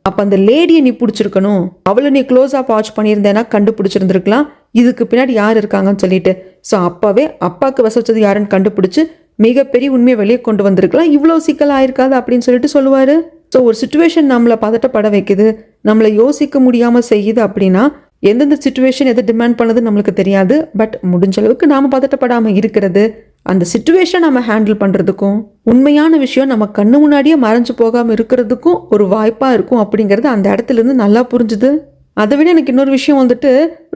அப்போ அந்த லேடியை நீ பிடிச்சிருக்கணும், அவளை நீ க்ளோஸாக வாட்ச் பண்ணியிருந்தேன்னா கண்டுபிடிச்சிருந்துருக்கலாம் இதுக்கு பின்னாடி யார் இருக்காங்கன்னு சொல்லிட்டு. ஸோ அப்பாவே அப்பாவுக்கு வசச்சது யாருன்னு கண்டுபிடிச்சி மிகப்பெரிய உண்மையை வெளியே கொண்டு வந்திருக்கலாம், இவ்வளோ சிக்கல் ஆயிருக்காது அப்படின்னு சொல்லிட்டு சொல்லுவார். ஸோ ஒரு சுச்சுவேஷன் நம்மளை பதட்டப்பட வைக்குது, நம்மளை யோசிக்க முடியாமல் செய்யுது அப்படின்னா எந்தெந்த சுச்சுவேஷன் எதை டிமாண்ட் பண்ணது நம்மளுக்கு தெரியாது. பட் முடிஞ்ச அளவுக்கு நாம் பதட்டப்படாமல் இருக்கிறது, அந்த சுச்சுவேஷனை நம்ம ஹேண்டில் பண்ணுறதுக்கும் உண்மையான விஷயம் நம்ம கண்ணு முன்னாடியே மறைஞ்சு போகாமல் இருக்கிறதுக்கும் ஒரு வாய்ப்பாக இருக்கும் அப்படிங்கிறது அந்த இடத்துலேருந்து நல்லா புரிஞ்சுது. அதை விட எனக்கு இன்னொரு விஷயம் வந்துட்டு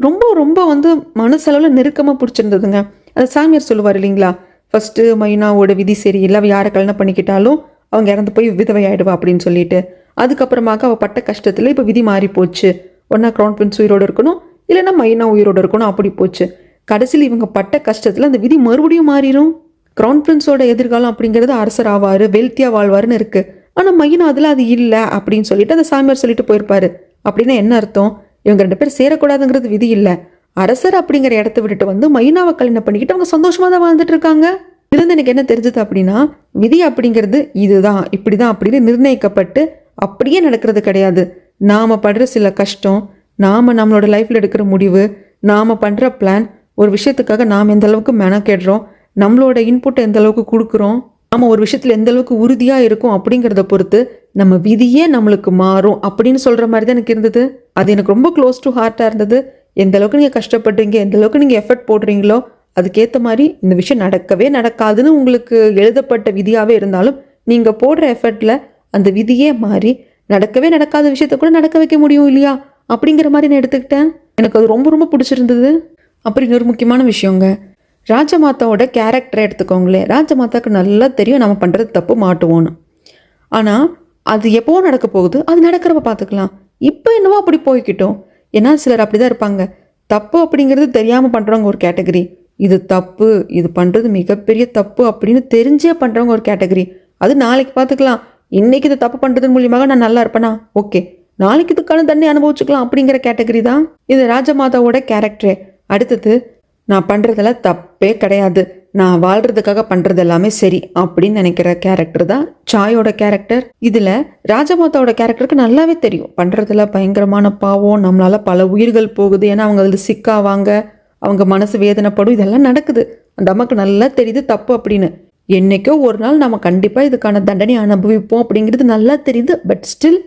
ரொம்ப ரொம்ப வந்து மனசளவில் நெருக்கமாக பிடிச்சிருந்ததுங்க. அது சாமியார் சொல்லுவார் இல்லைங்களா, ஃபஸ்ட்டு மைனாவோட விதி சரியில்லை, அவள் யாரை கல்யாணம் பண்ணிக்கிட்டாலும் அவங்க இறந்து போய் விதவை ஆயிடுவா அப்படின்னு சொல்லிட்டு, அதுக்கப்புறமாக அவள் பட்ட கஷ்டத்தில் இப்போ விதி மாறி போச்சு, ஒன்றா கிரவுன் பிரின்ஸ் உயிரோடு இருக்கணும் இல்லைன்னா மைனா உயிரோடு இருக்கணும் அப்படி போச்சு. கடைசியில் இவங்க பட்ட கஷ்டத்தில் அந்த விதி மறுபடியும் மாறிடும். கிரவுன் பிரின்ஸோட எதிர்காலம் அப்படிங்கிறது அரசர் ஆவார், வெல்த்தியாக வாழ்வார்னு இருக்குது. ஆனால் மைனா அதில் அது இல்லை அப்படின்னு சொல்லிட்டு அந்த சாமியார் சொல்லிட்டு போயிருப்பாரு. அப்படின்னா என்ன அர்த்தம், இவங்க 2 பேர் சேரக்கூடாதுங்கிறது விதி இல்லை, அரசர் அப்படிங்கிற இடத்த விட்டுட்டு வந்து மைனாவை கல்யாணம் பண்ணிக்கிட்டு அவங்க சந்தோஷமாக தான் வாழ்ந்துட்டு இருக்காங்க. இதுலேருந்து எனக்கு என்ன தெரிஞ்சது அப்படின்னா, விதி அப்படிங்கிறது இதுதான் இப்படி தான் அப்படின்னு நிர்ணயிக்கப்பட்டு அப்படியே நடக்கிறது கிடையாது. நாம் படுற சில கஷ்டம், நாம் நம்மளோட லைஃப்பில் எடுக்கிற முடிவு, நாம் பண்ணுற பிளான், ஒரு விஷயத்துக்காக நாம் எந்த அளவுக்கு மெனக்கெடுறோம், நம்மளோட இன்புட்டை எந்த அளவுக்கு கொடுக்குறோம், நம்ம ஒரு விஷயத்தில் எந்த அளவுக்கு உறுதியாக இருக்கும் அப்படிங்கிறத பொறுத்து நம்ம விதியே நம்மளுக்கு மாறும் அப்படின்னு சொல்கிற மாதிரி தான் எனக்கு இருந்தது. அது எனக்கு ரொம்ப க்ளோஸ் டு ஹார்ட்டாக இருந்தது. எந்த அளவுக்கு நீங்கள் கஷ்டப்படுறீங்க, எந்த அளவுக்கு நீங்கள் எஃபர்ட் போடுறீங்களோ அதுக்கேற்ற மாதிரி இந்த விஷயம் நடக்கவே நடக்காதுன்னு உங்களுக்கு எழுதப்பட்ட விதியாகவே இருந்தாலும் நீங்கள் போடுற எஃபர்ட்டில் அந்த விதியே மாறி நடக்கவே நடக்காத விஷயத்த கூட நடக்க வைக்க முடியும் இல்லையா அப்படிங்கிற மாதிரி நான் எடுத்துக்கிட்டேன். எனக்கு அது ரொம்ப ரொம்ப பிடிச்சிருந்தது. அப்புறம் இன்னொரு முக்கியமான விஷயங்க, ராஜமாதாவோட கேரக்டரை எடுத்துக்கோங்களேன். ராஜமாதாவுக்கு நல்லா தெரியும் நம்ம பண்ணுறது தப்பு மாட்டுவோன்னு. ஆனால் அது எப்போ நடக்க போகுது, அது நடக்கிறப்ப பார்த்துக்கலாம். இப்போ என்னவோ அப்படி போய்க்கிட்டோம். ஏன்னா சிலர் அப்படி தான் இருப்பாங்க. தப்பு அப்படிங்கிறது தெரியாமல் பண்ணுறவங்க ஒரு கேட்டகரி, இது தப்பு, இது பண்ணுறது மிகப்பெரிய தப்பு அப்படின்னு தெரிஞ்சே பண்ணுறவங்க ஒரு கேட்டகரி. அது நாளைக்கு பார்த்துக்கலாம், இன்னைக்கு இது தப்பு பண்ணுறதன் மூலியமாக நான் நல்லா இருப்பேனா, ஓகே, நாளைக்கு இதுக்கான தண்ணி அனுபவிச்சுக்கலாம் அப்படிங்கிற கேட்டகரி தான் இது ராஜமாதாவோட கேரக்டரே. அடுத்தது, நான் பண்ணுறதெல்லாம் தப்பே கிடையாது, நான் வாழ்கிறதுக்காக பண்ணுறது எல்லாமே சரி அப்படின்னு நினைக்கிற கேரக்டர் தான் சாயோட கேரக்டர். இதில் ராஜமாதாவோட கேரக்டருக்கு நல்லாவே தெரியும் பண்ணுறதுல பயங்கரமான பாவம், நம்மளால் பல உயிர்கள் போகுது, ஏன்னா அவங்க அதில் சிக்காவாங்க, அவங்க மனசு வேதனைப்படும், இதெல்லாம் நடக்குது. அந்த அம்மாவுக்கு நல்லா தெரியுது தப்பு அப்படின்னு. என்றைக்கோ ஒரு நாள் நம்ம கண்டிப்பாக இதுக்கான தண்டனை அனுபவிப்போம் அப்படிங்கிறது நல்லா தெரியுது. பட் ஸ்டில்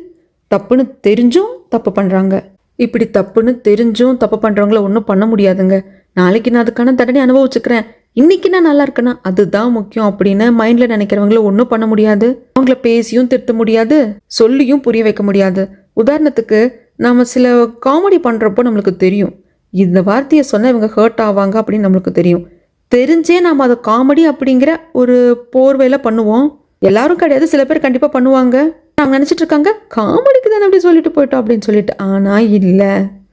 தப்புன்னு தெரிஞ்சும் தப்பு பண்ணுறாங்க. இப்படி தப்புன்னு தெரிஞ்சும் தப்பு பண்ணுறவங்கள ஒன்றும் பண்ண முடியாதுங்க. நாளைக்கு நான் அதுக்கான தண்டனை அனுபவிச்சுக்கிறேன், இன்னைக்கு நான் நல்லா இருக்கேன்னா அதுதான் முக்கியம் அப்படின்னு மைண்டில் நினைக்கிறவங்கள ஒன்றும் பண்ண முடியாது. அவங்கள பேசியும் திருத்த முடியாது, சொல்லியும் புரிய வைக்க முடியாது. உதாரணத்துக்கு, நம்ம சில காமெடி பண்ணுறப்போ நம்மளுக்கு தெரியும் இந்த வார்த்தையை சொன்னால் இவங்க ஹர்ட் ஆவாங்க அப்படின்னு நம்மளுக்கு தெரியும். தெரிஞ்சே நாம் அதை காமெடி அப்படிங்கிற ஒரு போர்வையில் பண்ணுவோம். எல்லாரும் கிடையாது, சில பேர் கண்டிப்பாக பண்ணுவாங்க. அவங்க நினச்சிட்டு இருக்காங்க காமெடிக்கு தானே அப்படி சொல்லிட்டு போயிட்டோம் அப்படின்னு சொல்லிட்டு. ஆனால் இல்லை,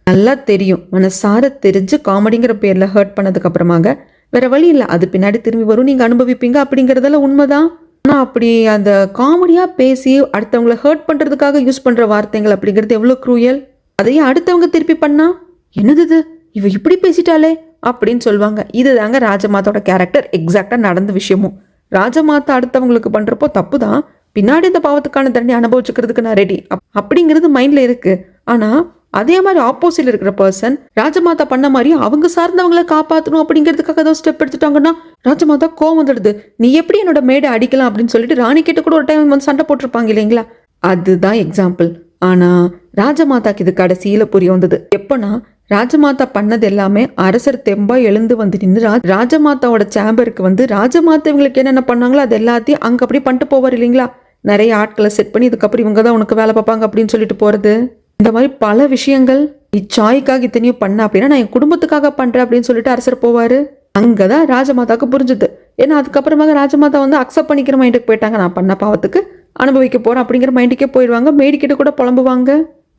நல்லா தெரியும், மனசார தெரிஞ்சு காமெடிங்கிற பேரில் ஹர்ட் பண்ணதுக்கு அப்புறமாங்க வேற வழி இல்லை, அது பின்னாடி திரும்பி வரும், நீங்கள் அனுபவிப்பீங்க அப்படிங்கிறதெல்லாம் உண்மைதான். ஆனால் அப்படி அந்த காமெடியாக பேசி அடுத்தவங்களை ஹர்ட் பண்ணுறதுக்காக யூஸ் பண்ணுற வார்த்தைகள் அப்படிங்கிறது எவ்வளோ க்ரூயல். அதையும் அடுத்தவங்க திருப்பி பண்ணா என்னது இவ இப்படி பேசிட்டாலே அப்படின்னு சொல்லுவாங்க. இது தாங்க ராஜமாதாவோட கேரக்டர். எக்ஸாக்டாக நடந்த விஷயமும். ராஜமாதா அடுத்தவங்களுக்கு பண்ணுறப்போ தப்பு தான், பின்னாடி இந்த பாவத்துக்கான தண்டனை அனுபவிச்சுக்கிறதுக்கு நான் ரெடி அப்படிங்கிறது மைண்டில் இருக்குது. ஆனால் அதே மாதிரி ஆப்போசிட்ல இருக்கிற பர்சன் ராஜமாதா பண்ண மாதிரி அவங்க சார்ந்தவங்களை காப்பாற்றணும் அப்படிங்கிறதுக்காக ஏதோ ஸ்டெப் எடுத்துட்டாங்கன்னா ராஜமாதா கோவம் வந்துடுது. நீ எப்படி என்னோட மேடை அடிக்கலாம் அப்படின்னு சொல்லிட்டு ராணி கிட்ட கூட ஒரு டைம் வந்து சண்டை போட்டிருப்பாங்க இல்லைங்களா, அதுதான் எக்ஸாம்பிள். ஆனால் ராஜமாதாக்கு இது கடைசியில் புரிய வந்தது. எப்போனா ராஜமாதா பண்ணது எல்லாமே அரசர் தெம்பா எழுந்து வந்து நின்று ராஜமாதாவோட சேம்பருக்கு வந்து ராஜமாதா இவங்களுக்கு என்னென்ன பண்ணாங்களோ அது எல்லாத்தையும் அங்கே அப்படி பண்ணிட்டு போவார் இல்லைங்களா, நிறைய ஆட்களை செட் பண்ணி இதுக்கப்புறம் இவங்க தான் உனக்கு வேலை பார்ப்பாங்க அப்படின்னு சொல்லிட்டு போகிறது. இந்த மாதிரி பல விஷயங்கள் இச்சாய்க்காக இத்தனையும் பண்ண அப்படின்னா நான் என் குடும்பத்துக்காக பண்ணுறேன் அப்படின்னு சொல்லிட்டு அரசர் போவார். அங்கே தான் ராஜமாதாவுக்கு புரிஞ்சுது. ஏன்னா அதுக்கப்புறமாக ராஜமாதா வந்து அக்செப்ட் பண்ணிக்கிற மைண்டுக்கு போயிட்டாங்க, நான் பண்ண பாவத்துக்கு அனுபவிக்க போகிறேன் அப்படிங்கிற மைண்டுக்கே போயிடுவாங்க. மேடிக்கிட்ட கூட புலம்புவாங்க.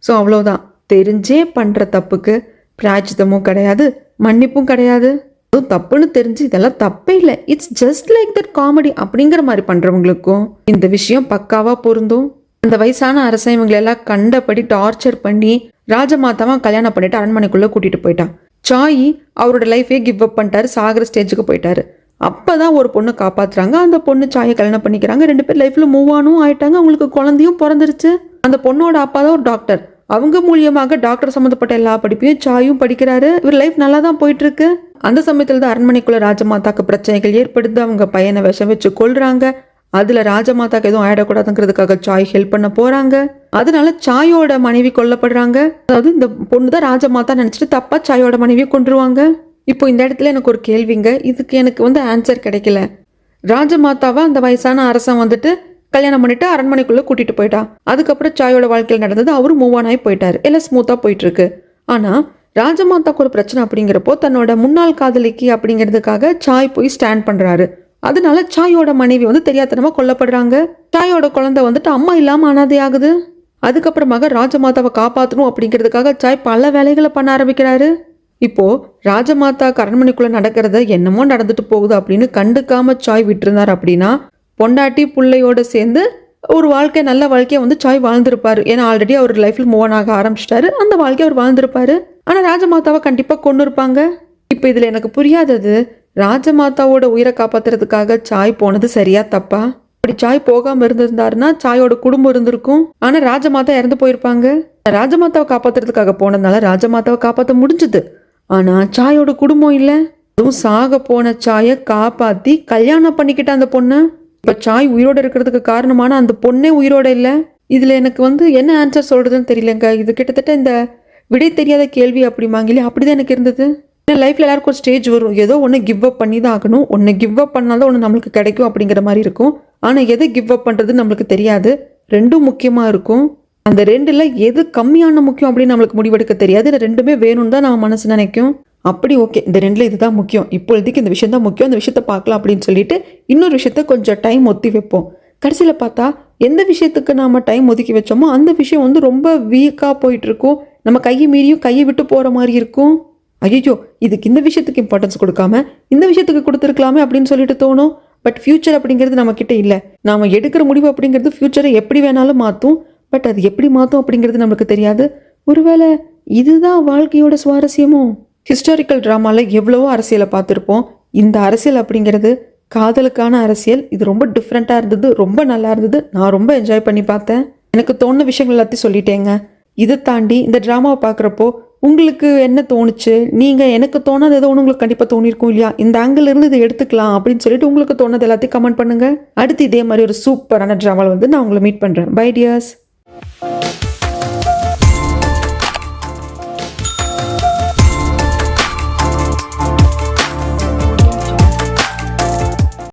ஸோ அவ்வளோதான், தெரிஞ்சே பண்ணுற தப்புக்கு பிராய்ச்சித்தமும் கிடையாது, மன்னிப்பும் கிடையாது. அதுவும் தப்புன்னு தெரிஞ்சு இதெல்லாம் தப்பே இல்லை, it's just like that comedy அப்படிங்கிற மாதிரி பண்ணுறவங்களுக்கும் இந்த விஷயம் பக்காவாக பொருந்தும். அந்த வயசான அரசன் இவங்களெல்லாம் கண்டபடி டார்ச்சர் பண்ணி ராஜமாதாவை கல்யாணம் பண்ணிட்டு அரண்மனைக்குள்ளே கூட்டிகிட்டு போயிட்டான். சாயி அவரோட லைஃபே கிவ் அப் பண்ணிட்டாரு, சாகிற ஸ்டேஜுக்கு போயிட்டாரு. அப்போ தான் ஒரு பொண்ணு காப்பாற்றுறாங்க. அந்த பொண்ணு சாயை கல்யாணம் பண்ணிக்கிறாங்க. 2 பேர் லைஃப்பில் மூவ் ஆனும் ஆயிட்டாங்க. அவங்களுக்கு குழந்தையும் பிறந்துருச்சு. அந்த பொண்ணோட அப்பா தான் ஒரு டாக்டர். அவங்க மூலியமாக டாக்டர் சம்மந்தப்பட்ட எல்லா படிப்பையும் சாயும் படிக்கிறாரு. இவர் லைஃப் நல்லா தான் போயிட்டு இருக்கு. அந்த சமயத்தில் தான் அரண்மனைக்குள்ள ராஜமாதாக்கு பிரச்சனைகள் ஏற்படுது. அவங்க பையனை விஷம் வச்சு கொல்றாங்க. அதுல ராஜமாதாக்கு எதுவும் ஆயிடக்கூடாதுங்கிறதுக்காக சாய் ஹெல்ப் பண்ண போறாங்க. அதனால சாயோட மனைவி கொல்லப்படுறாங்க. அதாவது இந்த பொண்ணு தான் ராஜமாதா நினைச்சிட்டு தப்பா சாயோட மனைவியை கொன்றுவாங்க. இப்போ இந்த இடத்துல எனக்கு ஒரு கேள்விங்க, இதுக்கு எனக்கு வந்து ஆன்சர் கிடைக்கல. ராஜமாதாவை அந்த வயசான அரசன் வந்துட்டு கல்யாணம் பண்ணிட்டு அரண்மனைக்குள்ள கூட்டிட்டு போயிட்டா. அதுக்கப்புறம் சாயோட வாழ்க்கையில் நடந்தது, அவரும் மூவ் ஆன் ஆகி போயிட்டாரு, எல்லாம் ஸ்மூத்தா போயிட்டு இருக்கு. ஆனா ராஜமாதாக்கு ஒரு பிரச்சனை அப்படிங்கிறப்போ தன்னோட முன்னாள் காதலிக்கு அப்படிங்கிறதுக்காக சாய் போய் ஸ்டாண்ட் பண்றாரு. அதனால சாயோட மனைவி வந்து தெரியாதனமா கொல்லப்படுறாங்க. சாயோட குழந்தை வந்துட்டு அம்மா இல்லாம அனாதை ஆகுது. அதுக்கப்புறமாக ராஜமாதாவை காப்பாற்றணும் அப்படிங்கிறதுக்காக சாய் பல வேலைகளை பண்ண ஆரம்பிக்கிறாரு. இப்போ ராஜமாதா அரண்மனைக்குள்ள நடக்கிறத என்னமோ நடந்துட்டு போகுது அப்படின்னு கண்டுக்காம சாய் விட்டுருந்தார் அப்படின்னா பொண்டாட்டி பிள்ளையோட சேர்ந்து ஒரு வாழ்க்கை, நல்ல வாழ்க்கையை வந்து சாய் வாழ்ந்திருப்பாரு. ஏன்னா ஆல்ரெடி அவர் லைஃப்ல மூவ் ஆன் ஆக ஆரம்பிச்சிட்டாரு. அந்த வாழ்க்கையை அவர் வாழ்ந்திருப்பாரு. ஆனா ராஜமாதாவை கண்டிப்பா கொண்டு இருப்பாங்க. இப்போ இதுல எனக்கு புரியாதது, ராஜமாதாவோட உயிரை காப்பாத்துறதுக்காக சாய் போனது சரியா தப்பா? அப்படி சாய் போகாம இருந்திருந்தாருன்னா சாயோட குடும்பம் இருந்திருக்கும். ஆனா ராஜமாதா இறந்து போயிருப்பாங்க. ராஜமாதாவை காப்பாத்துறதுக்காக போனதுனால ராஜமாதாவை காப்பாற்ற முடிஞ்சுது. ஆனா சாயோட குடும்பம் இல்லை. அதுவும் சாக போன சாயை காப்பாத்தி கல்யாணம் பண்ணிக்கிட்ட அந்த பொண்ணு. இப்ப சாய் உயிரோட இருக்கிறதுக்கு காரணமான அந்த பொண்ணே உயிரோட இல்லை. இதுல எனக்கு வந்து என்ன ஆன்சர் சொல்றதுன்னு தெரியலங்க. இது கிட்டத்தட்ட இந்த விடை தெரியாத கேள்வி அப்படிமாங்களே, அப்படிதான் எனக்கு இருந்தது. ஏன்னா லைஃப்ல எல்லாருக்கும் ஒரு ஸ்டேஜ் வரும், ஏதோ ஒன்று கிவ் அப் பண்ணி தான் ஆகணும், ஒன்று கிவ் அப் பண்ணாதான் ஒன்று நம்மளுக்கு கிடைக்கும் அப்படிங்கிற மாதிரி இருக்கும். ஆனால் எதை கிவ் அப் பண்ணுறது நம்மளுக்கு தெரியாது. ரெண்டும் முக்கியமாக இருக்கும். அந்த ரெண்டுல எது கம்மியான முக்கியம் அப்படின்னு நம்மளுக்கு முடிவெடுக்க தெரியாது. இந்த ரெண்டுமே வேணும்னு தான் நம்ம மனசு நினைக்கும். அப்படி ஓகே, இந்த ரெண்டுல இதுதான் முக்கியம், இப்போதைக்கு இந்த விஷயம் தான் முக்கியம், இந்த விஷயத்த பார்க்கலாம் அப்படின்னு சொல்லிட்டு இன்னொரு விஷயத்த கொஞ்சம் டைம் ஒத்தி வைப்போம். கடைசியில் பார்த்தா எந்த விஷயத்துக்கு நாம் டைம் ஒதுக்கி வச்சோமோ அந்த விஷயம் வந்து ரொம்ப வீக்காக போயிட்டுருக்கும். நம்ம கையை மீறியும் கையை விட்டு போகிற மாதிரி இருக்கும். ஐயோ, இதுக்கு இந்த விஷயத்துக்கு இம்பார்ட்டன்ஸ் கொடுக்காம இந்த விஷயத்துக்கு கொடுத்துருக்கலாமே அப்படின்னு சொல்லிட்டு தோணும். பட் ஃப்யூச்சர் அப்படிங்கிறது நம்மக்கிட்ட இல்லை. நாம் எடுக்கிற முடிவு அப்படிங்கிறது ஃப்யூச்சரை எப்படி வேணாலும் மாற்றும். பட் அது எப்படி மாற்றும் அப்படிங்கிறது நம்மளுக்கு தெரியாது. ஒருவேளை இதுதான் வாழ்க்கையோட சுவாரஸ்யமோ? ஹிஸ்டாரிக்கல் ட்ராமாவில் எவ்வளவோ அரசியலை பார்த்துருப்போம். இந்த அரசியல் அப்படிங்கிறது காதலுக்கான அரசியல். இது ரொம்ப டிஃப்ரெண்ட்டாக இருந்தது, ரொம்ப நல்லா இருந்தது. நான் ரொம்ப என்ஜாய் பண்ணி பார்த்தேன். எனக்கு தோணுன விஷயங்கள் எல்லாத்தையும் சொல்லிட்டேங்க. இதை தாண்டி இந்த ட்ராமாவை பார்க்குறப்போ உங்களுக்கு என்ன தோணுச்சு? நீங்கள் எனக்கு தோணாத ஏதோ ஒன்று உங்களுக்கு கண்டிப்பாக தோணியிருக்கும் இல்லையா? இந்த ஆங்கிள் இருந்து இதை எடுத்துக்கலாம் அப்படின்னு சொல்லிட்டு உங்களுக்கு தோணுது எல்லாத்தையும் கமெண்ட் பண்ணுங்கள். அடுத்து இதே மாதிரி ஒரு சூப்பரான ட்ராமாவில் வந்து நான் உங்களை மீட் பண்ணுறேன். Bye tears.